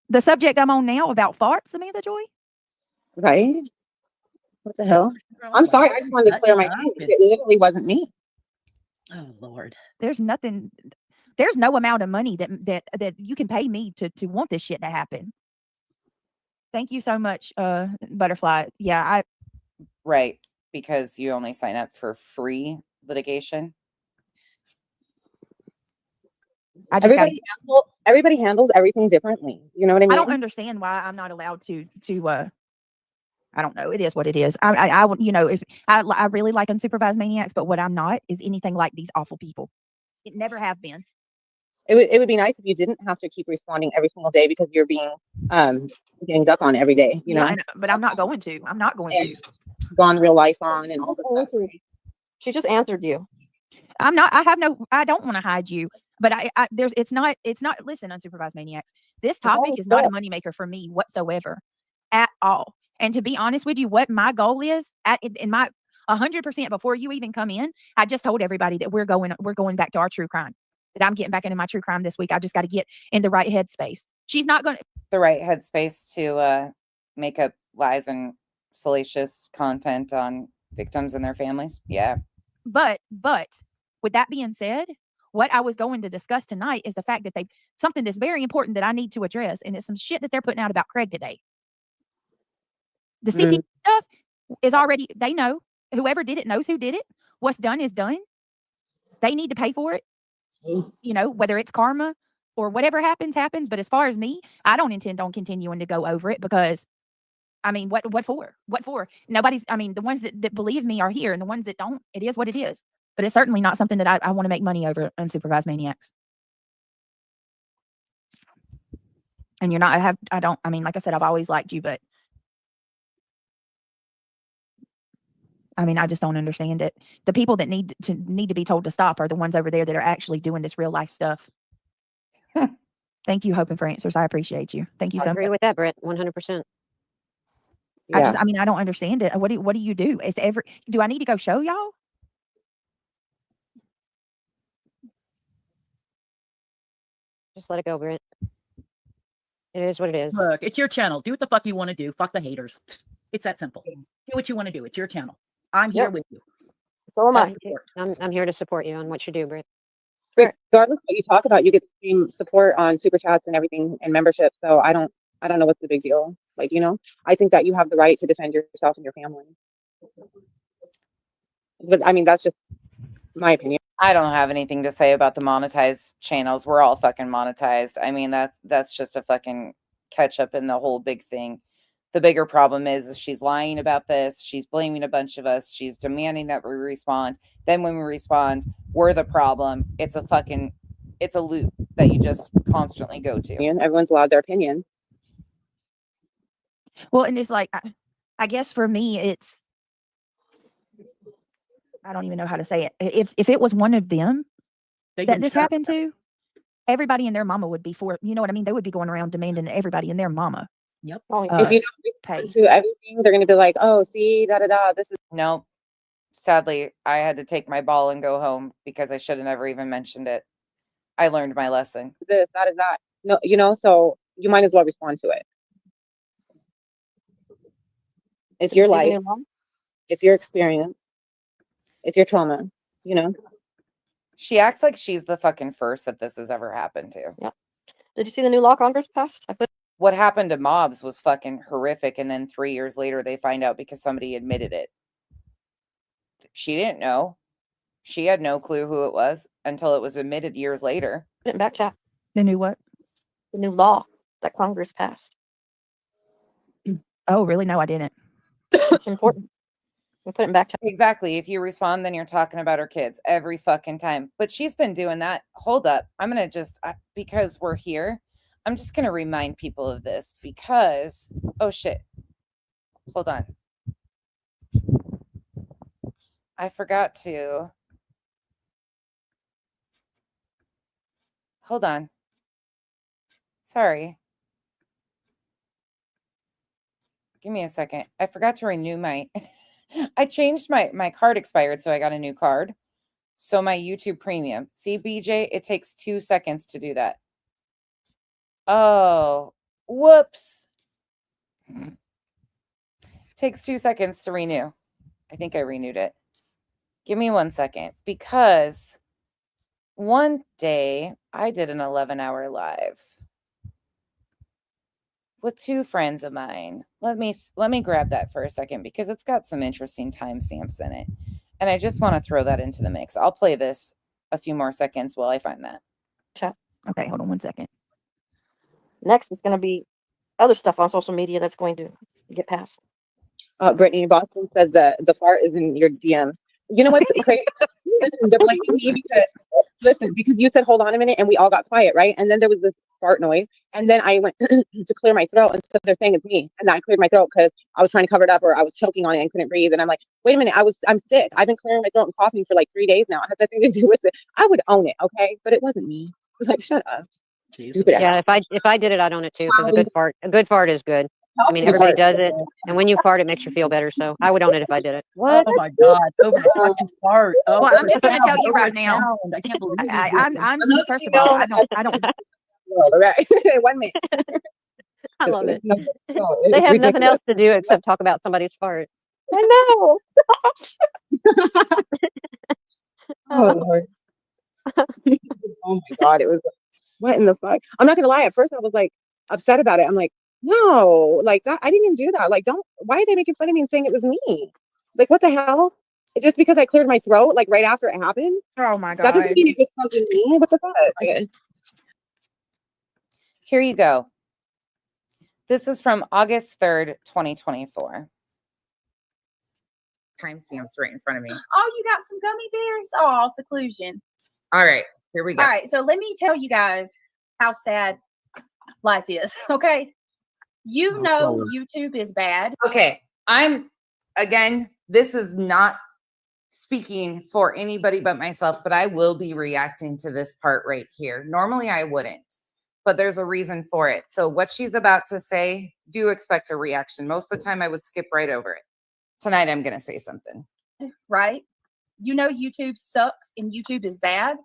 S20: The subject I'm on now about farts, Samantha Joy.
S10: right? What the hell? I'm sorry. I just wanted to clear my name. It literally wasn't me.
S12: Oh Lord.
S20: There's nothing. There's no amount of money that you can pay me to want this shit to happen. Thank you so much, Butterfly. Yeah,
S1: Right, because you only sign up for free litigation.
S10: Everybody handles everything differently. You know what I mean?
S20: I don't understand why I'm not allowed to. I don't know. It is what it is. I if I really like unsupervised maniacs, but what I'm not is anything like these awful people. It never have been.
S3: it would be nice if you didn't have to keep responding every single day because you're being ganged up on every day, you know?
S4: But I'm not going to. I'm not going to.
S3: Gone real life on and all this stuff.
S11: She just answered you.
S4: I'm not. I don't want to hide you. But it's not. Listen, unsupervised maniacs. This topic is not a moneymaker for me whatsoever, at all. And to be honest with you, what my goal is in my 100% before you even come in, I just told everybody that we're going back to our true crime. That I'm getting back into my true crime this week. I just got to get in the right headspace. She's not going to
S1: the right headspace to make up lies and salacious content on victims and their families. Yeah.
S4: But with that being said, what I was going to discuss tonight is the fact that something that's very important that I need to address, and it's some shit that they're putting out about Craig today. The CP stuff is already, they know. Whoever did it knows who did it. What's done is done. They need to pay for it. You know, whether it's karma or whatever happens. But as far as me, I don't intend on continuing to go over it because, I mean, what for? What for? Nobody's, I mean, the ones that believe me are here, and the ones that don't, it is what it is. But it's certainly not something that I want to make money over unsupervised maniacs. And you're not, I mean, like I said, I've always liked you, but I mean, I just don't understand it. The people that need to be told to stop are the ones over there that are actually doing this real life stuff. Thank you, hoping for answers. I appreciate you. Thank you so much.
S10: I agree with that, Britt. 100%.
S4: I mean, I don't understand it. What do you do? Do I need to go show y'all?
S10: Just let it go, Britt. It is what it is.
S12: Look, it's your channel. Do what the fuck you want to do. Fuck the haters. It's that simple. Do what you want to do. It's your channel. I'm here with you.
S10: So am I. I'm here to support you on what you do, Britt.
S3: Regardless of what you talk about, you get the same support on super chats and everything and membership. So I don't know what's the big deal. Like, you know, I think that you have the right to defend yourself and your family. But I mean, that's just my opinion.
S1: I don't have anything to say about the monetized channels. We're all fucking monetized. I mean, that's just a fucking catch up in the whole big thing. The bigger problem is she's lying about this. She's blaming a bunch of us. She's demanding that we respond. Then when we respond, we're the problem. It's a loop that you just constantly go to.
S3: And everyone's allowed their opinion.
S4: Well, and it's like, I guess for me, I don't even know how to say it. If it was one of them that this happened to, everybody and their mama would be for, you know what I mean? They would be going around demanding everybody and their mama.
S12: Yep.
S3: If you don't respond to everything, they're going to be like, oh, see, this is.
S1: No, sadly, I had to take my ball and go home because I should have never even mentioned it. I learned my lesson.
S3: That is that. No, you know, so you might as well respond to it. It's your life. It's your experience. It's your trauma, you know?
S1: She acts like she's the fucking first that this has ever happened to.
S11: Yeah. Did you see the new law Congress passed?
S1: What happened to mobs was fucking horrific. And then 3 years later, they find out because somebody admitted it. She didn't know. She had no clue who it was until it was admitted years later.
S11: Put it in back chat.
S4: The new what?
S11: The new law that Congress passed.
S4: Oh, really? No, I didn't.
S11: It's important. We'll put it in back chat.
S1: Exactly. If you respond, then you're talking about her kids every fucking time. But she's been doing that. Hold up. I'm going to because we're here, I'm just going to remind people of this because, oh shit. Hold on. I forgot to. Hold on. Sorry. Give me a second. I forgot to renew I changed my card expired, so I got a new card. So my YouTube premium. See, BJ, it takes 2 seconds to do that. Oh, whoops. It takes 2 seconds to renew. I think I renewed it. Give me 1 second because one day I did an 11-hour live with 2 friends of mine. Let me grab that for a second because it's got some interesting timestamps in it. And I just want to throw that into the mix. I'll play this a few more seconds while I find that.
S11: Chat.
S4: Okay, hold on 1 second.
S11: Next is going to be other stuff on social media that's going to get passed.
S3: Brittany Boston says that the fart is in your DMs. You know what's crazy? They're blaming me because listen, because you said, hold on a minute, and we all got quiet, right? And then there was this fart noise. And then I went to clear my throat, and so they're saying it's me. And I cleared my throat because I was trying to cover it up, or I was choking on it and couldn't breathe. And I'm like, wait a minute, I'm sick. I've been clearing my throat and coughing for like 3 days now. It has nothing to do with it. I would own it, okay? But it wasn't me. I was like, shut up. Stupid ass.
S10: Yeah, if I did it, I'd own it too, because a good fart is good. I mean, everybody does it, and when you fart, it makes you feel better. So I would own it if I did it.
S12: Oh my God! Over a fucking fart. Oh,
S4: Well, I'm just going to tell you
S12: over a
S4: right now.
S12: sound. I can't believe
S4: I'm first of all, I don't.
S3: Right. 1 minute.
S10: I love it.
S3: No,
S10: They
S3: it's
S10: have nothing
S3: ridiculous.
S10: else to do except talk about somebody's fart.
S3: I know. Oh, Lord. Oh my God, it was what in the fuck? I'm not gonna lie. At first, I was like upset about it. I'm like, no, like that. I didn't even do that. Like, don't. Why are they making fun of me and saying it was me? Like, what the hell? Just because I cleared my throat, like right after it happened.
S4: Oh my
S3: That doesn't
S4: God.
S3: mean it was fucking me. What the fuck? Okay.
S1: Here you go. This is from August 3rd, 2024. Timestamps right in front of me.
S20: Oh, you got some gummy bears? Oh, seclusion.
S1: All right, here we go.
S20: All right, so let me tell you guys how sad life is, okay? You know YouTube is bad.
S1: Okay, again, this is not speaking for anybody but myself, but I will be reacting to this part right here. Normally I wouldn't, but there's a reason for it. So what she's about to say, do expect a reaction. Most of the time I would skip right over it. Tonight I'm going to say something.
S20: Right? You know YouTube sucks and YouTube is bad.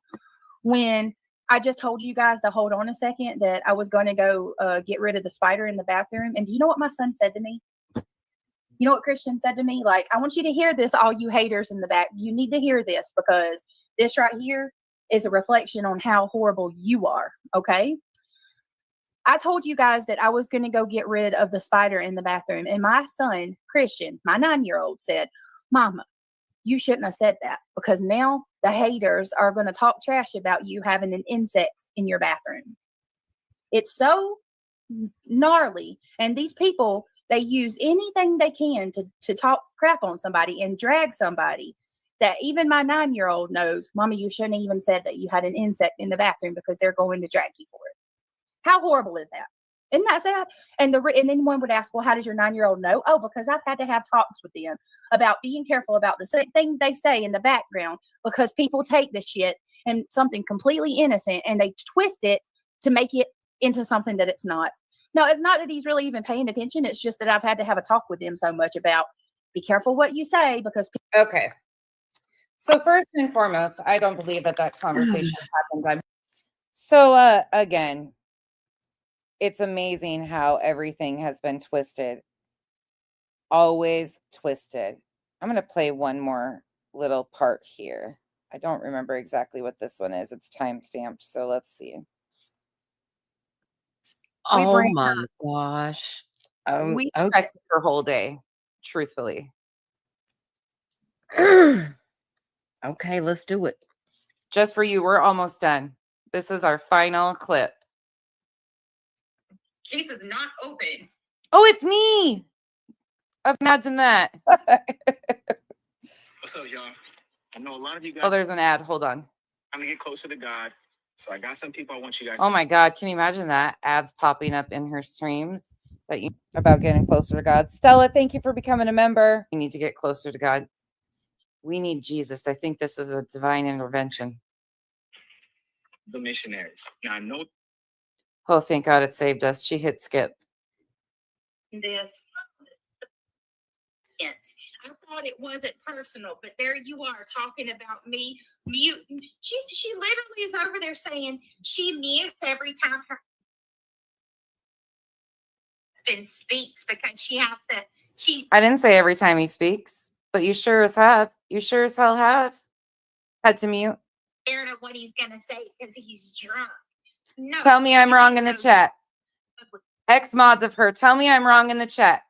S20: When I just told you guys to hold on a second that I was going to go get rid of the spider in the bathroom. And do you know what my son said to me? You know what Christian said to me? Like, I want you to hear this, all you haters in the back. You need to hear this, because this right here is a reflection on how horrible you are, okay? I told you guys that I was going to go get rid of the spider in the bathroom. And my son, Christian, my 9-year-old, said, Mama, you shouldn't have said that, because now the haters are going to talk trash about you having an insect in your bathroom. It's so gnarly. And these people, they use anything they can to talk crap on somebody and drag somebody, that even my 9-year-old knows, Mama, you shouldn't have even said that you had an insect in the bathroom, because they're going to drag you for it. How horrible is that? Isn't that sad? And then one would ask, well, how does your 9-year-old know? Oh, because I've had to have talks with them about being careful about the things they say in the background, because people take the shit and something completely innocent and they twist it to make it into something that it's not. No, it's not that he's really even paying attention. It's just that I've had to have a talk with him so much about, be careful what you say, because
S1: Okay. So first and foremost, I don't believe that conversation happened. So again, it's amazing how everything has been twisted. Always twisted. I'm going to play one more little part here. I don't remember exactly what this one is. It's time-stamped, so let's see.
S10: Oh my gosh.
S1: We expected her whole day, truthfully.
S10: Okay, let's do it.
S1: Just for you, we're almost done. This is our final clip.
S6: Case is not opened.
S1: Oh, it's me. Imagine that.
S6: What's up, y'all? I know a lot of you guys.
S1: Oh, there's an ad. Hold on.
S6: I'm gonna get closer to God. So I got some people I want you guys
S1: Oh my God. Can you imagine that? Ads popping up in her streams about getting closer to God. Stella, thank you for becoming a member. We need to get closer to God. We need Jesus. I think this is a divine intervention.
S6: The missionaries. Now I know
S1: Oh, thank God it saved us. She hit skip.
S6: this.
S20: Yes, I thought it wasn't personal, but there you are talking about me muting. She literally is over there saying she mutes every time her husband speaks, because she has to.
S1: I didn't say every time he speaks, but you sure as have. You sure as hell have. Had to mute.
S20: Scared of what he's gonna say because he's drunk. No,
S1: Tell me I'm wrong in the chat. Ex-mods of her, tell me I'm wrong in the chat.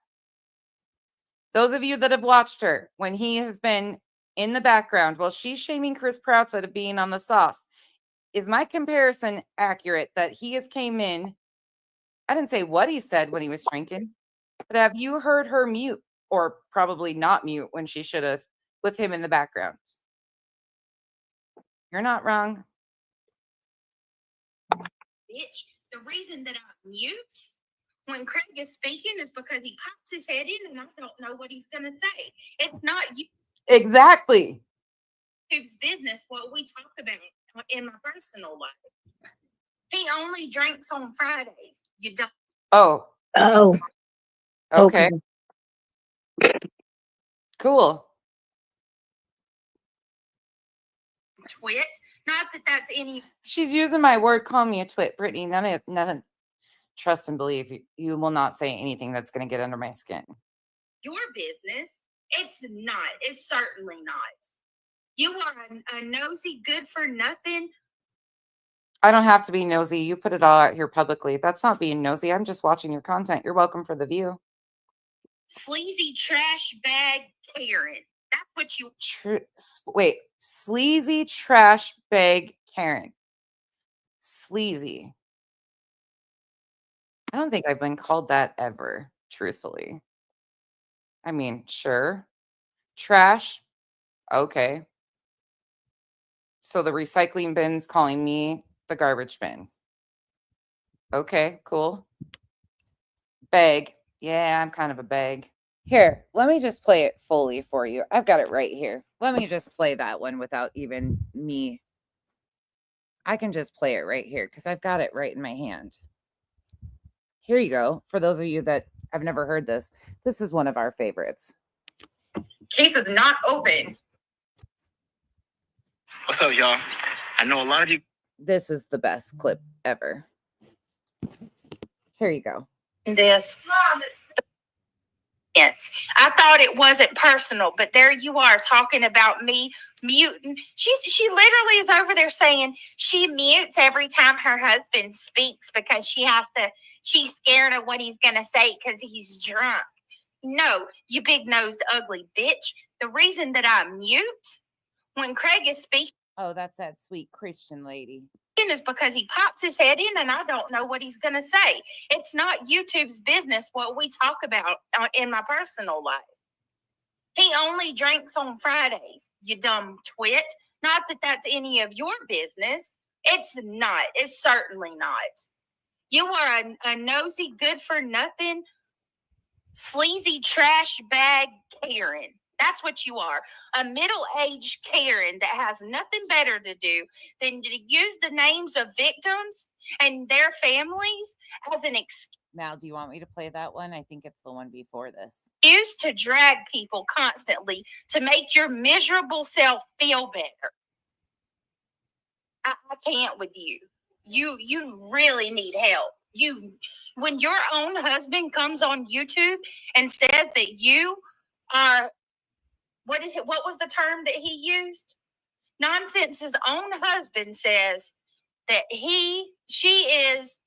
S1: Those of you that have watched her when he has been in the background while she's shaming Chris Proudfoot of being on the sauce, is my comparison accurate that he has came in? I didn't say what he said when he was drinking, but have you heard her mute, or probably not mute when she should have, with him in the background? You're not wrong.
S20: bitch. The reason that I mute when Craig is speaking is because he pops his head in and I don't know what he's going to say. It's not
S1: Exactly.
S20: YouTube's business what we talk about in my personal life. He only drinks on Fridays. You don't.
S1: Oh.
S10: Oh.
S1: Okay. Cool.
S20: Twit. Not that that's any.
S1: She's using my word, calling me a twit, Brittany. Nothing. Trust and believe you will not say anything that's going to get under my skin.
S20: Your business. It's not. It's certainly not. You are a nosy, good for nothing.
S1: I don't have to be nosy. You put it all out here publicly. That's not being nosy. I'm just watching your content. You're welcome for the view.
S20: Sleazy trash bag Karen. That's what you.
S1: Wait. Sleazy trash bag Karen. Sleazy. I don't think I've been called that ever, truthfully. I mean, sure. Trash. Okay. So the recycling bin's calling me the garbage bin. Okay, cool. Bag. Yeah, I'm kind of a bag. Here, let me just play it fully for you. I've got it right here. Let me just play that one without even me. I can just play it right here because I've got it right in my hand. Here you go. For those of you that have never heard this, this is one of our favorites.
S20: Case is not opened.
S6: What's up, y'all? I know a lot of you.
S1: This is the best clip ever. Here you go.
S20: This. I thought it wasn't personal, but there you are talking about me muting. She literally is over there saying she mutes every time her husband speaks because she's scared of what he's gonna say because he's drunk. No, you big-nosed ugly bitch. The reason that I mute when Craig is speaking.
S1: Oh, that's that sweet Christian lady.
S20: Is because he pops his head in and I don't know what he's going to say. It's not YouTube's business what we talk about in my personal life. He only drinks on Fridays, you dumb twit. Not that that's any of your business. It's not. It's certainly not. You are a nosy, good for nothing, sleazy trash bag Karen. That's what you are. A middle-aged Karen that has nothing better to do than to use the names of victims and their families as an excuse.
S1: Mal, do you want me to play that one? I think it's the one before this.
S20: Used to drag people constantly to make your miserable self feel better. I can't with you. You really need help. When your own husband comes on YouTube and says that you are, what was the term that he used? Nonsense's own husband says that she is,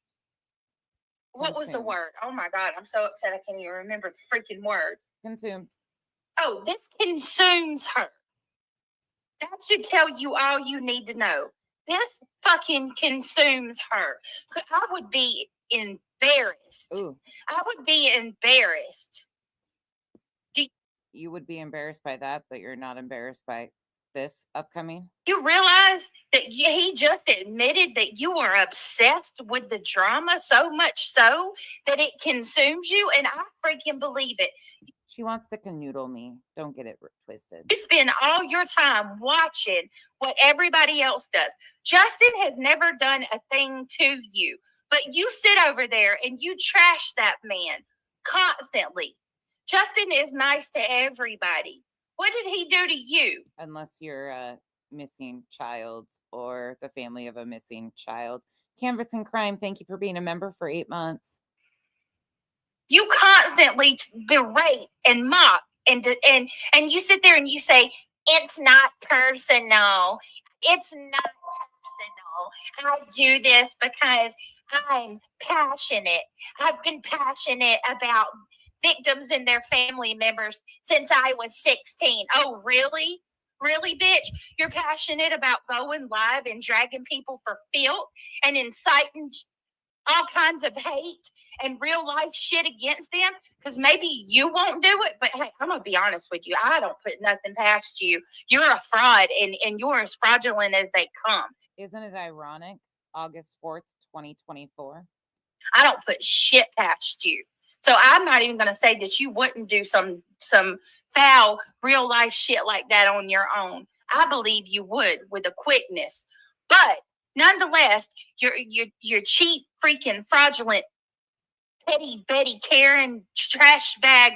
S20: what was the word? Oh my God, I'm so upset I can't even remember the freaking word.
S1: Consumed.
S20: Oh, this consumes her. That should tell you all you need to know. This fucking consumes her. I would be embarrassed.
S1: Ooh.
S20: I would be embarrassed.
S1: You would be embarrassed by that, but you're not embarrassed by this upcoming?
S20: You realize that he just admitted that you are obsessed with the drama so much so that it consumes you, and I freaking believe it.
S1: She wants to canoodle me. Don't get it twisted.
S20: You spend all your time watching what everybody else does. Justin has never done a thing to you, but you sit over there and you trash that man constantly. Justin is nice to everybody. What did he do to you?
S1: Unless you're a missing child or the family of a missing child. Canvas and Crime, thank you for being a member for 8 months.
S20: You constantly berate and mock and you sit there and you say, it's not personal. It's not personal. I do this because I'm passionate. I've been passionate about victims and their family members since I was 16. Oh, really? Really, bitch? You're passionate about going live and dragging people for filth and inciting all kinds of hate and real life shit against them because maybe you won't do it. But hey, I'm going to be honest with you. I don't put nothing past you. You're a fraud and you're as fraudulent as they come.
S1: Isn't it ironic? August 4th, 2024.
S9: I don't put shit past you. So I'm not even going to say that you wouldn't do some foul real life shit like that on your own. I believe you would with a quickness. But nonetheless, you're cheap, freaking fraudulent, petty Betty Karen trash bag.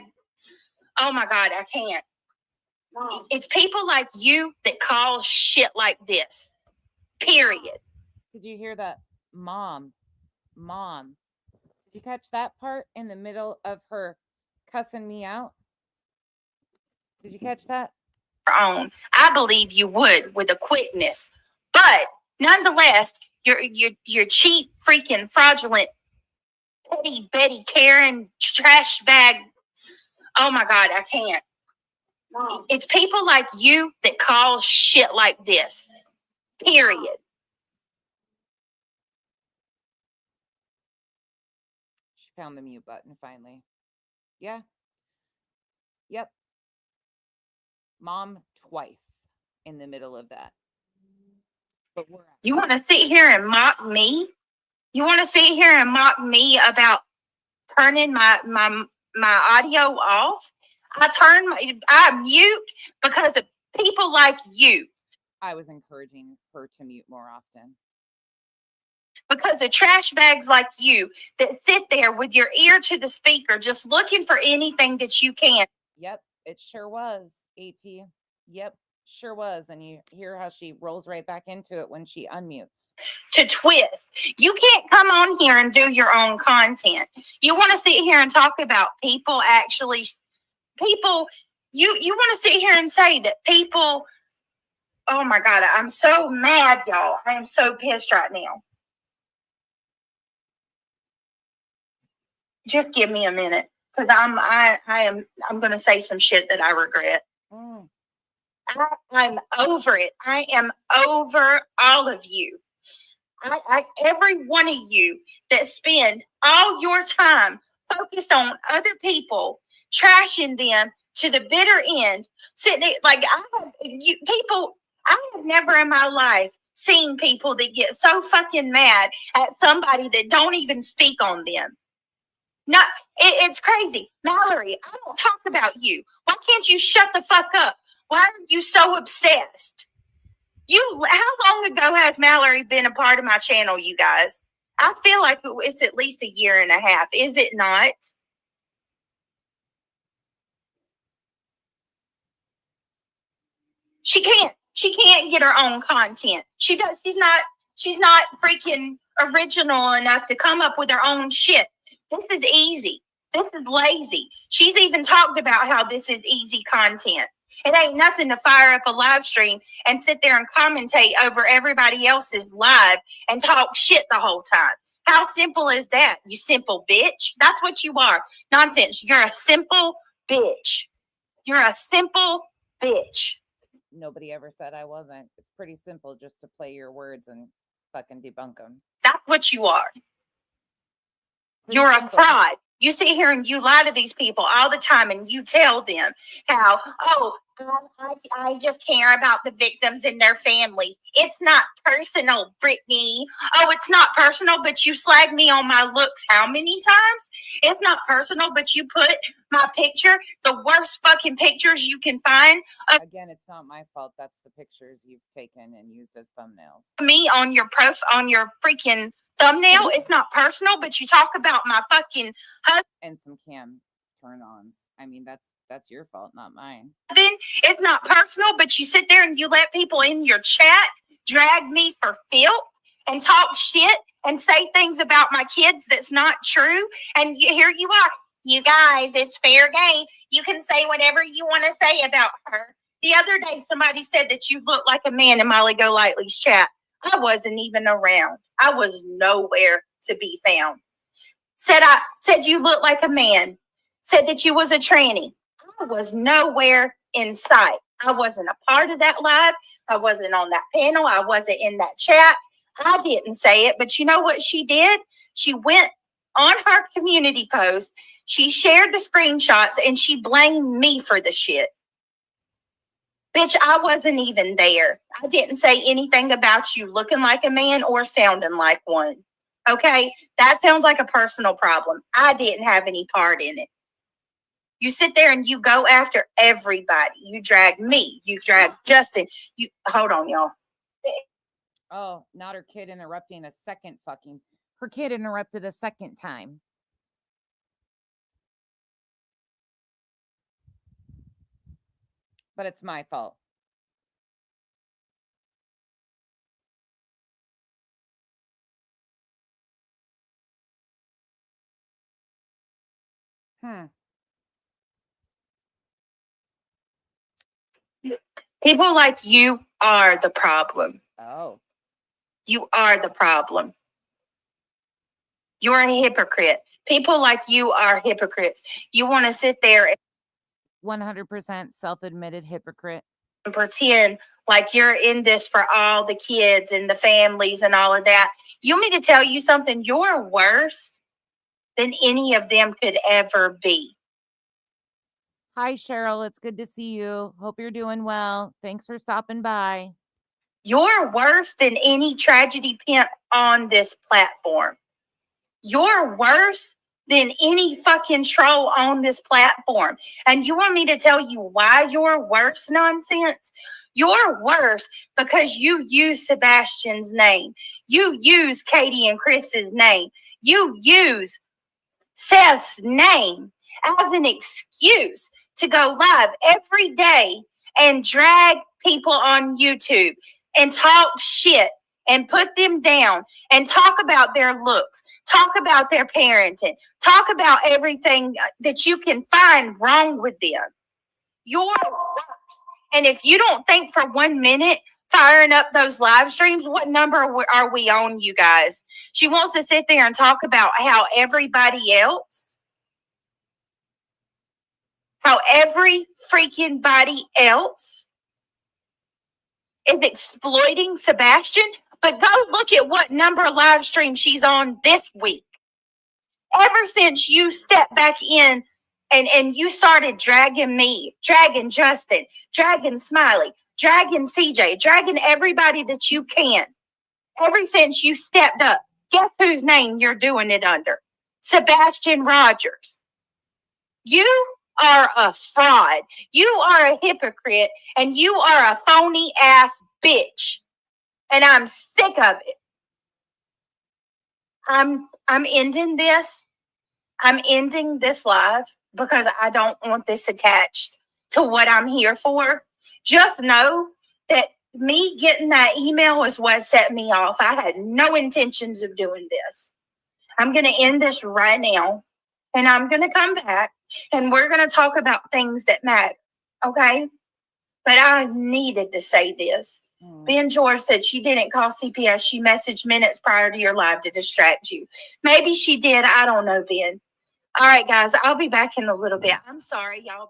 S9: Oh my God, I can't. It's people like you that cause shit like this. Period.
S1: Did you hear that? Mom. Did you catch that part in the middle of her cussing me out? Did you catch that?
S9: Own. I believe you would with a quickness. But nonetheless, you're cheap, freaking fraudulent, petty Betty Karen trash bag. Oh my God, I can't. It's people like you that cause shit like this. Period.
S1: She found the mute button finally. Yeah. Yep. Mom twice in the middle of that. But
S9: you want to sit here and mock me? You want to sit here and mock me about turning my audio off? I mute because of people like you.
S1: I was encouraging her to mute more often.
S9: Because of trash bags like you that sit there with your ear to the speaker just looking for anything that you can.
S1: Yep, it sure was, AT. Yep, sure was. And you hear how she rolls right back into it when she unmutes.
S9: To twist. You can't come on here and do your own content. You want to sit here and talk about people actually, you want to sit here and say that people, oh my God, I'm so mad, y'all. I am so pissed right now. Just give me a minute, because I'm going to say some shit that I regret. I'm over it. I am over all of you. Every one of you that spend all your time focused on other people, trashing them to the bitter end, sitting like I have never in my life seen people that get so fucking mad at somebody that don't even speak on them. No, it's crazy. Mallerie, I don't talk about you. Why can't you shut the fuck up? Why are you so obsessed? How long ago has Mallerie been a part of my channel, you guys? I feel like it's at least a year and a half. Is it not? She can't get her own content. She's not freaking original enough to come up with her own shit. This is easy. This is lazy. She's even talked about how this is easy content. It ain't nothing to fire up a live stream and sit there and commentate over everybody else's live and talk shit the whole time. How simple is that, you simple bitch? That's what you are. Nonsense. You're a simple bitch. You're a simple bitch.
S1: Nobody ever said I wasn't. It's pretty simple just to play your words and fucking debunk them.
S9: That's what you are. You're a fraud. You sit here and you lie to these people all the time and you tell them how, I just care about the victims and their families. It's not personal, Brittany. Oh, it's not personal, but you slag me on my looks how many times? It's not personal, but you put my picture, the worst fucking pictures you can find.
S1: Again, it's not my fault. That's the pictures you've taken and used as thumbnails.
S9: Me on your freaking thumbnail. It's not personal, but you talk about my fucking husband
S1: and some cam turn-ons. I mean, that's your fault, not mine.
S9: It's not personal, but you sit there and you let people in your chat drag me for filth and talk shit and say things about my kids that's not true. And here you are. You guys, it's fair game. You can say whatever you want to say about her. The other day, somebody said that you look like a man in Molly Golightly's chat. I wasn't even around. I was nowhere to be found. Said you look like a man. Said that you was a tranny. I was nowhere in sight. I wasn't a part of that live. I wasn't on that panel. I wasn't in that chat. I didn't say it, but you know what she did? She went on her community post. She shared the screenshots and she blamed me for the shit. Bitch, I wasn't even there. I didn't say anything about you looking like a man or sounding like one. Okay, that sounds like a personal problem. I didn't have any part in it. You sit there and you go after everybody. You drag me. You drag Justin. You hold on, y'all.
S1: Oh, not her kid interrupting a second fucking. Her kid interrupted a second time. But it's my fault.
S9: People like you are the problem.
S1: Oh.
S9: You are the problem. You're a hypocrite. People like you are hypocrites. You want to sit there and
S1: 100% self-admitted hypocrite.
S9: pretend like you're in this for all the kids and the families and all of that. You want me to tell you something? You're worse than any of them could ever be.
S1: Hi, Cheryl. It's good to see you. Hope you're doing well. Thanks for stopping by.
S9: You're worse than any tragedy pimp on this platform. You're worse than any fucking troll on this platform. And you want me to tell you why you're worse, nonsense? You're worse because you use Sebastian's name. You use Katie and Chris's name. You use Seth's name as an excuse to go live every day and drag people on YouTube and talk shit and put them down and talk about their looks, talk about their parenting, talk about everything that you can find wrong with them. You're worse. And if you don't think for 1 minute firing up those live streams, what number are we on, you guys? She wants to sit there and talk about how everybody else, how every freaking body else is exploiting Sebastian. But go look at what number of live streams she's on this week. Ever since you stepped back in and you started dragging me, dragging Justin, dragging Smiley, dragging CJ, dragging everybody that you can. Ever since you stepped up, guess whose name you're doing it under? Sebastian Rogers. You are a fraud. You are a hypocrite, and you are a phony ass bitch. And I'm sick of it. I'm ending this. I'm ending this live because I don't want this attached to what I'm here for. Just know that me getting that email is what set me off. I had no intentions of doing this. I'm going to end this right now, and I'm going to come back, and we're going to talk about things that matter, okay? But I needed to say this. Ben George said she didn't call CPS. She messaged minutes prior to your live to distract you. Maybe she did. I don't know, Ben. All right, guys, I'll be back in a little bit. I'm sorry, y'all,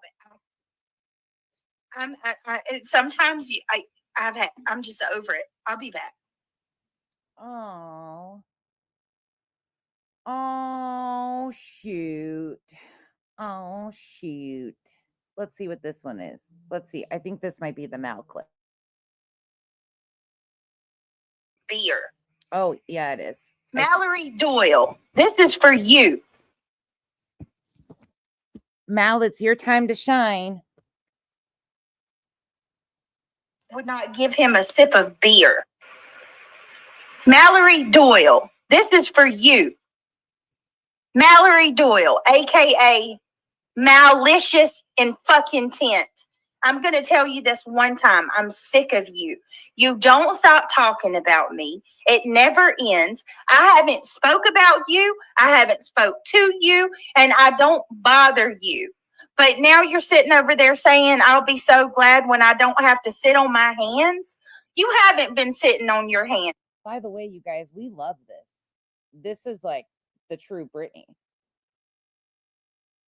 S9: but sometimes I'm just over it. I'll be back.
S1: Oh, shoot. Oh, shoot. Let's see what this one is. Let's see. I think this might be the Mal clip.
S9: Beer.
S1: Oh, yeah, it is.
S9: Mallerie Doyle, this is for you.
S1: Mal, it's your time to shine.
S9: Would not give him a sip of beer. Mallerie Doyle, this is for you. Mallerie Doyle, aka Malicious in fucking Tent. I'm going to tell you this one time. I'm sick of you. You don't stop talking about me. It never ends. I haven't spoke about you. I haven't spoke to you, and I don't bother you. But now you're sitting over there saying, I'll be so glad when I don't have to sit on my hands. You haven't been sitting on your hands.
S1: By the way, you guys, we love this. This is like the true Britney.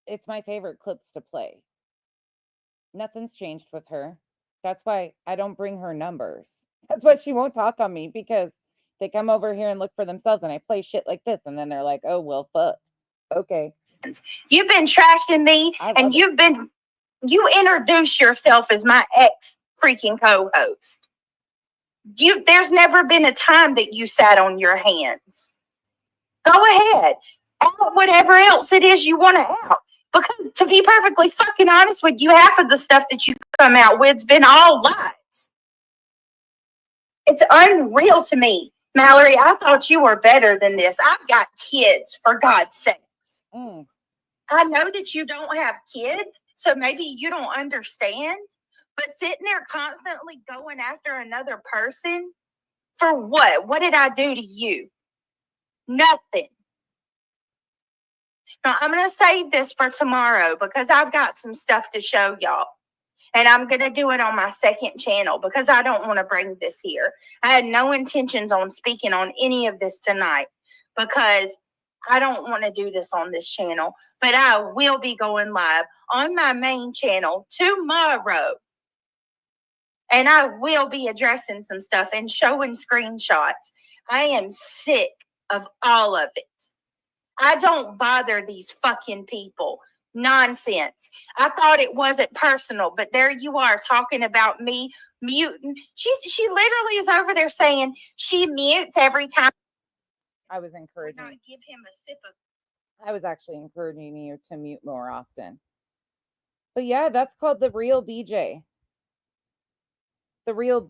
S1: It's my favorite clips to play. Nothing's changed with her. That's why I don't bring her numbers. That's why she won't talk on me, because they come over here and look for themselves, and I play shit like this, and then they're like, oh, well, fuck. Okay.
S9: You've been trashing me, and you introduce yourself as my ex freaking co-host. There's never been a time that you sat on your hands. Go ahead. Out whatever else it is you want to out. Because to be perfectly fucking honest with you, half of the stuff that you come out with's been all lies. It's unreal to me. Mallory, I thought you were better than this. I've got kids, for God's sakes. I know that you don't have kids, so maybe you don't understand. But sitting there constantly going after another person, for what? What did I do to you? Nothing. Now, I'm going to save this for tomorrow because I've got some stuff to show y'all. And I'm going to do it on my second channel because I don't want to bring this here. I had no intentions on speaking on any of this tonight because I don't want to do this on this channel. But I will be going live on my main channel tomorrow. And I will be addressing some stuff and showing screenshots. I am sick of all of it. I don't bother these fucking people. Nonsense. I thought it wasn't personal, but there you are talking about me muting. She literally is over there saying she mutes every time.
S1: I was encouraging.
S9: Not give him a sip of.
S1: I was actually encouraging you to mute more often. But yeah, that's called the real BJ. The real.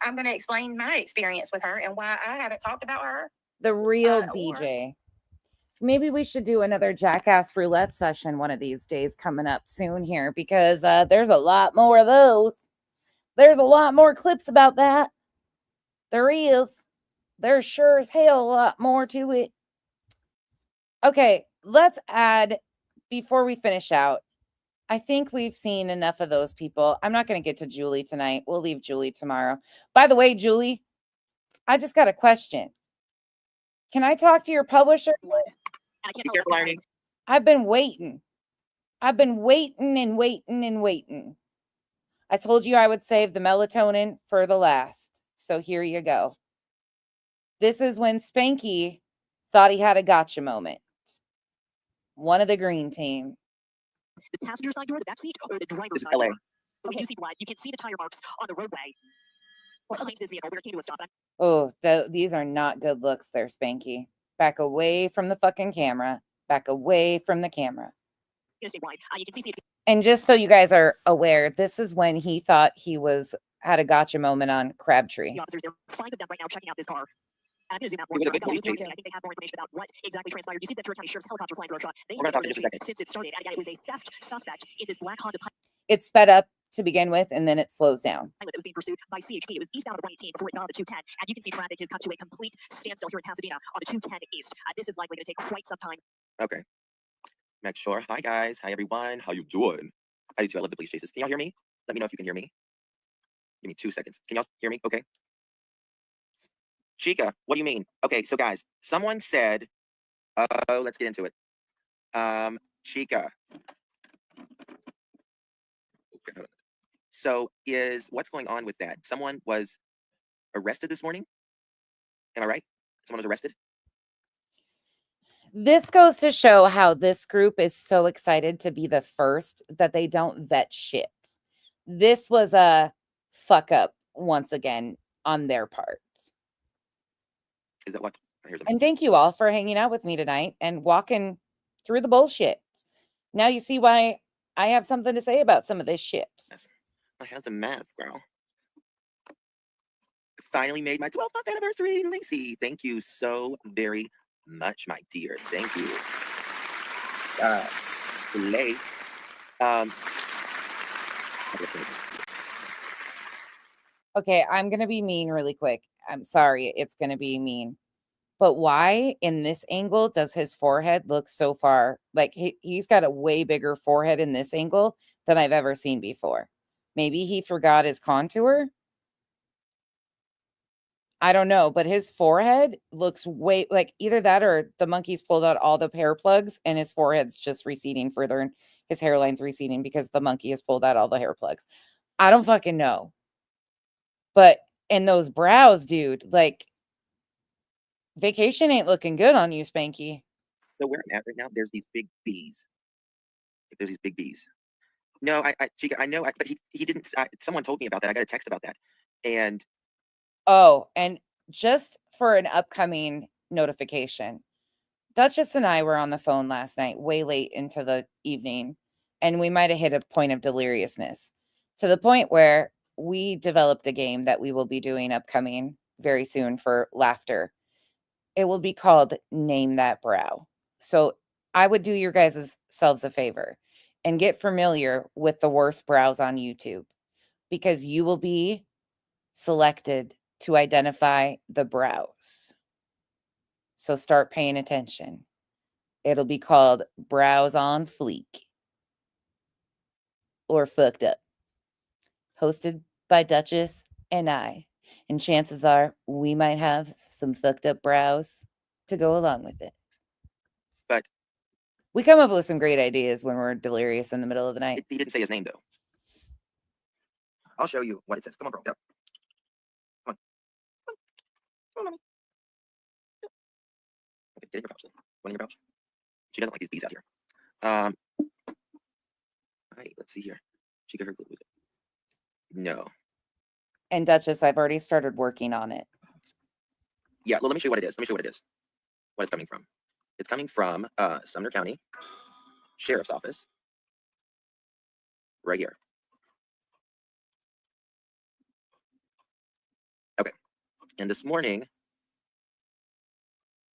S9: I'm going to explain my experience with her and why I haven't talked about her.
S1: The real BJ. Maybe we should do another Jackass Roulette session one of these days coming up soon here because there's a lot more of those. There's a lot more clips about that. There is. There's sure as hell a lot more to it. Okay, let's add, before we finish out, I think we've seen enough of those people. I'm not going to get to Julie tonight. We'll leave Julie tomorrow. By the way, Julie, I just got a question. Can I talk to your publisher?
S13: Be careful, Irony.
S1: I've been waiting. I've been waiting and waiting and waiting. I told you I would save the melatonin for the last. So here you go. This is when Spanky thought he had a gotcha moment. One of the green team.
S5: The passenger side door, the back seat, or the driver's
S13: This is
S5: side
S13: LA.
S5: door? Okay. You can see the tire marks on the roadway. Behind this vehicle, we're came to a stop.
S1: Oh, these are not good looks there, Spanky. Back away from the fucking camera. Back away from the camera.
S5: You can see
S1: And just so you guys are aware, this is when he thought he had a gotcha moment on Crabtree.
S5: the officers. They're flying with them right now, checking out this car. I'm going to zoom out
S13: It was a good police chase.
S5: I think they have more information about what exactly transpired. You see the Ventura County Sheriff's helicopter flying through a shot. They
S13: We're gonna talk in just a second.
S5: Since it started, and again, it was a theft suspect in this black Honda Pilot
S1: It's sped up to begin with, and then it slows down.
S5: that was being pursued by CHP. It was eastbound of 118 before it got on the 210, and you can see traffic has come to a complete standstill here in Pasadena on the 210 east. This is likely going to take quite some time.
S13: Okay. Make sure. Hi guys. Hi everyone. How you doing? I do too. I love the police chases. Can y'all hear me? Let me know if you can hear me. Give me 2 seconds. Can y'all hear me? Okay. Chica, what do you mean? Okay, so guys, someone said, oh, let's get into it. Chica. So what's going on with that? Someone was arrested this morning? Am I right? Someone was arrested?
S1: This goes to show how this group is so excited to be the first that they don't vet shit. This was a fuck up once again on their part.
S13: Is that what?
S1: And thank you all for hanging out with me tonight and walking through the bullshit. Now you see why I have something to say about some of this shit.
S13: My hands a mess, girl. Finally made my 12th month anniversary, Lacey. Thank you so very much, my dear. Thank you. Late.
S1: Okay, I'm going to be mean really quick. I'm sorry, it's going to be mean. But why in this angle does his forehead look so far? Like he's got a way bigger forehead in this angle than I've ever seen before. Maybe he forgot his contour. I don't know, but his forehead looks way like either that or the monkey's pulled out all the hair plugs and his forehead's just receding further and his hairline's receding because the monkey has pulled out all the hair plugs. I don't fucking know. But in those brows, dude, like vacation ain't looking good on you, Spanky.
S13: So where I'm at right now, there's these big bees. There's these big bees. No, Chica, I know, but he didn't. Someone told me about that. I got a text about that, and
S1: oh, and just for an upcoming notification, Duchess and I were on the phone last night, way late into the evening, and we might have hit a point of deliriousness to the point where we developed a game that we will be doing upcoming very soon for laughter. It will be called Name That Brow. So I would do your guys' selves a favor and get familiar with the worst brows on YouTube, because you will be selected to identify the brows. So start paying attention. It'll be called Brows on Fleek or Fucked Up. Hosted by Duchess and I. And chances are we might have some fucked up brows to go along with it.
S16: But
S1: we come up with some great ideas when we're delirious in the middle of the night.
S16: he didn't say his name, though. I'll show you what it says. Come on, bro. Yep. Come on. Come on, mommy. Yep. Okay, get in your pouch then. One in your pouch. She doesn't like these bees out here. All right, let's see here. She got her glue with it. No.
S1: And Duchess, I've already started working on it.
S16: Yeah, well, let me show you what it is. Let me show you what it is. What it's coming from. It's coming from Sumner County Sheriff's Office. Right here. Okay. And this morning,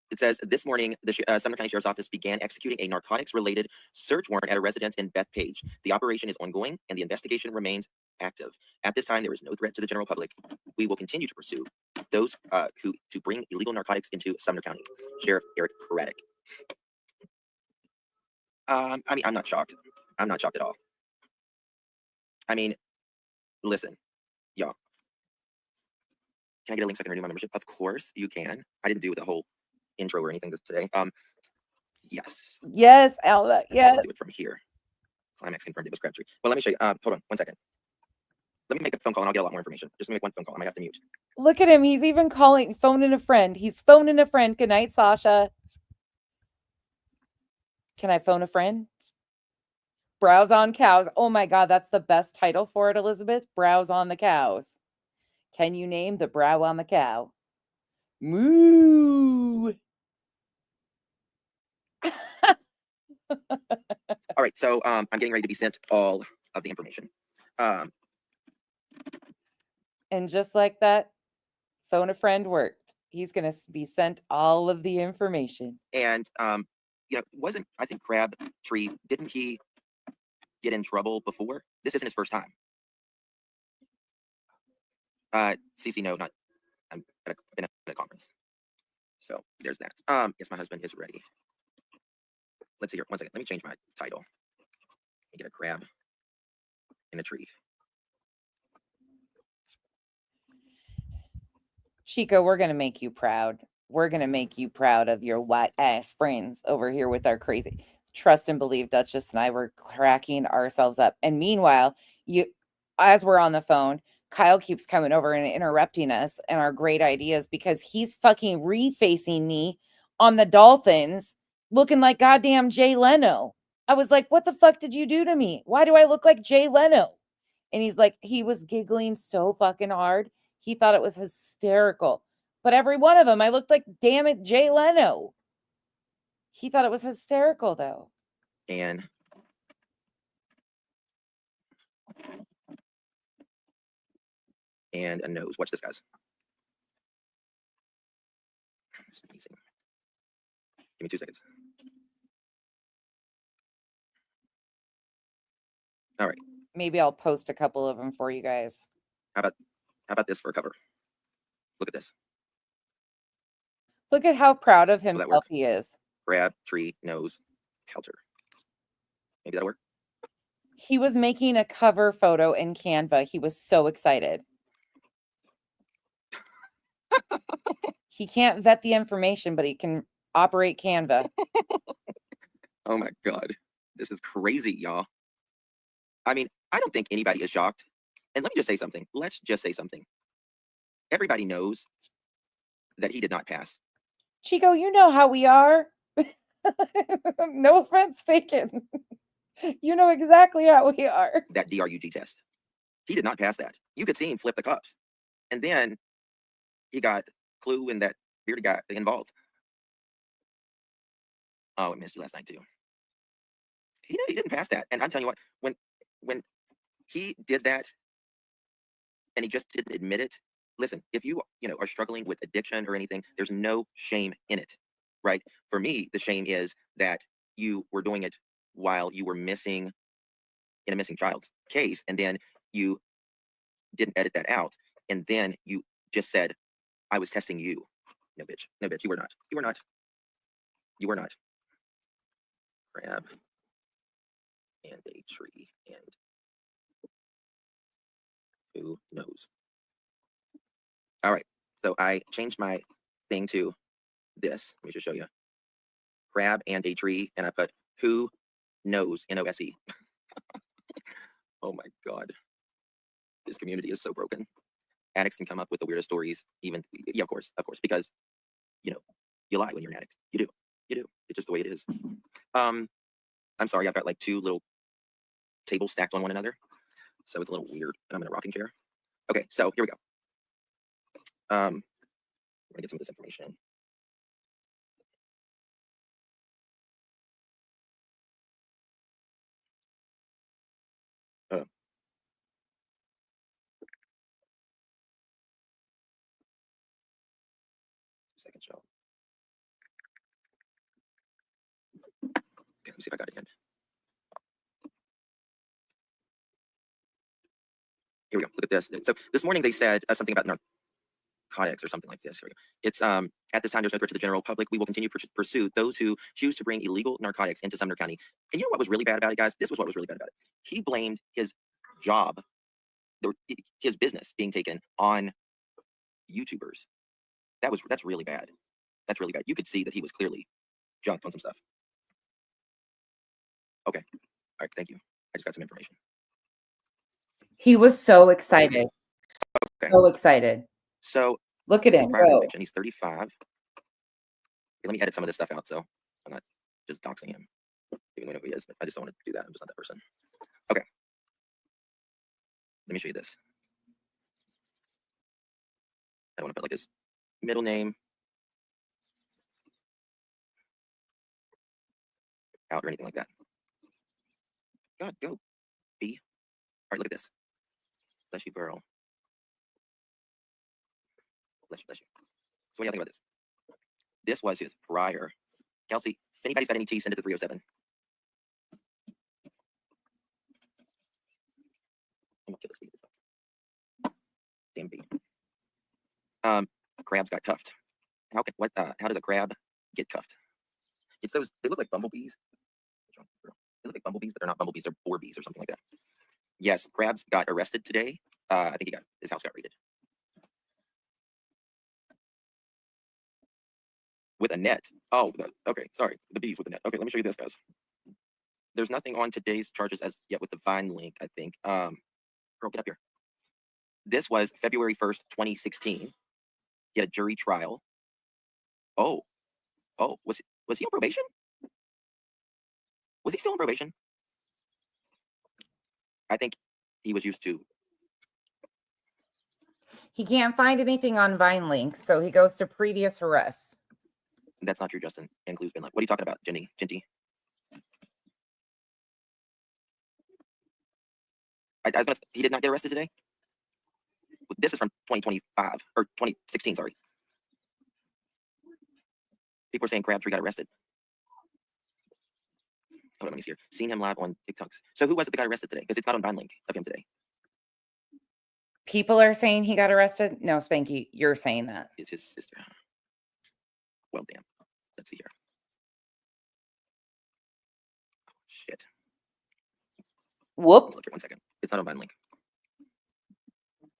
S16: it says, this morning, the Sumner County Sheriff's Office began executing a narcotics-related search warrant at a residence in Bethpage. The operation is ongoing, and the investigation remains active. At this time, there is no threat to the general public. We will continue to pursue those who to bring illegal narcotics into Sumner County. Sheriff Eric Craddock. I mean, I'm not shocked. I'm not shocked at all. I mean, listen, y'all. Can I get a link so I can renew my membership? Of course you can. I didn't do the whole intro or anything today. Yes.
S1: Yes, Alva. Yes.
S16: I'll do it from here. Climax confirmed it was Crabtree. Well, let me show you. Hold on 1 second. Let me make a phone call and I'll get a lot more information. Just make one phone call. I might have to mute.
S1: Look at him. He's even phoning a friend. He's phoning a friend. Good night, Sasha. Can I phone a friend? Browse on cows. Oh my God, that's the best title for it, Elizabeth. Browse on the cows. Can you name the brow on the cow? Moo.
S16: All right, so I'm getting ready to be sent all of the information.
S1: And just like that, phone a friend worked. He's going to be sent all of the information.
S16: And you know, wasn't, I think, Crabtree, didn't he get in trouble before? This isn't his first time. CC, no, not. I'm at a conference. So there's that. Yes, my husband is ready. Let's see here. 1 second. Let me change my title. Let me get a crab in a tree.
S1: Chico, we're going to make you proud. We're going to make you proud of your white ass friends over here with our crazy. Trust and believe Duchess and I were cracking ourselves up. And meanwhile, as we're on the phone, Kyle keeps coming over and interrupting us and our great ideas because he's fucking refacing me on the Dolphins looking like goddamn Jay Leno. I was like, what the fuck did you do to me? Why do I look like Jay Leno? And he's like, he was giggling so fucking hard. He thought it was hysterical. But every one of them, I looked like, damn it, Jay Leno. He thought it was hysterical, though.
S16: And a nose. Watch this, guys. Sneezing. Give me 2 seconds. All right.
S1: Maybe I'll post a couple of them for you guys.
S16: How about this for a cover? Look at this.
S1: Look at how proud of himself he is.
S16: Crabtree nose counter. Maybe that'll work.
S1: He was making a cover photo in Canva. He was so excited. He can't vet the information, but he can operate Canva.
S16: Oh my God. This is crazy, y'all. I mean, I don't think anybody is shocked. And let me just say something. Let's just say something. Everybody knows that he did not pass.
S1: Chico, you know how we are. No offense taken. You know exactly how we are.
S16: That DRUG test. He did not pass that. You could see him flip the cups. And then he got Clue and that bearded guy involved. Oh, I missed you last night too. He didn't pass that. And I'm telling you what, when he did that and he just didn't admit it, listen, if you are struggling with addiction or anything, there's no shame in it, right? For me, the shame is that you were doing it while you were missing in a missing child's case, and then you didn't edit that out, and then you just said, I was testing you. No, bitch. No, bitch. You were not. You were not. You were not. Crab and a tree and who knows? All right. So I changed my thing to this. Let me just show you. Crab and a tree, and I put who knows, N-O-S-E. Oh my God. This community is so broken. Addicts can come up with the weirdest stories, even, yeah, of course, because, you lie when you're an addict. You do. It's just the way it is. I'm sorry, I've got like two little tables stacked on one another, so it's a little weird, and I'm in a rocking chair. Okay, so here we go. I'm gonna get some of this information. Second show. Okay, let me see if I got it again. Here we go. Look at this. So this morning they said something about narcotics or something like this. Here we go. It's at this time there's no threat to the general public. We will continue to pursue those who choose to bring illegal narcotics into Sumner County. And you know what was really bad about it, guys? This was what was really bad about it. He blamed his job, his business being taken on YouTubers. That's really bad. That's really bad. You could see that he was clearly junked on some stuff. Okay. All right. Thank you. I just got some information.
S1: He was so excited.
S16: Okay.
S1: So excited.
S16: So
S1: look at him. Go.
S16: And he's 35. Here, let me edit some of this stuff out so I'm not just doxing him. Even though he is, but I just don't want to do that. I'm just not that person. Okay. Let me show you this. I don't want to put like his middle name out or anything like that. God, go. B. All right, look at this. Bless you, girl. Bless you, bless you. So what do you think about this? This was his prior. Kelsey, if anybody's got any tea, send it to 307. I'm gonna kill this video. Damn B. Crabs got cuffed. How does a crab get cuffed? It's those, they look like bumblebees. They look like bumblebees, but they're not bumblebees, they're boar bees or something like that. Yes, Crabs got arrested today. I think his house got raided. With a net. Oh, okay, sorry. The bees with the net. Okay, let me show you this, guys. There's nothing on today's charges as yet with the Vine link, I think. Girl, get up here. This was February 1st, 2016. He had a jury trial. Oh, was he on probation? Was he still on probation? I think he was used to.
S1: He can't find anything on Vine links, so he goes to previous arrests.
S16: That's not true, Justin. And Clue's been like, what are you talking about, Jenty? He did not get arrested today? This is from 2025, or 2016, sorry. People are saying Crabtree got arrested. Hold on, let me see here. Seen him live on TikToks. So who was it that got arrested today? Because it's not on Vine link of him today.
S1: People are saying he got arrested? No, Spanky, you're saying that.
S16: It's his sister. Well, damn. Let's see here. Oh, shit.
S1: Whoops.
S16: Look here, 1 second. It's not on Vine link.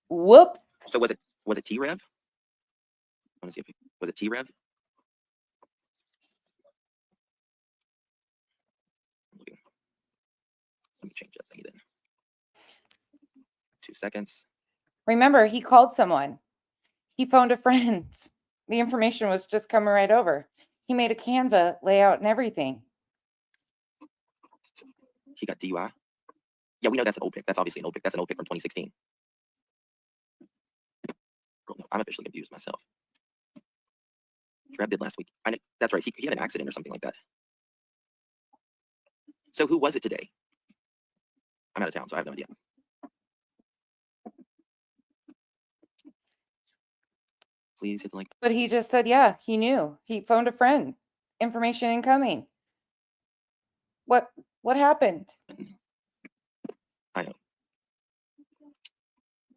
S1: Whoops.
S16: So was it T-Rev? I want to see if was it T-Rev? Let me change that thing then. 2 seconds.
S1: Remember, he called someone. He phoned a friend. The information was just coming right over. He made a Canva layout and everything.
S16: He got DUI? Yeah, we know that's an old pic. That's obviously an old pic. That's an old pic from 2016. Girl, no, I'm officially confused myself. Trab did last week. I know, that's right. He had an accident or something like that. So who was it today? I'm out of town, so I have no idea. Please hit the link.
S1: But he just said, yeah, he knew. He phoned a friend. Information incoming. What happened?
S16: I know.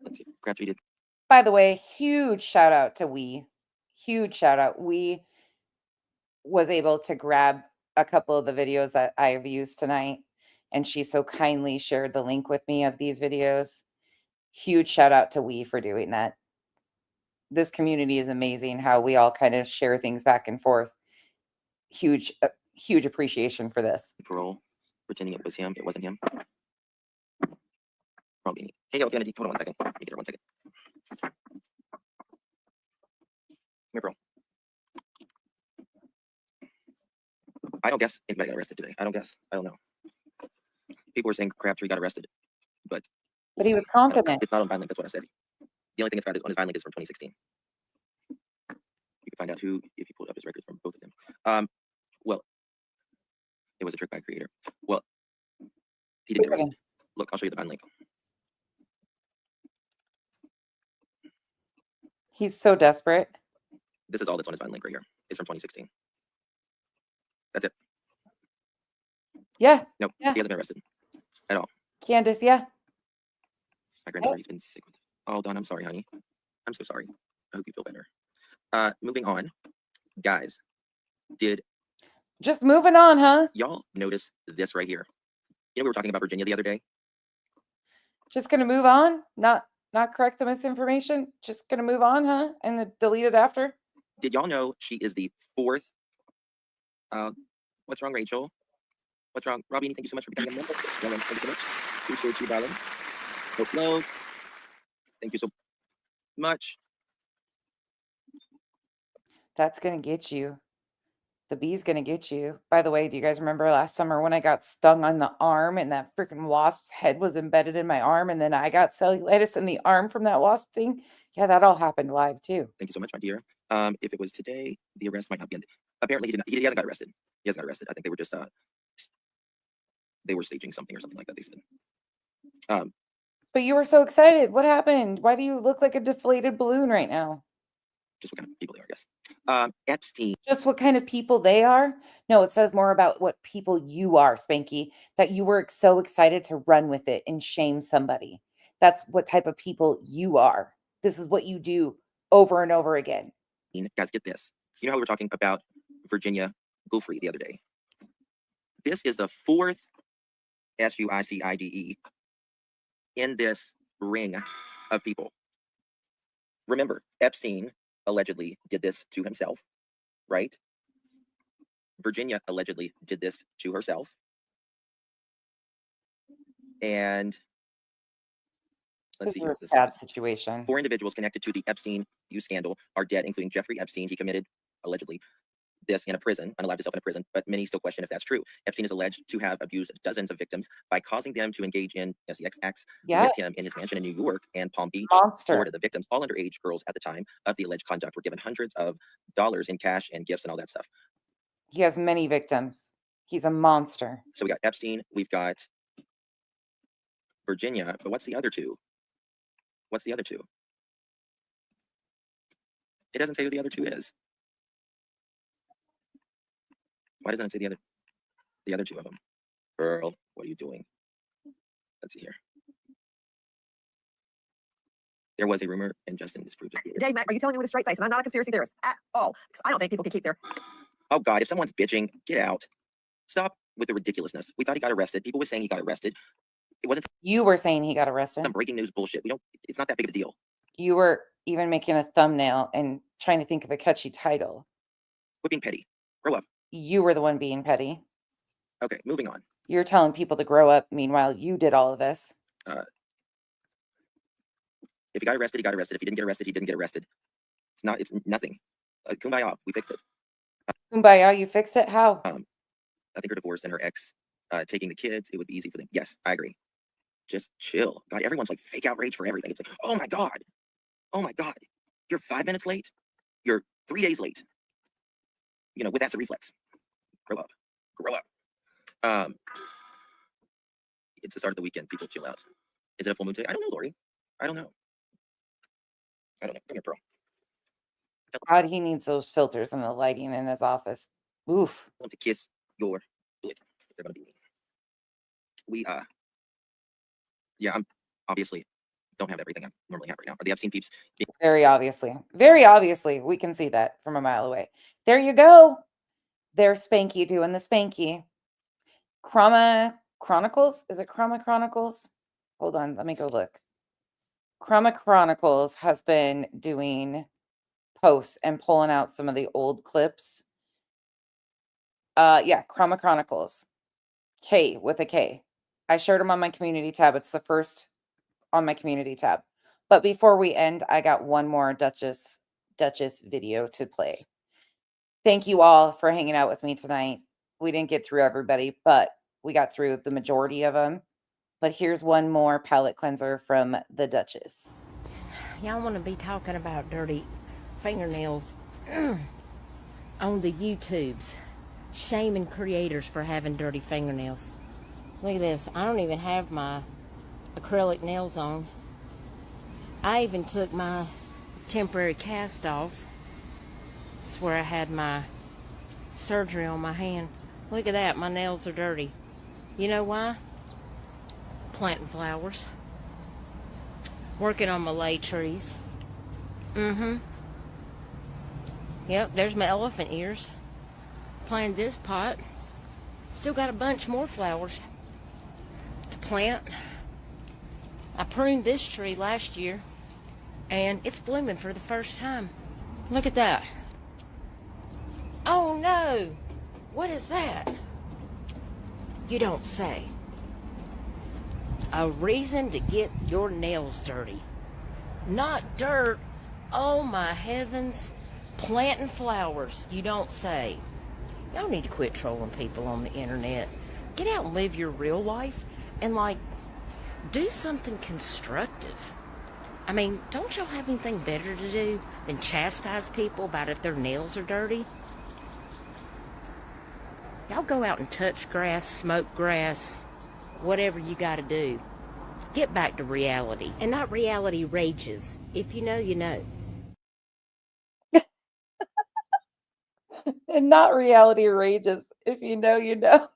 S16: Let's see. Crabtree did.
S1: By the way, huge shout out to We. Huge shout out. We was able to grab a couple of the videos that I have used tonight, and she so kindly shared the link with me of these videos. Huge shout out to We for doing that. This community is amazing, how we all kind of share things back and forth. Huge appreciation for this.
S16: Parole, pretending it was him. It wasn't him. Probably. Hey, yo, Kennedy, hold on 1 second. Let me get her 1 second. Come here, bro. I don't guess anybody got arrested today. I don't guess. I don't know. People were saying Crabtree got arrested, but
S1: he was confident.
S16: It's not on Violent. That's what I said. The only thing it's got on his Violent is from 2016. You can find out who, if you pulled up his records from both of them. Well, it was a trick by a creator. Well, he didn't get arrested. Look, I'll show you the Violent link.
S1: He's so desperate.
S16: This is all that's on his Violent link right here. It's from 2016. That's it.
S1: Yeah.
S16: No,
S1: yeah.
S16: He hasn't been arrested at all.
S1: Candace, yeah.
S16: My granddaughter's been sick with it. Oh, Dawn, I'm sorry, honey. I'm so sorry. I hope you feel better. Moving on. Guys,
S1: just moving on, huh?
S16: Y'all notice this right here? You know, we were talking about Virginia the other day.
S1: Just gonna move on? Not correct the misinformation? Just gonna move on, huh? And then delete it after?
S16: Did y'all know she is the 4th? What's wrong, Rachel? What's wrong? Robbie, thank you so much for becoming a member. Thank you so much. Appreciate you, darling. No clothes. Thank you so much.
S1: That's gonna get you. The bee's gonna get you. By the way, do you guys remember last summer when I got stung on the arm and that freaking wasp's head was embedded in my arm, and then I got cellulitis in the arm from that wasp thing? Yeah, that all happened live too.
S16: Thank you so much, my dear. If it was today, the arrest might not be ended. Apparently, he hasn't got arrested. He hasn't got arrested. I think they were just they were staging something or something like that, they said.
S1: But you were so excited. What happened? Why do you look like a deflated balloon right now?
S16: Just what kind of people they are, I guess. Epstein.
S1: Just what kind of people they are? No, it says more about what people you are, Spanky, that you were so excited to run with it and shame somebody. That's what type of people you are. This is what you do over and over again.
S16: Guys, get this. You know how we were talking about Virginia Giuffre the other day? This is the 4th SUICIDE in this ring of people. Remember, Epstein allegedly did this to himself, right? Virginia allegedly did this to herself. And let's see.
S1: This is a sad situation.
S16: 4 individuals connected to the Epstein use scandal are dead, including Jeffrey Epstein. He committed, allegedly, this in a prison, unalived himself in a prison, but many still question if that's true. Epstein is alleged to have abused dozens of victims by causing them to engage in sex acts with him in his mansion in New York and Palm Beach, Florida. The victims, all underage girls at the time of the alleged conduct, were given hundreds of dollars in cash and gifts and all that stuff.
S1: He has many victims. He's a monster.
S16: So we got Epstein, we've got Virginia, but what's the other two? What's the other two? It doesn't say who the other two is. Why doesn't it say the other two of them? Girl, what are you doing? Let's see here. There was a rumor, and Justin disproved it.
S13: Jay, Matt, are you telling me with a straight face? And I'm not a conspiracy theorist at all, because I don't think people can keep their.
S16: Oh God, if someone's bitching, get out. Stop with the ridiculousness. We thought he got arrested. People were saying he got arrested. It wasn't.
S1: You were saying he got arrested.
S16: Some breaking news bullshit. It's not that big of a deal.
S1: You were even making a thumbnail and trying to think of a catchy title.
S16: Quit being petty. Grow up.
S1: You were the one being petty.
S16: Okay, moving on.
S1: You're telling people to grow up. Meanwhile, you did all of this.
S16: If he got arrested, he got arrested. If he didn't get arrested, he didn't get arrested. It's nothing. Kumbaya, we fixed it.
S1: Kumbaya, you fixed it? How?
S16: I think her divorce and her ex taking the kids, it would be easy for them. Yes, I agree. Just chill. God, everyone's like fake outrage for everything. It's like, oh my God. Oh my God. You're 5 minutes late. You're 3 days late. You know, with acid reflex. Grow up. Grow up. It's the start of the weekend. People chill out. Is it a full moon today? I don't know, Lori. I don't know. I don't know. Come here, Pearl.
S1: God, he needs those filters and the lighting in his office. Oof.
S16: I want to kiss your lip. They're gonna be mean. We yeah, I'm obviously don't have everything I normally have right now. Are the Epstein peeps?
S1: Very obviously, we can see that from a mile away. There you go. There's Spanky doing the Spanky. Chroma Chronicles? Is it Chroma Chronicles? Hold on, let me go look. Chroma Chronicles has been doing posts and pulling out some of the old clips. Yeah, Chroma Chronicles. K with a K. I shared them on my community tab. It's the first on my community tab. But before we end, I got one more Duchess video to play. Thank you all for hanging out with me tonight. We didn't get through everybody, but we got through the majority of them. But here's one more palette cleanser from the Duchess.
S17: Y'all want to be talking about dirty fingernails on the YouTubes, shaming creators for having dirty fingernails. Look at this. I don't even have my acrylic nails on. I even took my temporary cast off. It's where I had my surgery on my hand. Look at that. My nails are dirty. You know why? Planting flowers. Working on my lay trees. Yep, there's my elephant ears. Planted this pot. Still got a bunch more flowers to plant. I pruned this tree last year and it's blooming for the first time. Look at that. Oh no! What is that? You don't say. A reason to get your nails dirty. Not dirt. Oh my heavens. Planting flowers. You don't say. Y'all need to quit trolling people on the internet. Get out and live your real life and do something constructive. I mean, don't y'all have anything better to do than chastise people about if their nails are dirty? Y'all go out and touch grass, smoke grass, whatever you gotta do. Get back to reality. And not reality rages. If you know, you know.
S1: And not reality rages. If you know, you know.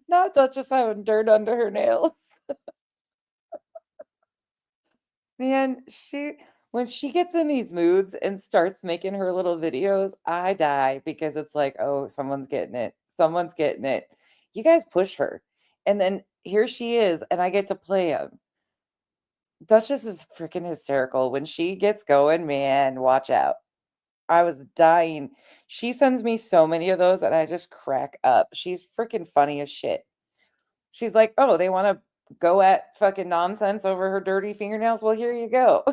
S1: Not Duchess having dirt under her nails. Man, when she gets in these moods and starts making her little videos, I die because it's like, oh, someone's getting it. Someone's getting it. You guys push her. And then here she is, and I get to play them. Duchess is freaking hysterical. When she gets going, man, watch out. I was dying. She sends me so many of those, and I just crack up. She's freaking funny as shit. She's like, oh, they want to go at fucking nonsense over her dirty fingernails? Well, here you go.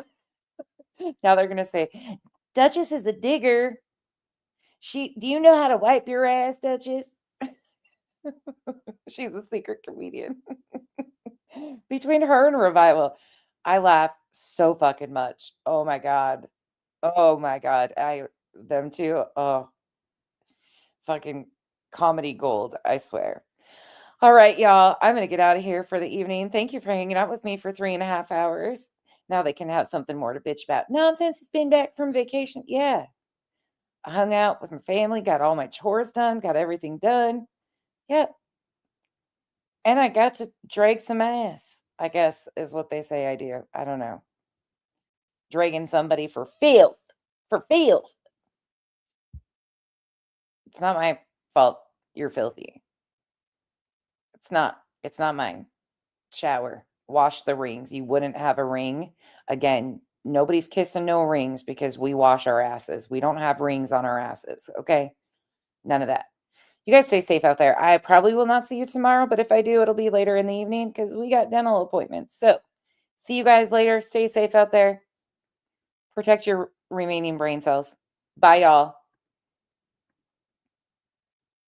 S1: Now they're going to say, Duchess is the digger. Do you know how to wipe your ass, Duchess? She's a secret comedian. Between her and Revival, I laugh so fucking much. Oh my God. Oh my God. Them two. Oh, fucking comedy gold. I swear. All right, y'all. I'm going to get out of here for the evening. Thank you for hanging out with me for 3.5 hours. Now they can have something more to bitch about. Nonsense has been back from vacation. Yeah. I hung out with my family, got all my chores done, got everything done. Yep. And I got to drag some ass, I guess is what they say I do. I don't know. Dragging somebody for filth. For filth. It's not my fault you're filthy. It's not mine. Shower. Wash the rings. You wouldn't have a ring. Again, nobody's kissing no rings because we wash our asses. We don't have rings on our asses. Okay? None of that. You guys stay safe out there. I probably will not see you tomorrow, but if I do, it'll be later in the evening because we got dental appointments. So, see you guys later. Stay safe out there. Protect your remaining brain cells. Bye, y'all.